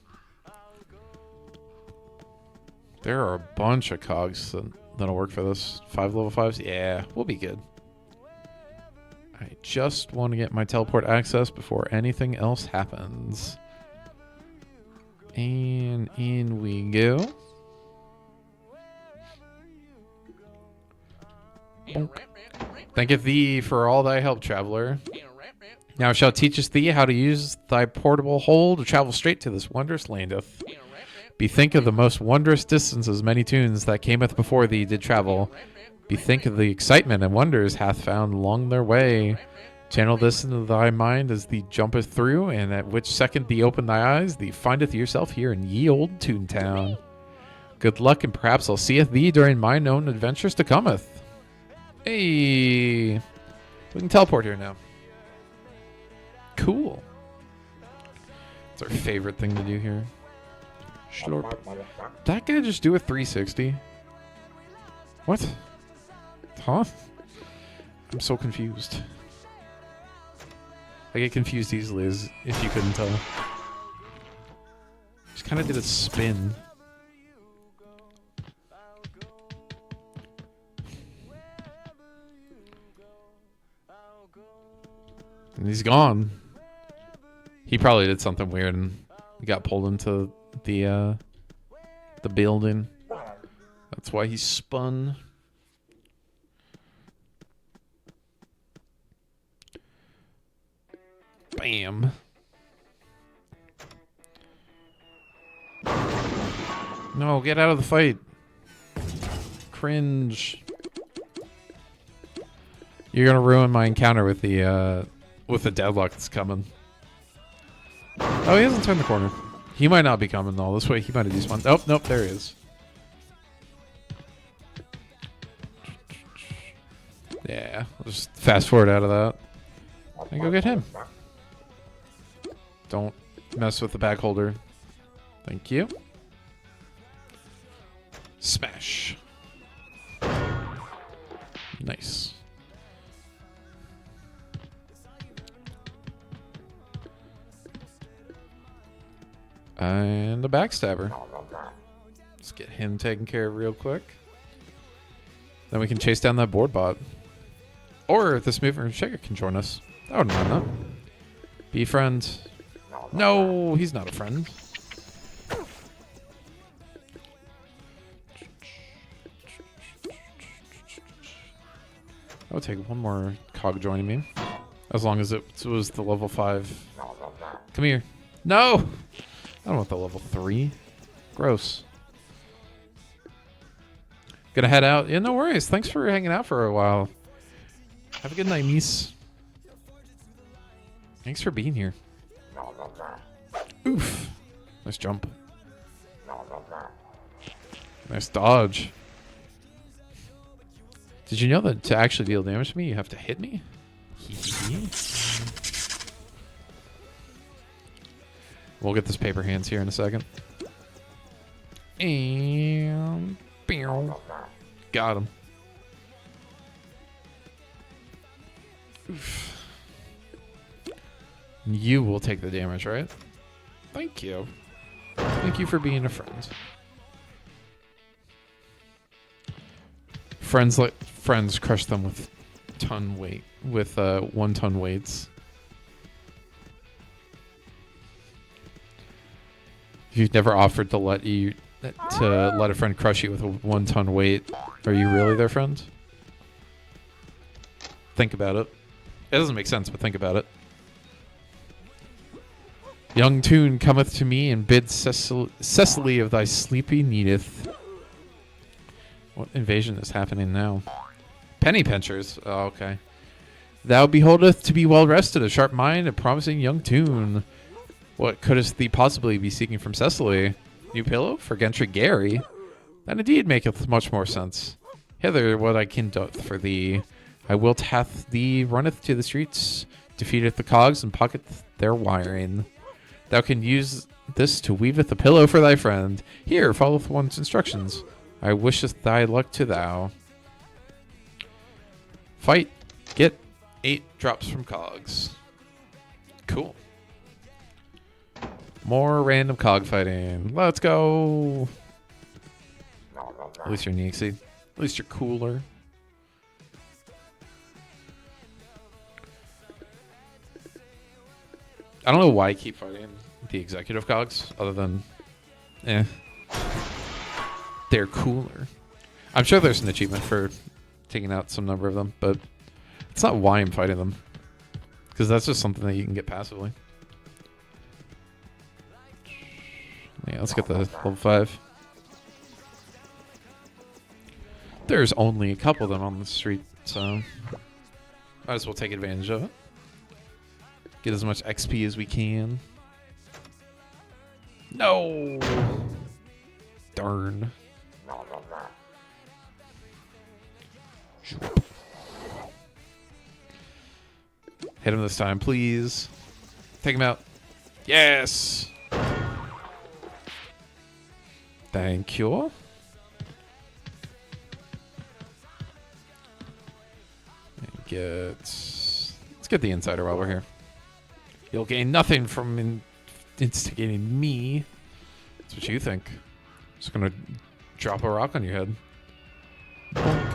There are a bunch of cogs that'll work for this. 5 level 5s? Yeah, we'll be good. I just want to get my teleport access before anything else happens. And in we go. Bonk. Thanketh thee for all thy help, traveler. Now shalt teachest thee how to use thy portable hole to travel straight to this wondrous landeth. Bethink of the most wondrous distances many tunes that cameth before thee did travel. Bethink of the excitement and wonders hath found along their way. Channel this into thy mind as thee jumpeth through, and at which second thee open thy eyes, thee findeth yourself here in ye old Toontown. Good luck, and perhaps I'll seeth thee during mine own adventures to cometh. Hey, we can teleport here now. Cool. It's our favorite thing to do here. Slurp. That guy just do a 360? What? Huh? I'm so confused. I get confused easily, as if you couldn't tell. Just kind of did a spin. And he's gone. He probably did something weird and got pulled into the building. That's why he spun. Bam. No, get out of the fight. Cringe. You're gonna ruin my encounter with the deadlock that's coming. Oh, he hasn't turned the corner. He might not be coming all this way. He might have despawned. Oh, nope, there he is. Yeah, I'll just fast forward out of that. And go get him. Don't mess with the bag holder. Thank you. Smash. Nice. And a backstabber. Let's get him taken care of real quick. Then we can chase down that board bot. Or this mover and shaker can join us. I wouldn't mind that. Be friend. No, he's not a friend. I would take one more cog joining me. As long as it was the level 5. Come here. No! I don't want the level 3. Gross. Gonna head out. Yeah, no worries. Thanks for hanging out for a while. Have a good night, niece. Thanks for being here. Oof. Nice jump. Nice dodge. Did you know that to actually deal damage to me, you have to hit me? We'll get this paper hands here in a second. And... got him. Oof. You will take the damage, right? Thank you. Thank you for being a friend. Friends crush them with 1 ton weights. If you've never offered to let a friend crush you with a 1 ton weight, are you really their friend? Think about it. It doesn't make sense, but think about it. Young Toon cometh to me and bids Cecily of thy sleepy needeth. What invasion is happening now? Penny pinchers. Oh, okay. Thou beholdeth to be well rested, a sharp mind, a promising young Toon. What couldst thee possibly be seeking from Cecily? New pillow for Gentry Gary? That indeed maketh much more sense. Hither what I can doth for thee. I wilt hath thee runneth to the streets, defeateth the cogs, and pocketeth their wiring. Thou can use this to weaveth a pillow for thy friend. Here, followeth one's instructions. I wisheth thy luck to thou. Fight. Get 8 drops from cogs. Cool. More random cog fighting. Let's go. At least you're Nixie. At least you're cooler. I don't know why I keep fighting the executive cogs, other than Eh. They're cooler. I'm sure there's an achievement for taking out some number of them, but it's not why I'm fighting them. Because that's just something that you can get passively. Yeah, let's get the level 5. There's only a couple of them on the street, so might as well take advantage of it. Get as much XP as we can. No! Darn. Hit him this time, please. Take him out. Yes! Thank you. Let's get the insider while we're here. You'll gain nothing from instigating me. That's what you think. Just gonna drop a rock on your head. Bonk.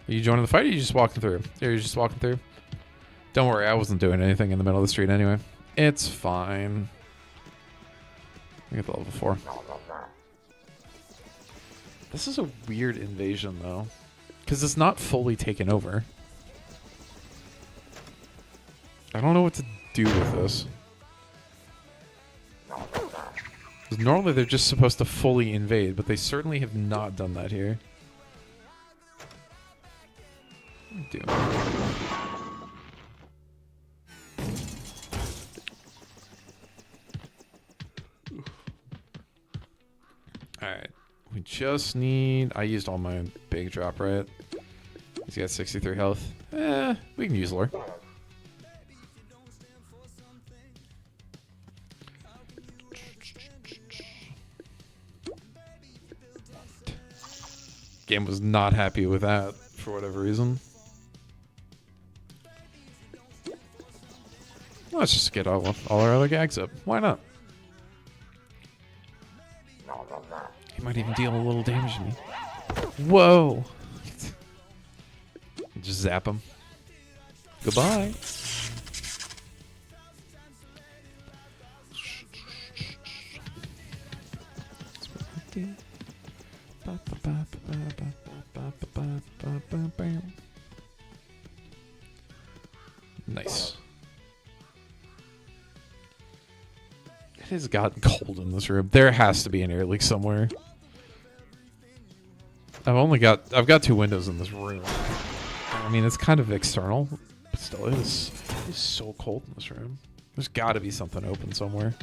Are you joining the fight or are you just walking through? Yeah, you're just walking through. Don't worry, I wasn't doing anything in the middle of the street anyway. It's fine. I get the level 4. This is a weird invasion, though. Because it's not fully taken over. I don't know what to do with this. 'Cause normally they're just supposed to fully invade, but they certainly have not done that here. What are you doing? Alright. We just need... I used all my big drop, right? He's got 63 health. We can use lore. Game was not happy with that for whatever reason. Let's just get all our other gags up. Why not? He might even deal a little damage to me. Whoa! Just zap him. Goodbye. Nice. It has gotten cold in this room. There has to be an air leak somewhere. I've got 2 windows in this room. I mean, it's kind of external, but still, it is so cold in this room. There's got to be something open somewhere.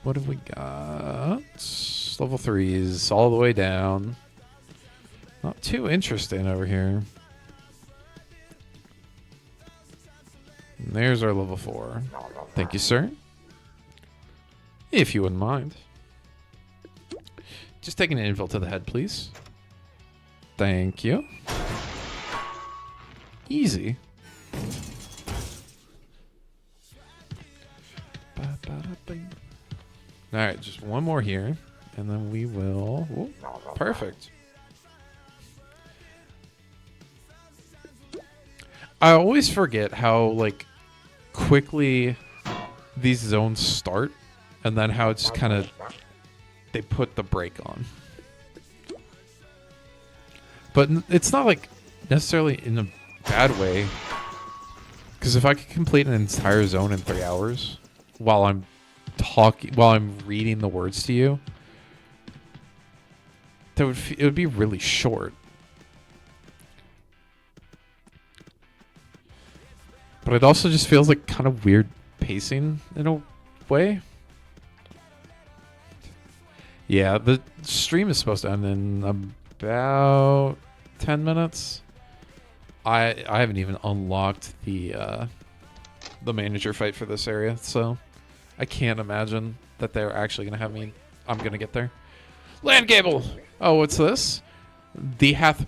What have we got? Level 3s all the way down. Not too interesting over here. And there's our level 4. Thank you, sir. If you wouldn't mind. Just taking an infill to the head, please. Thank you. Easy. Alright, just one more here. And then we will... Whoa, perfect. I always forget how, like, quickly these zones start. And then how it's kind of... They put the brake on. But it's not, like, necessarily in a bad way. Because if I could complete an entire zone in 3 hours while I'm reading the words to you, it would be really short. But it also just feels like kind of weird pacing in a way. Yeah, the stream is supposed to end in about 10 minutes. I haven't even unlocked the manager fight for this area, so I can't imagine that they're actually going to have me. I'm going to get there. Land Gable! Oh, what's this? Thee hath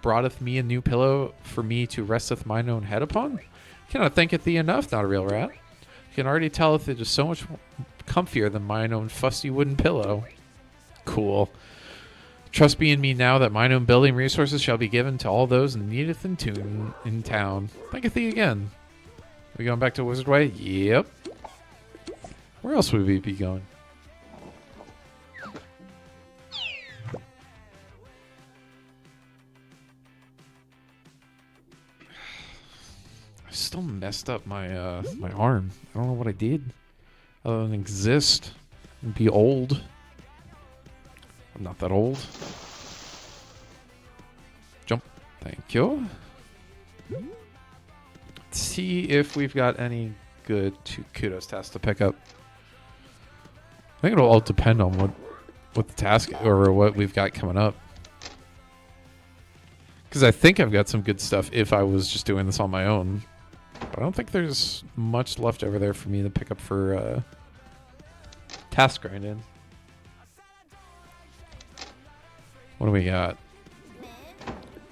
broughteth me a new pillow for me to resteth mine own head upon? Cannot thanketh thee enough, not a real rat. You can already tell that it is so much comfier than mine own fusty wooden pillow. Cool. Trust me and me now that mine own building resources shall be given to all those needeth in town. Thanketh thee again. Are we going back to Wizard Way? Yep. Where else would we be going? I still messed up my my arm. I don't know what I did other than exist and be old. I'm not that old. Jump. Thank you. Let's see if we've got any good kudos tasks to pick up. I think it'll all depend on what the task or what we've got coming up. Because I think I've got some good stuff if I was just doing this on my own. But I don't think there's much left over there for me to pick up for task grinding. What do we got?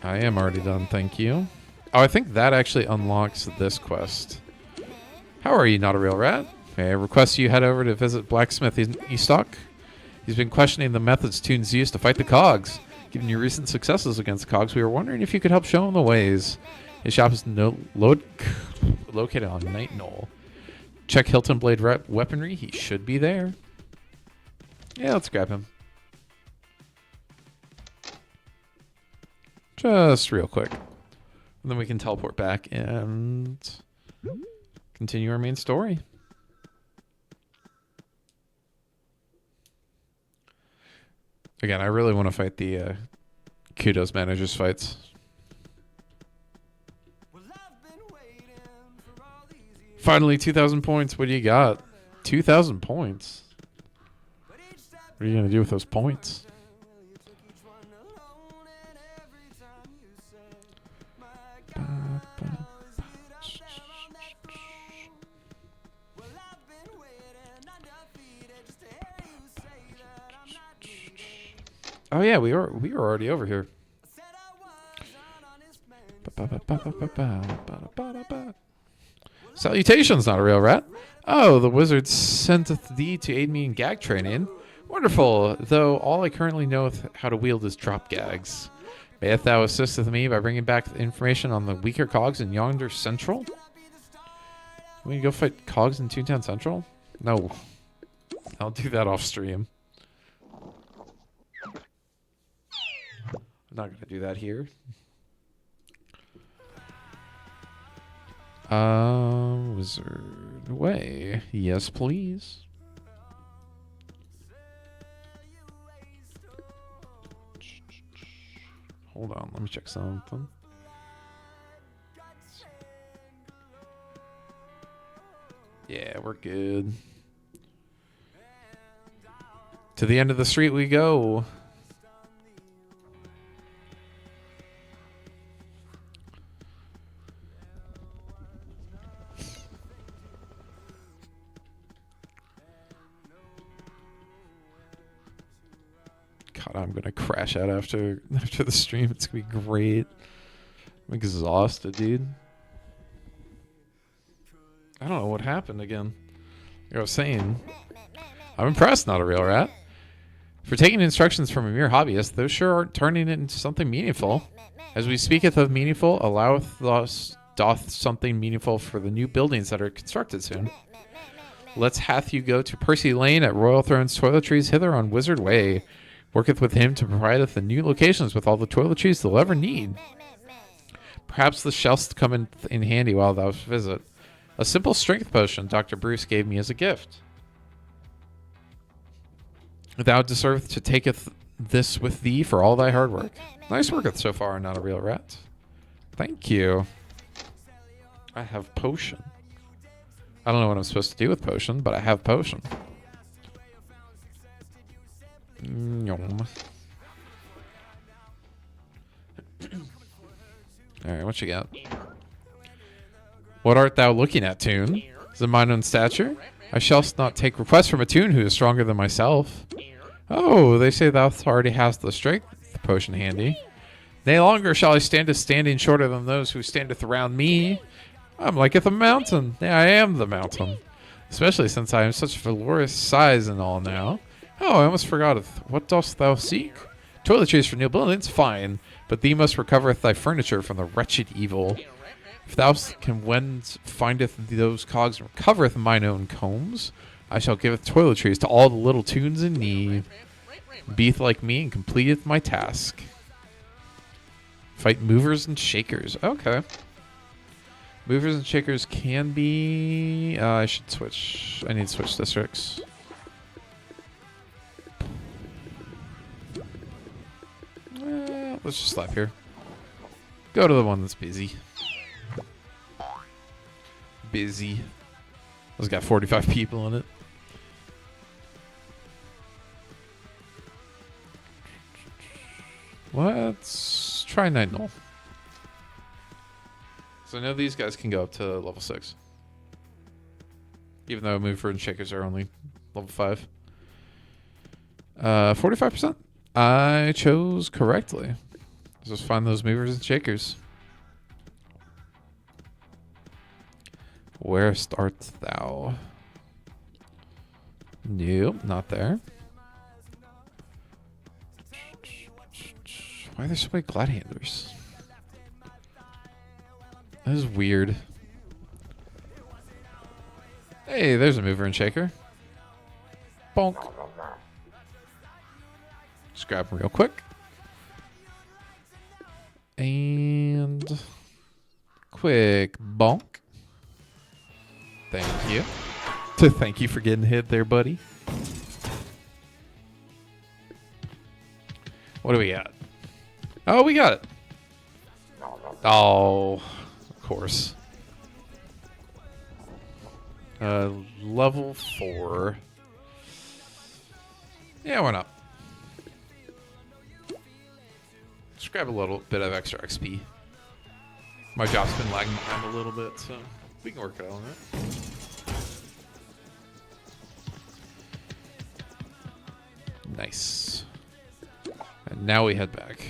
I am already done, thank you. Oh, I think that actually unlocks this quest. How are you, not a real rat? May I request you head over to visit Blacksmith Eastock? He's been questioning the methods Toons used to fight the Cogs. Given your recent successes against the Cogs, we were wondering if you could help show him the ways. His shop is located on Night Knoll. Check Hilton Blade weaponry. He should be there. Yeah, let's grab him. Just real quick. And then we can teleport back and continue our main story. Again, I really want to fight the Kudos managers fights. Finally, 2,000 points. What do you got? 2,000 points. What are you going to do with those points? Oh yeah, we were already over here. Salutations, not a real rat. Oh, the wizard senteth thee to aid me in gag training. Wonderful, though all I currently know how to wield is drop gags. Mayest thou assist with me by bringing back the information on the weaker cogs in yonder central? We go fight cogs in Toontown Central? No. I'll do that off stream. I'm not going to do that here. Wizard Way. Yes, please. Hold on, let me check something. Yeah, we're good. To the end of the street we go. God, I'm gonna crash out after the stream. It's gonna be great. I'm exhausted, dude. I don't know what happened again. Like I was saying, I'm impressed, not a real rat. For taking instructions from a mere hobbyist, those sure aren't turning it into something meaningful. As we speaketh of meaningful, alloweth thus doth something meaningful for the new buildings that are constructed soon. Let's hath you go to Percy Lane at Royal Throne's toiletries hither on Wizard Way. Worketh with him to provide us the new locations with all the toiletries they'll ever need. Perhaps the shelves come in handy while thou visit. A simple strength potion Dr. Bruce gave me as a gift. Thou deservest to taketh this with thee for all thy hard work. Nice worketh so far, not a real rat. Thank you. I have potion. I don't know what I'm supposed to do with potion, but I have potion. Alright, what you got? What art thou looking at, Toon? Is it mine own stature? I shall not take requests from a Toon who is stronger than myself. Oh, they say thou already hast the strength potion handy. Nay longer shall I stand standing shorter than those who standeth around me. I'm liketh a mountain. Nay, I am the mountain. especially since I am such a valorous size and all now. Oh, I almost forgot it. What dost thou seek? Toiletries for new buildings? Fine, but thee must recovereth thy furniture from the wretched evil. If thou can whence findeth those cogs and recovereth mine own combs, I shall giveth toiletries to all the little tunes in need. Beeth like me and completeth my task. Fight movers and shakers. Okay. Movers and shakers can be... I should switch. I need to switch districts. Let's just slap here. Go to the one that's busy. Busy. It's got 45 people in it. Let's try Night Null. So I know these guys can go up to level 6. Even though mover and shakers are only level 5. 45%. I chose correctly. Let's just find those movers and shakers. Where art thou? Nope, not there. Why are there so many gladiators? That is weird. Hey, there's a mover and shaker. Bonk. Just grab them real quick. And quick bonk. Thank you. Thank you for getting hit there, buddy. What do we got? Oh, we got it. Oh, of course. Level 4. Yeah, why not? Just grab a little bit of extra XP. My job's been lagging behind a little bit, so we can work it on it. Nice. And now we head back.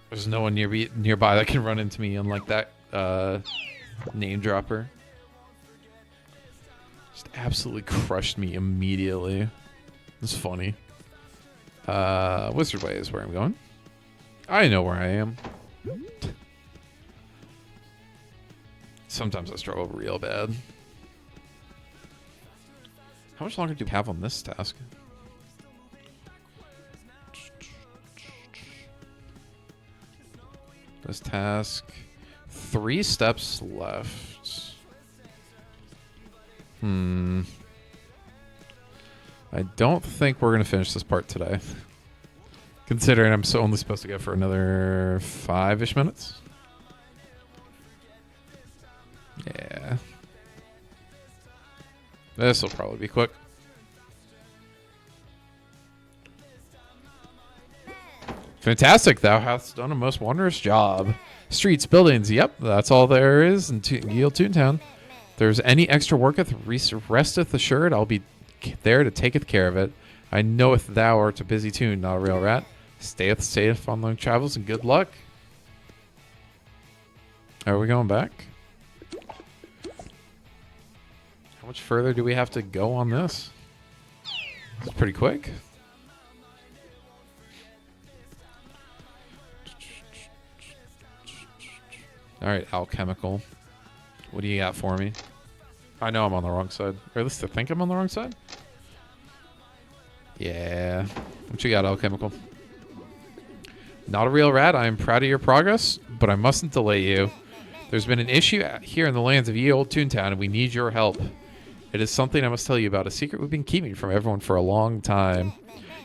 There's no one nearby that can run into me, unlike that name dropper. Just absolutely crushed me immediately. It's funny. Wizard Way is where I'm going. I know where I am. Sometimes I struggle real bad. How much longer do we have on this task? This task, 3 steps left. I don't think we're going to finish this part today. Considering I'm only supposed to go for another 5-ish minutes. Yeah. This will probably be quick. Fantastic, thou hast done a most wondrous job. Streets, buildings, yep, that's all there is in Yield Toontown. If there's any extra worketh, resteth assured, I'll be there to taketh care of it. I knoweth thou art a busy tune, not a real rat. Stayeth safe on long travels and good luck. Are we going back? How much further do we have to go on this? It's pretty quick. All right, alchemical. What do you got for me? I know I'm on the wrong side. Or at least I think I'm on the wrong side. Yeah. What you got, alchemical? Not a real rat. I am proud of your progress, but I mustn't delay you. There's been an issue here in the lands of Ye Old Toontown, and we need your help. It is something I must tell you about, a secret we've been keeping from everyone for a long time.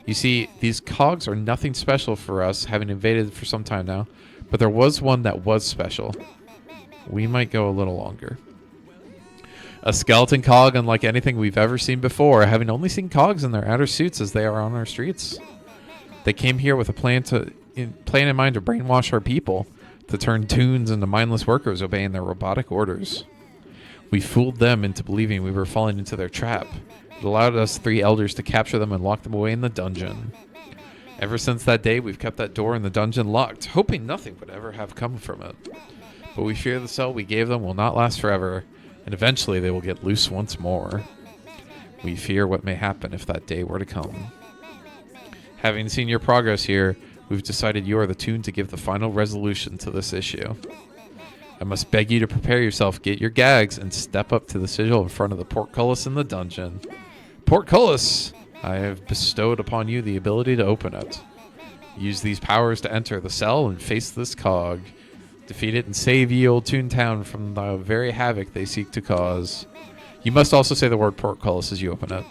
You see, these cogs are nothing special for us, having invaded for some time now. But there was one that was special. We might go a little longer. A skeleton cog unlike anything we've ever seen before, having only seen cogs in their outer suits as they are on our streets. They came here with a plan in mind to brainwash our people, to turn toons into mindless workers obeying their robotic orders. We fooled them into believing we were falling into their trap. It allowed us 3 elders to capture them and lock them away in the dungeon. Ever since that day, we've kept that door in the dungeon locked, hoping nothing would ever have come from it. But we fear the cell we gave them will not last forever. and eventually they will get loose once more. We fear what may happen if that day were to come. Having seen your progress here, we've decided you are the tune to give the final resolution to this issue. I must beg you to prepare yourself, get your gags, and step up to the sigil in front of the portcullis in the dungeon. Portcullis! I have bestowed upon you the ability to open it. Use these powers to enter the cell and face this cog. Defeat it and save ye old Toontown from the very havoc they seek to cause. You must also say the word portcullis as you open it.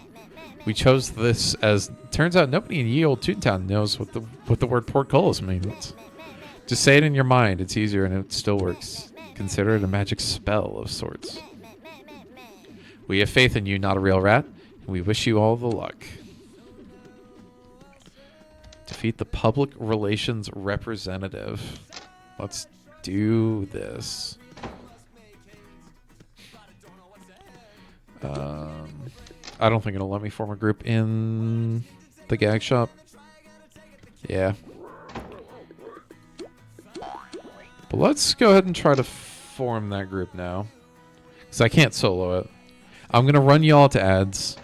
We chose this as turns out nobody in ye old Toontown knows what the word portcullis means. Just say it in your mind. It's easier and it still works. Consider it a magic spell of sorts. We have faith in you, not a real rat, and we wish you all the luck. Defeat the public relations representative. Let's do this. I don't think it'll let me form a group in the gag shop. Yeah. But let's go ahead and try to form that group now. Because I can't solo it. I'm going to run you all to ads.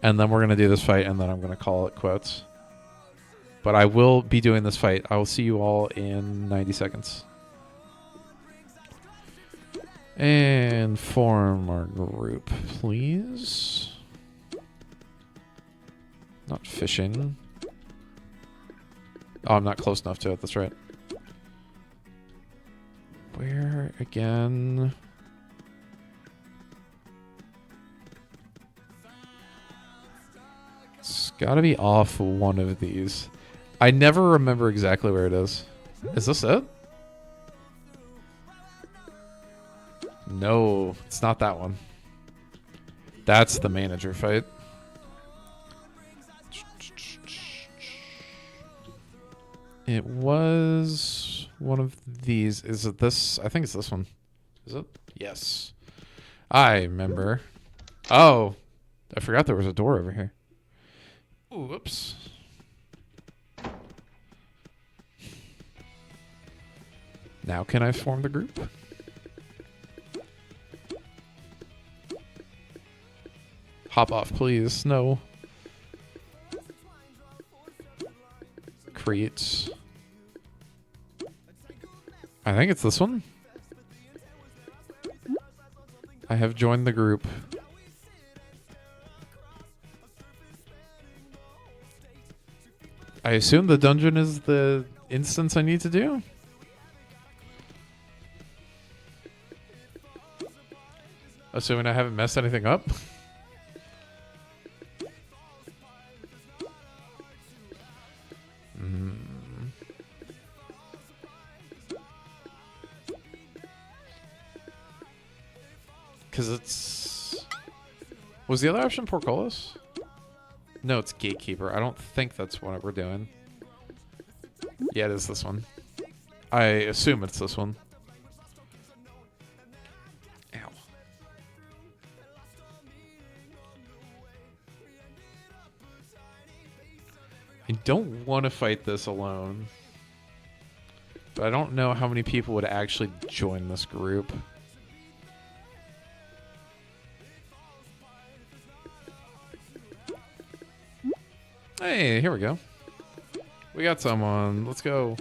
And then we're going to do this fight. And then I'm going to call it quits. But I will be doing this fight. I will see you all in 90 seconds. And form our group, please. Not fishing. Oh, I'm not close enough to it. That's right. Where again? It's got to be off one of these. I never remember exactly where it is. Is this it? No, it's not that one. That's the manager fight. It was one of these. Is it this? I think it's this one. Is it? Yes. I remember. Oh, I forgot there was a door over here. Ooh, whoops. Now can I form the group? Hop off, please. No. Create. I think it's this one. I have joined the group. I assume the dungeon is the instance I need to do. Assuming I haven't messed anything up. Because it's... Was the other option portcullis? No, it's gatekeeper. I don't think that's what we're doing. Yeah, it is this one. I assume it's this one. Ow. I don't want to fight this alone. But I don't know how many people would actually join this group. Hey, here we go. We got someone. Let's go.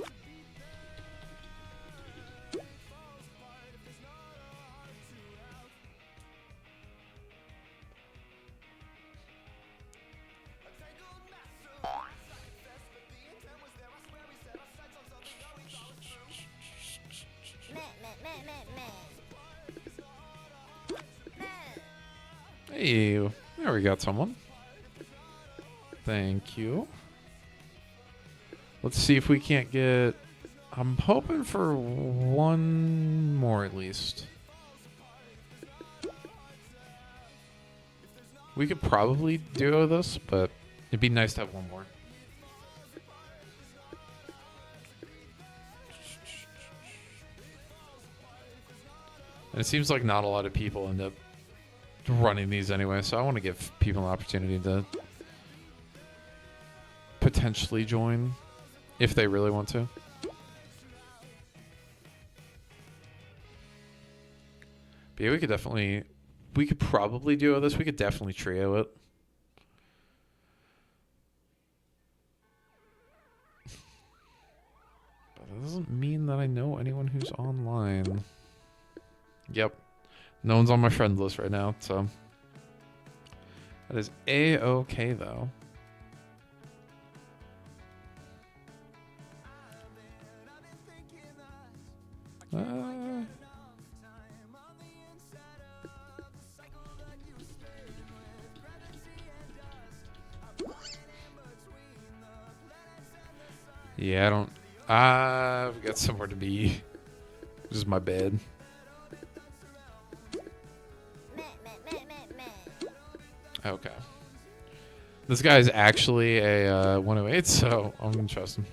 Hey, there we got someone. Thank you. Let's see if we can't get... I'm hoping for one more at least. We could probably duo this, but it'd be nice to have one more. And it seems like not a lot of people end up running these anyway, so I want to give people an opportunity to potentially join if they really want to. But yeah, we could definitely we could probably duo this. We could definitely trio it. But that doesn't mean that I know anyone who's online. Yep. No one's on my friend list right now, so that is A-okay though. Yeah, I don't. I've got somewhere to be. This is my bed. Okay. This guy is actually a 108, so I'm gonna trust him.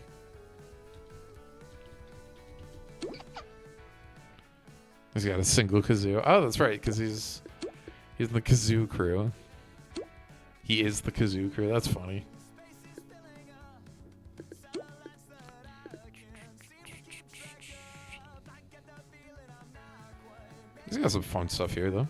He's got a single kazoo. Oh, that's right, because he's in the kazoo crew. He is the kazoo crew. That's funny. He's got some fun stuff here, though.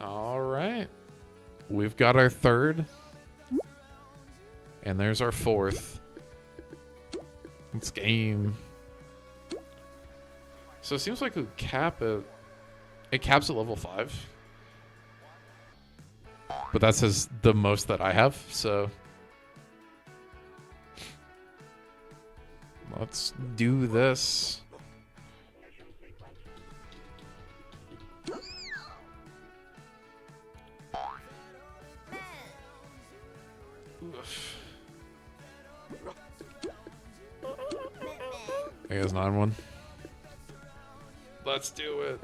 All right. We've got our third. And there's our fourth. It's game. So it seems like we cap it. It caps at level 5. But that says the most that I have, so let's do this. Oof. I guess 9-1. Let's do it.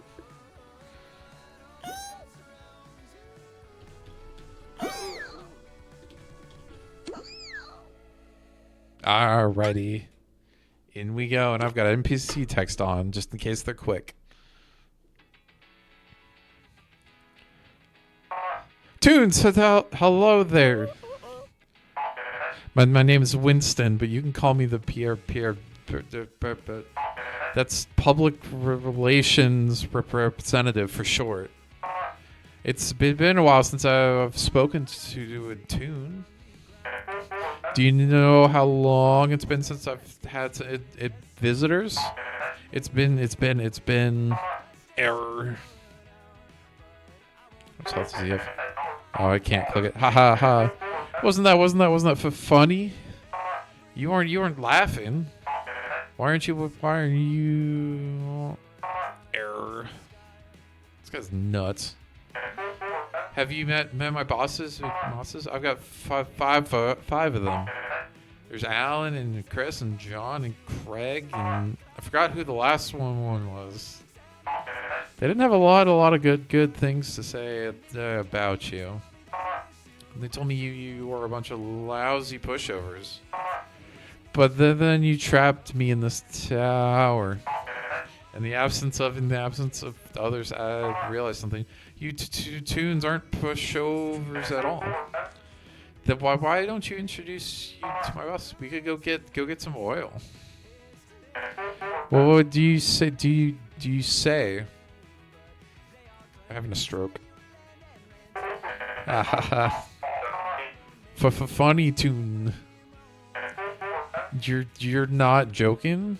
Alrighty. In we go, and I've got NPC text on just in case they're quick. Tunes, hello there. My name is Winston, but you can call me the Pierre. That's public relations representative for short. It's been a while since I've spoken to a Tune. Do you know how long it's been since I've had visitors? It's been error. What else does he have? Oh, I can't click it. Ha ha ha. Wasn't that for funny? You weren't laughing. Why aren't you error? This guy's nuts. Have you met my bosses? I've got five of them. There's Alan and Chris and John and Craig, and I forgot who the last one was. They didn't have a lot of good things to say about you. They told me you were a bunch of lousy pushovers. But then you trapped me in this tower. In the absence of others, I realized something. You Tunes aren't pushovers at all. Then why don't you introduce you to my boss? We could go get some oil. Well, what do you say? Do you say? I'm having a stroke. Funny Tune. You're not joking?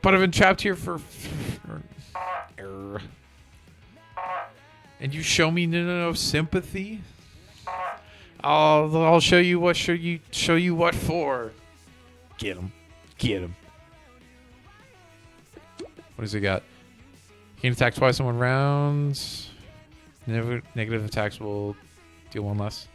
But I've been trapped here for error. And you show me no sympathy? I'll show you what for. Get him. What does he got? He can attack twice in 1 round. Negative attacks will deal 1 less.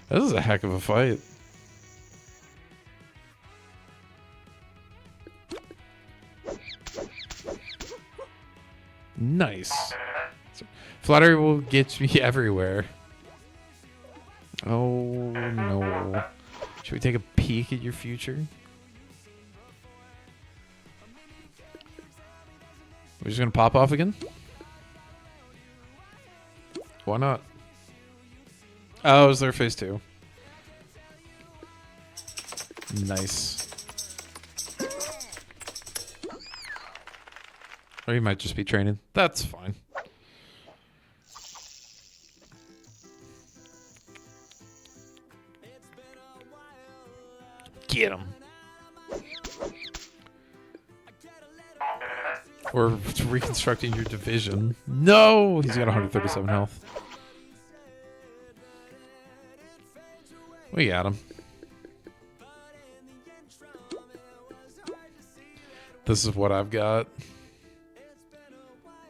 This is a heck of a fight. Nice. Flattery will get me everywhere. Oh no. Should we take a peek at your future? We're just gonna pop off again? Why not? Oh, it was their phase 2. Nice. Or you might just be training. That's fine. Get him. Or reconstructing your division. No! He's got 137 health. We got him. This is what I've got.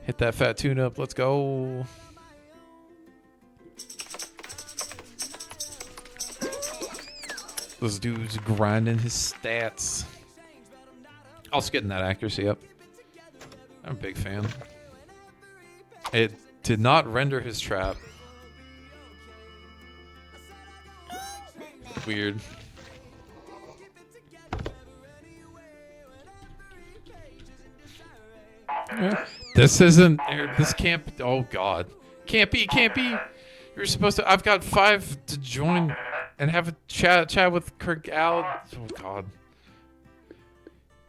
Hit that fat tune up. Let's go. This dude's grinding his stats. Also getting that accuracy up. I'm a big fan. It did not render his trap. Weird. Yeah. This isn't. This can't. Oh God. Can't be. Can't be. You're supposed to. I've got 5 to join and have a chat with Kirk Al. Oh God.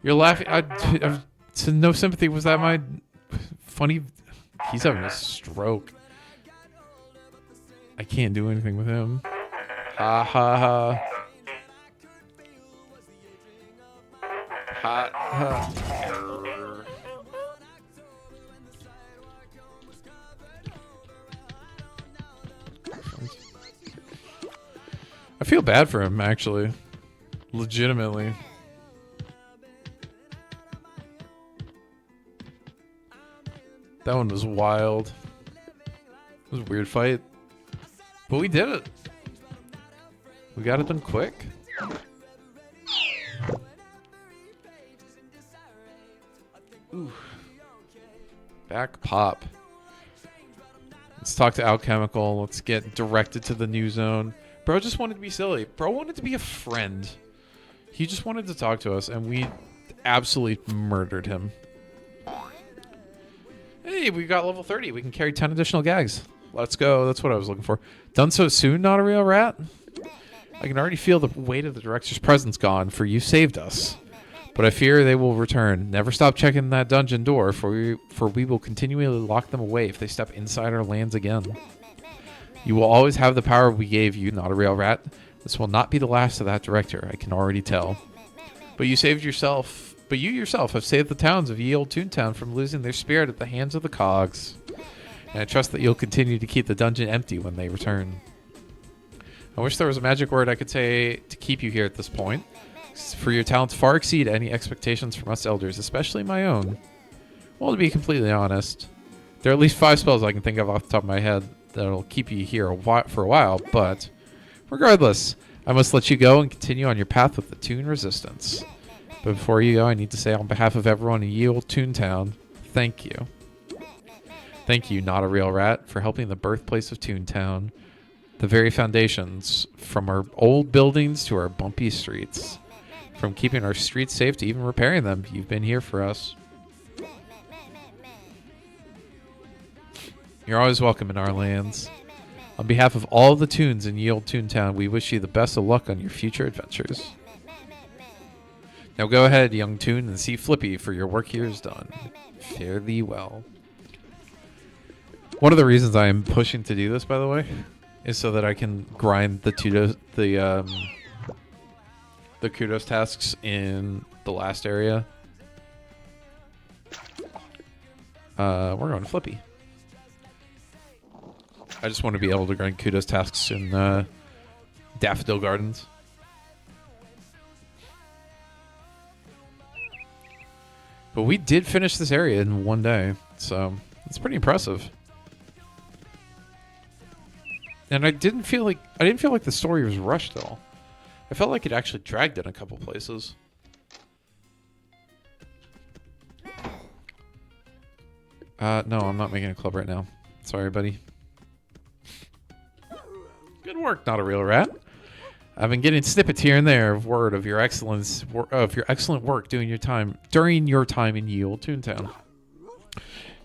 You're laughing. So no sympathy. Was that my funny? He's having a stroke. I can't do anything with him. Ha ha ha. Ha ha. I feel bad for him, actually. Legitimately. That one was wild. It was a weird fight. But we did it. We got it done quick. Ooh. Back pop. Let's talk to Alchemical. Let's get directed to the new zone. Bro just wanted to be silly. Bro wanted to be a friend. He just wanted to talk to us, and we absolutely murdered him. Hey, we got level 30. We can carry 10 additional gags. Let's go. That's what I was looking for. Done so soon, not a real rat? I can already feel the weight of the director's presence gone, for you saved us. But I fear they will return. Never stop checking that dungeon door, for we will continually lock them away if they step inside our lands again. You will always have the power we gave you, not a real rat. This will not be the last of that director, I can already tell. But you yourself have saved the towns of Ye Olde Toontown from losing their spirit at the hands of the cogs. And I trust that you'll continue to keep the dungeon empty when they return. I wish there was a magic word I could say to keep you here at this point, for your talents far exceed any expectations from us elders, especially my own. Well, to be completely honest, there are at least 5 spells I can think of off the top of my head that'll keep you here for a while, but regardless, I must let you go and continue on your path with the Toon Resistance. But before you go, I need to say on behalf of everyone in Ye Olde Toontown, thank you. Thank you, Not a Real Rat, for helping the birthplace of Toontown, the very foundations, from our old buildings to our bumpy streets. From keeping our streets safe to even repairing them, you've been here for us. You're always welcome in our lands. On behalf of all the Toons in Ye Olde Toontown, we wish you the best of luck on your future adventures. Now go ahead, young Toon, and see Flippy, for your work here is done. Fare thee well. One of the reasons I am pushing to do this, by the way, is so that I can grind the kudos tasks in the last area. We're going to Flippy. I just want to be able to grind kudos tasks in Daffodil Gardens. But we did finish this area in one day, so it's pretty impressive. And I didn't feel like the story was rushed at all. I felt like it actually dragged in a couple places. No, I'm not making a club right now. Sorry, buddy. Good work, Not a Real Rat. I've been getting snippets here and there of word of your excellent work during your time in Ye Olde Toontown.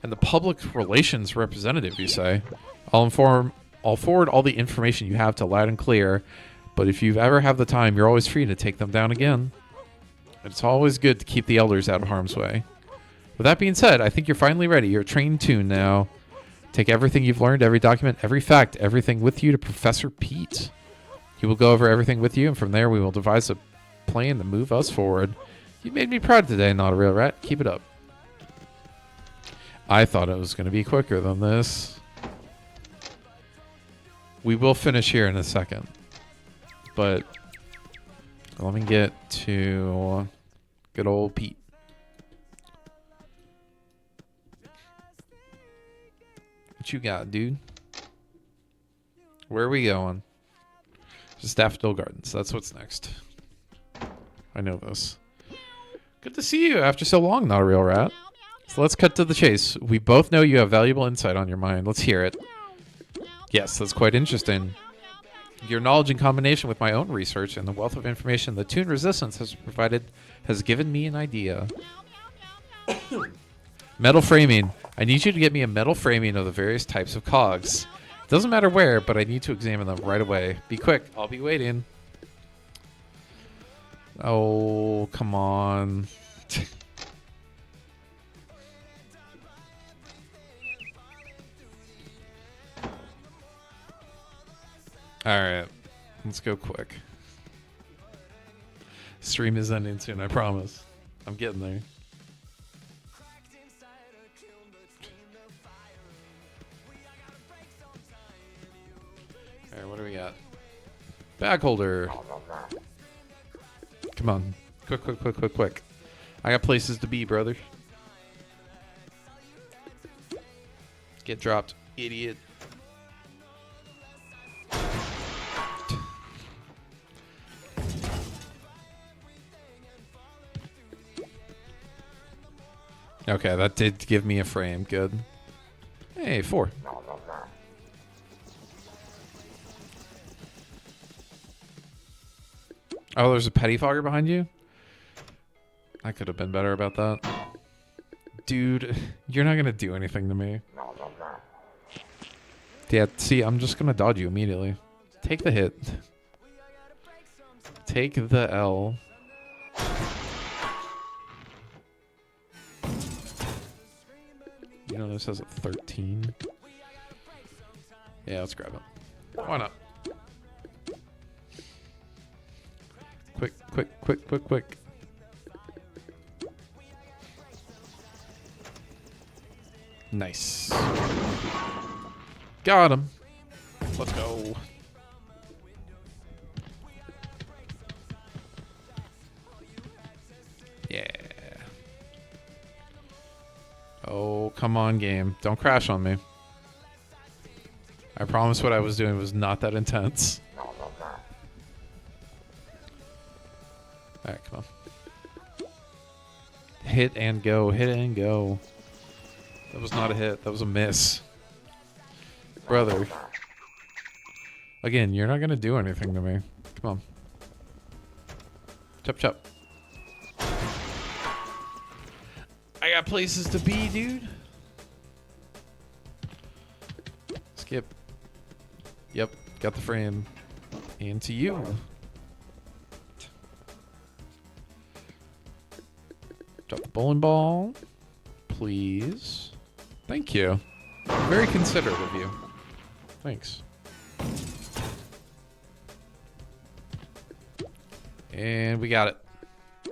And the public relations representative, you say? I'll forward all the information you have to loud and clear, but if you ever have the time, you're always free to take them down again. It's always good to keep the elders out of harm's way. With that being said, I think you're finally ready. You're a trained toon now. Take everything you've learned, every document, every fact, everything with you to Professor Pete. He will go over everything with you, and from there we will devise a plan to move us forward. You made me proud today, not a real rat. Keep it up. I thought it was going to be quicker than this. We will finish here in a second. But let me get to good old Pete. What you got, dude? Where are we going? Just Daffodil Gardens. That's what's next. I know this. Good to see you after so long, not a real rat. So let's cut to the chase. We both know you have valuable insight on your mind. Let's hear it. Yes, that's quite interesting. Your knowledge in combination with my own research and the wealth of information the Toon Resistance has provided has given me an idea. Metal framing. I need you to get me a metal framing of the various types of cogs. Doesn't matter where, but I need to examine them right away. Be quick. I'll be waiting. Oh, come on. Alright. Let's go quick. Stream is ending soon, I promise. I'm getting there. Alright, what do we got? Bag holder. Come on. Quick, quick, quick, quick, quick. I got places to be, brother. Get dropped, idiot. Okay, that did give me a frame. Good. Hey, 4. Oh, there's a pettifogger behind you? I could have been better about that. Dude, you're not going to do anything to me. Yeah, see, I'm just going to dodge you immediately. Take the hit. Take the L. You know this has a 13. Yeah, let's grab it. Why not? Quick, quick, quick, quick, quick. Nice. Got him. Let's go. Yeah. Oh, come on, game. Don't crash on me. I promise what I was doing was not that intense. Alright, come on. Hit and go. Hit and go. That was not a hit. That was a miss. Brother. Again, you're not going to do anything to me. Come on. Chop, chop. I got places to be, dude. Skip. Yep, got the frame. And to you. Drop the bowling ball. Please. Thank you. Very considerate of you. Thanks. And we got it.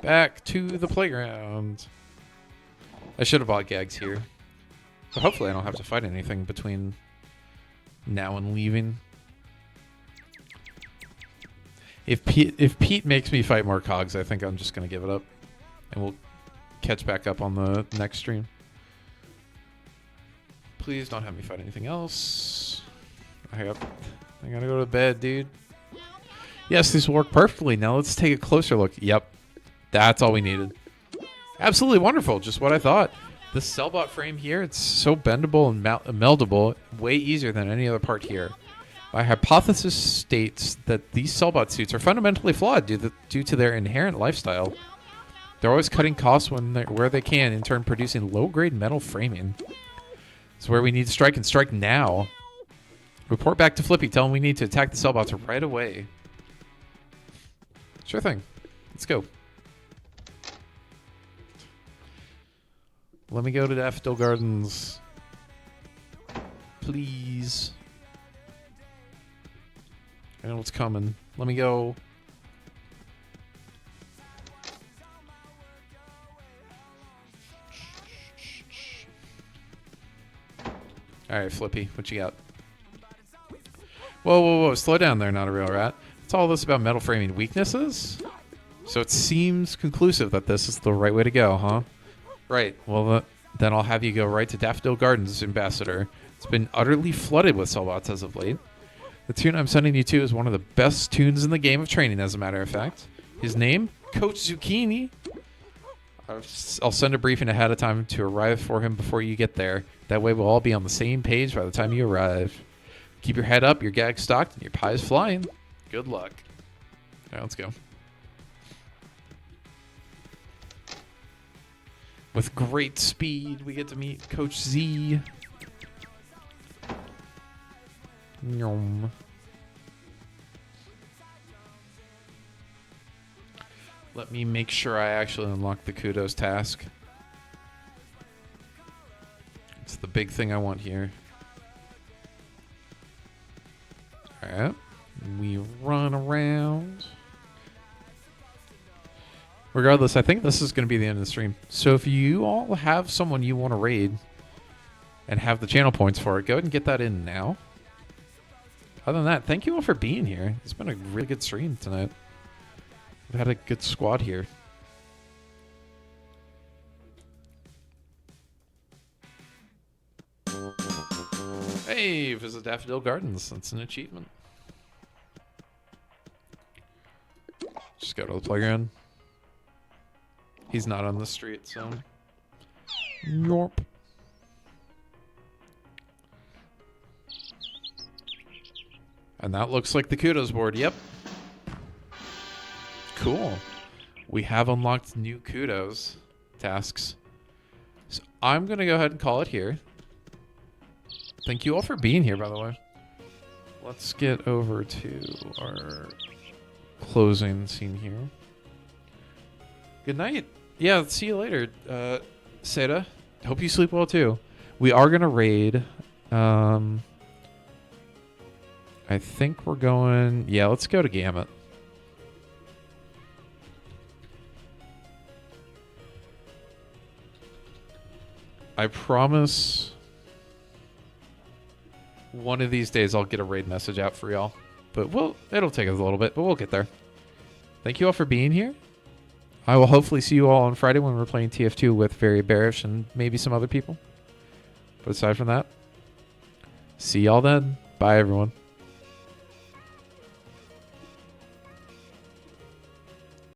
Back to the playground. I should have bought gags here. But hopefully I don't have to fight anything between now and leaving. If Pete makes me fight more cogs, I think I'm just going to give it up. And we'll catch back up on the next stream. Please don't have me fight anything else. I gotta go to bed, dude. Yes, these will work perfectly. Now let's take a closer look. Yep. That's all we needed. Absolutely wonderful. Just what I thought. The Cellbot frame here, it's so bendable and meldable. Way easier than any other part here. My hypothesis states that these Cellbot suits are fundamentally flawed due to their inherent lifestyle. They're always cutting costs where they can, in turn producing low-grade metal framing. It's where we need to strike, and strike now. Report back to Flippy. Tell him we need to attack the Cellbots right away. Sure thing. Let's go. Let me go to Daffodil Gardens. Please. I know what's coming. Let me go. Alright, Flippy. What you got? Whoa, whoa, whoa. Slow down there, not a real rat. What's all this about metal framing? Weaknesses? So it seems conclusive that this is the right way to go, huh? Right. Well, then I'll have you go right to Daffodil Gardens, Ambassador. It's been utterly flooded with Cellbots as of late. The tune I'm sending you to is one of the best tunes in the game of training, as a matter of fact. His name? Coach Zucchini. I'll send a briefing ahead of time to arrive for him before you get there. That way we'll all be on the same page by the time you arrive. Keep your head up, your gag stocked, and your pie's flying. Good luck. All right, let's go. With great speed, we get to meet Coach Z. Nyom. Let me make sure I actually unlock the kudos task. It's the big thing I want here. Alright. We run around. Regardless, I think this is going to be the end of the stream. So if you all have someone you want to raid and have the channel points for it, go ahead and get that in now. Other than that, thank you all for being here. It's been a really good stream tonight. We've had a good squad here. Hey, visit Daffodil Gardens. That's an achievement. Just go to the playground. He's not on the street, so... Yorp. And that looks like the kudos board. Yep. Cool. We have unlocked new kudos tasks. So I'm going to go ahead and call it here. Thank you all for being here, by the way. Let's get over to our closing scene here. Good night. Yeah, see you later, Seda. Hope you sleep well, too. We are going to raid. I think we're going... Yeah, let's go to Gamut. I promise one of these days I'll get a raid message out for y'all. But it'll take us a little bit, but we'll get there. Thank you all for being here. I will hopefully see you all on Friday when we're playing TF2 with Very Bearish and maybe some other people. But aside from that, see y'all then. Bye, everyone.